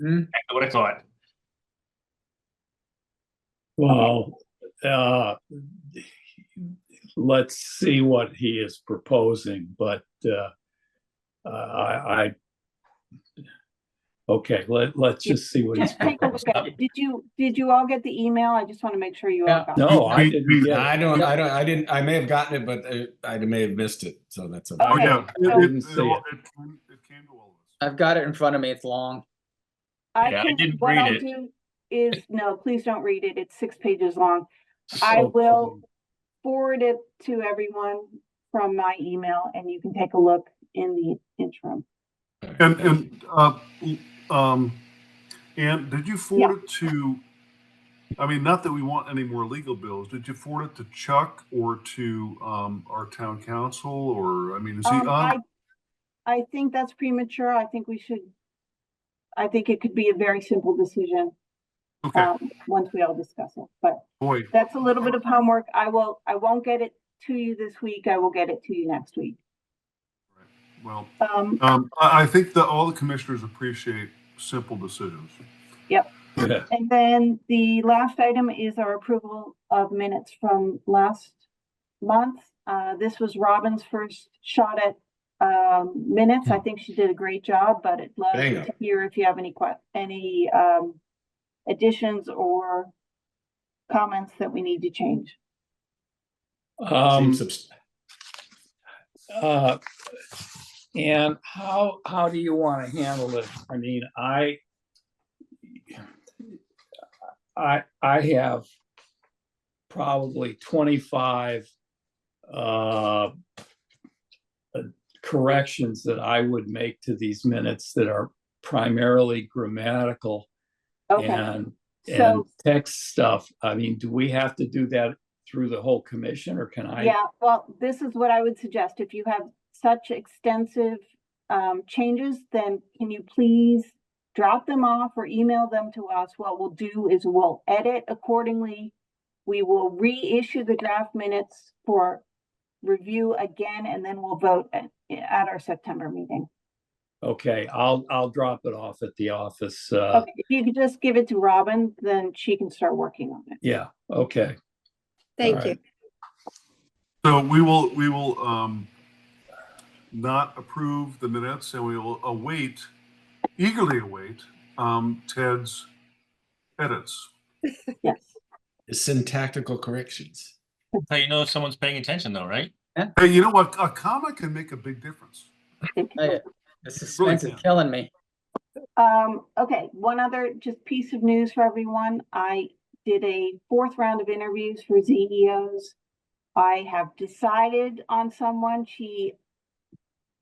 That's what I thought. well, let's see what he is proposing, but okay, let's just see what he's Take a look proposing. at it. Did you all get the email? I just want to make sure you all got it. No, I didn't get it. I didn't. I may have gotten it, but I may have missed it. So that's okay. Okay. Yeah, I didn't see it. it came to all of us. I've got it in front of me. It's long. Yeah, I didn't What read I'll it. do is, no, please don't read it. It's 6 pages long. I So will forward it to everyone from my email and you can take a look in the interim. And did you forward it to, I mean, not that we want any more legal bills, did you forward it to Chuck or to our town council, or, I mean, is he on? I think that's premature. I think it could be a very simple decision. Okay. Once we all discuss it, but Boy, that's a little bit of homework. I won't get it to you this week. I will get it to you next week. well, I think that all the commissioners appreciate simple decisions. Yep. Yeah. And then the last item is our approval of minutes from last month. This was Robin's first shot at minutes. I think she did a great job, but I'd love Bingo. to hear if you have any additions or comments that we need to change. And how do you want to handle it? I mean, I have probably 25 corrections that I would make to these minutes that are primarily grammatical and text stuff. I mean, do we have to do that through the whole commission, or can I? Yeah, well, this is what I would suggest. If you have such extensive changes, then can you please drop them off or email them to us? What we'll do is we'll edit accordingly. We will reissue the draft minutes for review again, and then we'll vote at our September meeting. Okay, I'll drop it off at the office. Okay, if you could just give it to Robin, then she can start working on it. Yeah, okay. Thank All you. right. So we will not approve the minutes, and we will eagerly await Ted's edits. Yes. Syntactical corrections. How you know if someone's paying attention though, right? Hey, you know what? A comma can make a big difference. The suspense is killing me. Okay, one other just piece of news for everyone. I did a 4th round of interviews for ZEOs. I have decided on someone.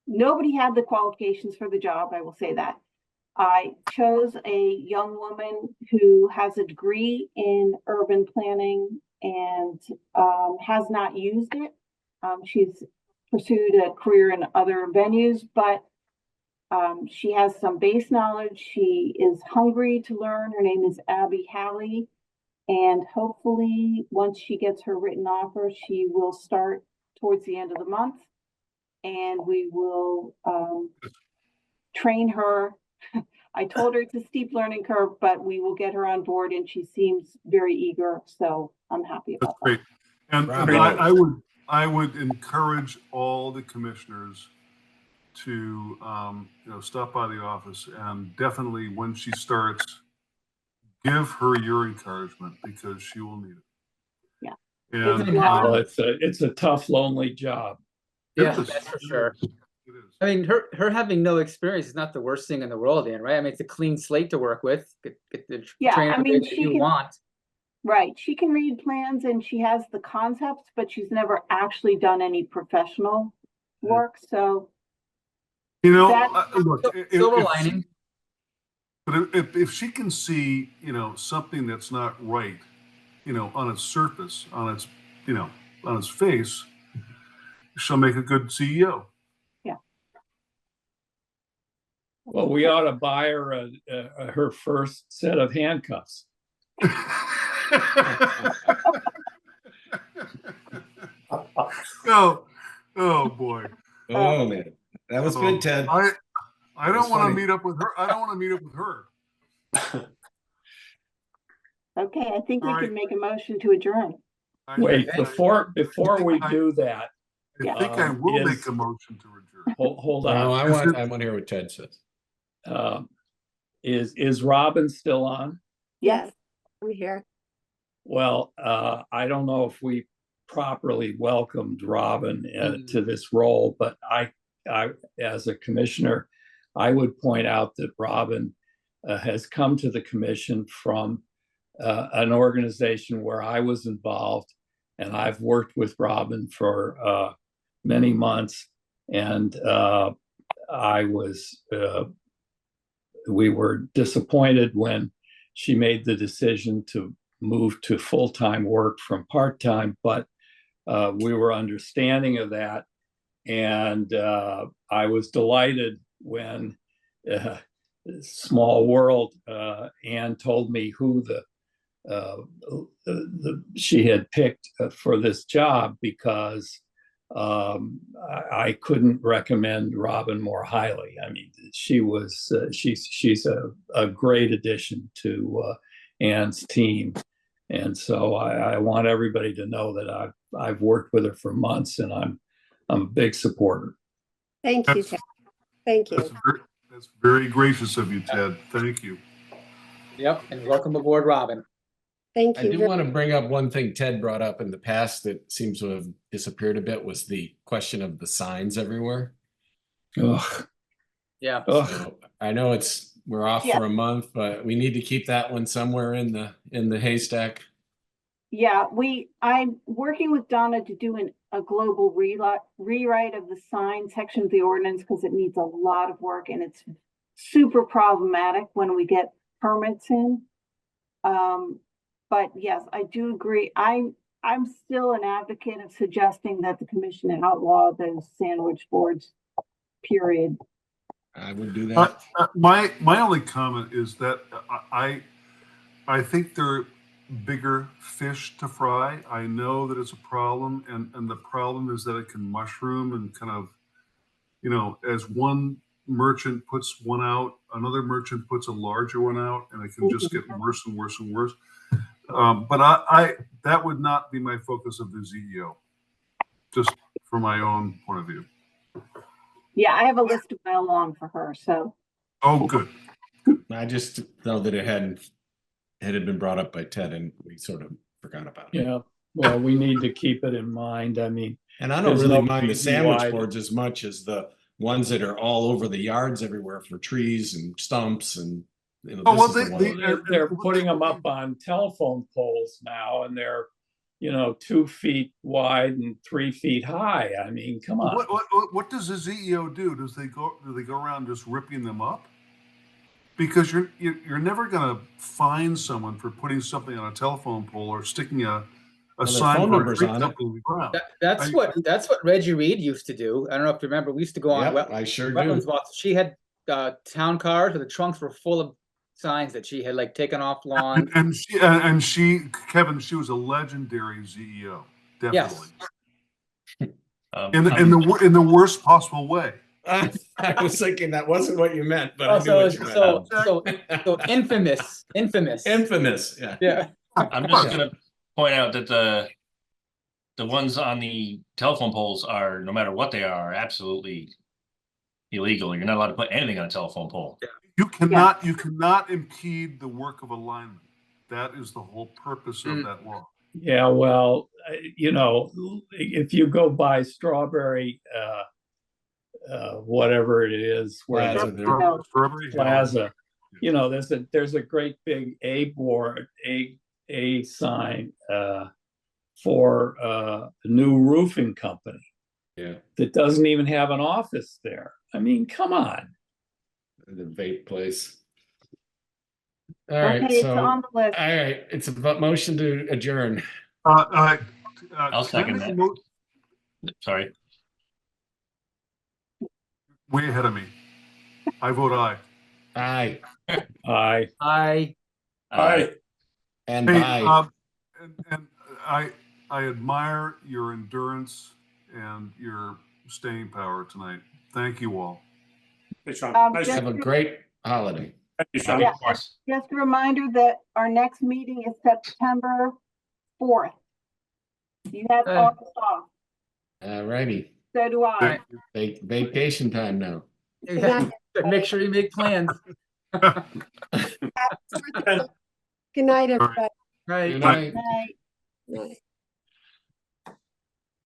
Nobody had the qualifications for the job, I will say that. I chose a young woman who has a degree in urban planning and has not used it. She's pursued a career in other venues, but she has some base knowledge. She is hungry to learn. Her name is Abby Halley. And hopefully, once she gets her written offer, she will start towards the end of the month. And we will train her. I told her it's a steep learning curve, but we will get her on board, and she seems very eager. So I'm happy about That's great. And I would encourage all the commissioners to stop by the office, and definitely when she starts, give her your encouragement, because she will need it. Yeah. And Well, it's a tough, lonely job. Yeah, that's for sure. I mean, her having no experience is not the worst thing in the world, Ian, right? I mean, it's a clean slate to work with. Get the trainer that you want. Right. She can read plans and she has the concepts, but she's never actually done any professional work. So, look, silver lining. But if she can see, something that's not right, on its surface, on its face, she'll make a good CEO. Yeah. Well, we ought to buy her her first set of handcuffs. Oh boy. Oh man, that was good, Ted. I don't want to meet up with her. I don't want to meet up with her. Okay, I think we can make a motion to adjourn. Wait, before we do that, I think I will make a motion to adjourn. Hold on. No, I want to hear what Ted says. Is Robin still on? Yes, I'm here. Well, I don't know if we properly welcomed Robin to this role, but I, as a commissioner, I would point out that Robin has come to the commission from an organization where I was involved, and I've worked with Robin for many months. And we were disappointed when she made the decision to move to full-time work from part-time, but we were understanding of that. And I was delighted when small world, Anne told me who she had picked for this job, because I couldn't recommend Robin more highly. I mean, she's a great addition to Anne's team. And so I want everybody to know that I've worked with her for months, and I'm a big supporter. Thank you, Ted. Thank you. That's very gracious of you, Ted. Thank you. Yep, and welcome aboard, Robin. Thank I you. do very- want to bring up one thing Ted brought up in the past that seems to have disappeared a bit, was the question of the signs everywhere. Ugh. Yeah. Ugh. So I know we're off Yeah. for a month, but we need to keep that one somewhere in the haystack. Yeah, I'm working with Donna to do a global rewrite of the sign section of the ordinance, because it needs a lot of work and it's super problematic when we get permits in. But yes, I do agree. I'm still an advocate of suggesting that the commission outlaw those sandwich boards, period. I would do that. My only comment is that I think they're bigger fish to fry. I know that it's a problem, and the problem is that it can mushroom and kind of, as one merchant puts one out, another merchant puts a larger one out, and it can just get worse and worse and worse. But that would not be my focus of the ZEO, just from my own point of view. Yeah, I have a list of my own for her, so. Oh, good. I just know that it had been brought up by Ted, and we sort of forgot about it. Yeah, well, we need to keep it in mind. I mean, And I don't there's really no mind the reason sandwich why- boards as much as the ones that are all over the yards everywhere for trees and stumps and, Oh, well, this is the one. They're putting them up on telephone poles now, and they're 2 feet wide and 3 feet high. I mean, come on. What does the ZEO do? Do they go around just ripping them up? Because you're never going to find someone for putting something on a telephone pole or sticking a their sign phone for a numbers tree on it. company in the ground. That's what Reggie Reed used to do. I don't know if you remember. We used to go on Yep, I sure do. wetlands walks. She had town cars where the trunks were full of signs that she had taken off lawn. And she, Kevin, she was a legendary ZEO, definitely. Yes. In the worst possible way. I was thinking that wasn't what you meant, but Oh, I knew what you meant. so infamous. Infamous, yeah. Yeah. I'm just gonna point out that the ones on the telephone poles are, no matter what they are, absolutely illegal. You're not allowed to put anything on a telephone pole. You cannot impede the work of a lineman. That is the whole purpose of that law. Yeah, well, if you go by Strawberry, whatever it is, where Plaza the there. Strawberry Hill. Plaza, there's a great big A sign for a new roofing company. Yeah. That doesn't even have an office there. I mean, come on. The vape place. All right, Okay, it's so on the list. all right, it's about motion to adjourn. I'll second that. Sorry. Way ahead of me. I vote aye. Aye. Aye. Aye. And Hey, bye. and I admire your endurance and your staying power tonight. Thank you all. Hey, Sean. Just Have a great holiday. Thank you, Sean. Yeah, just a reminder that our next meeting is September 4th. You have August off, All righty. so do I. Vacation time now. Yeah. Make sure you make plans. Good night, everybody. Right. Good night. Night. Night.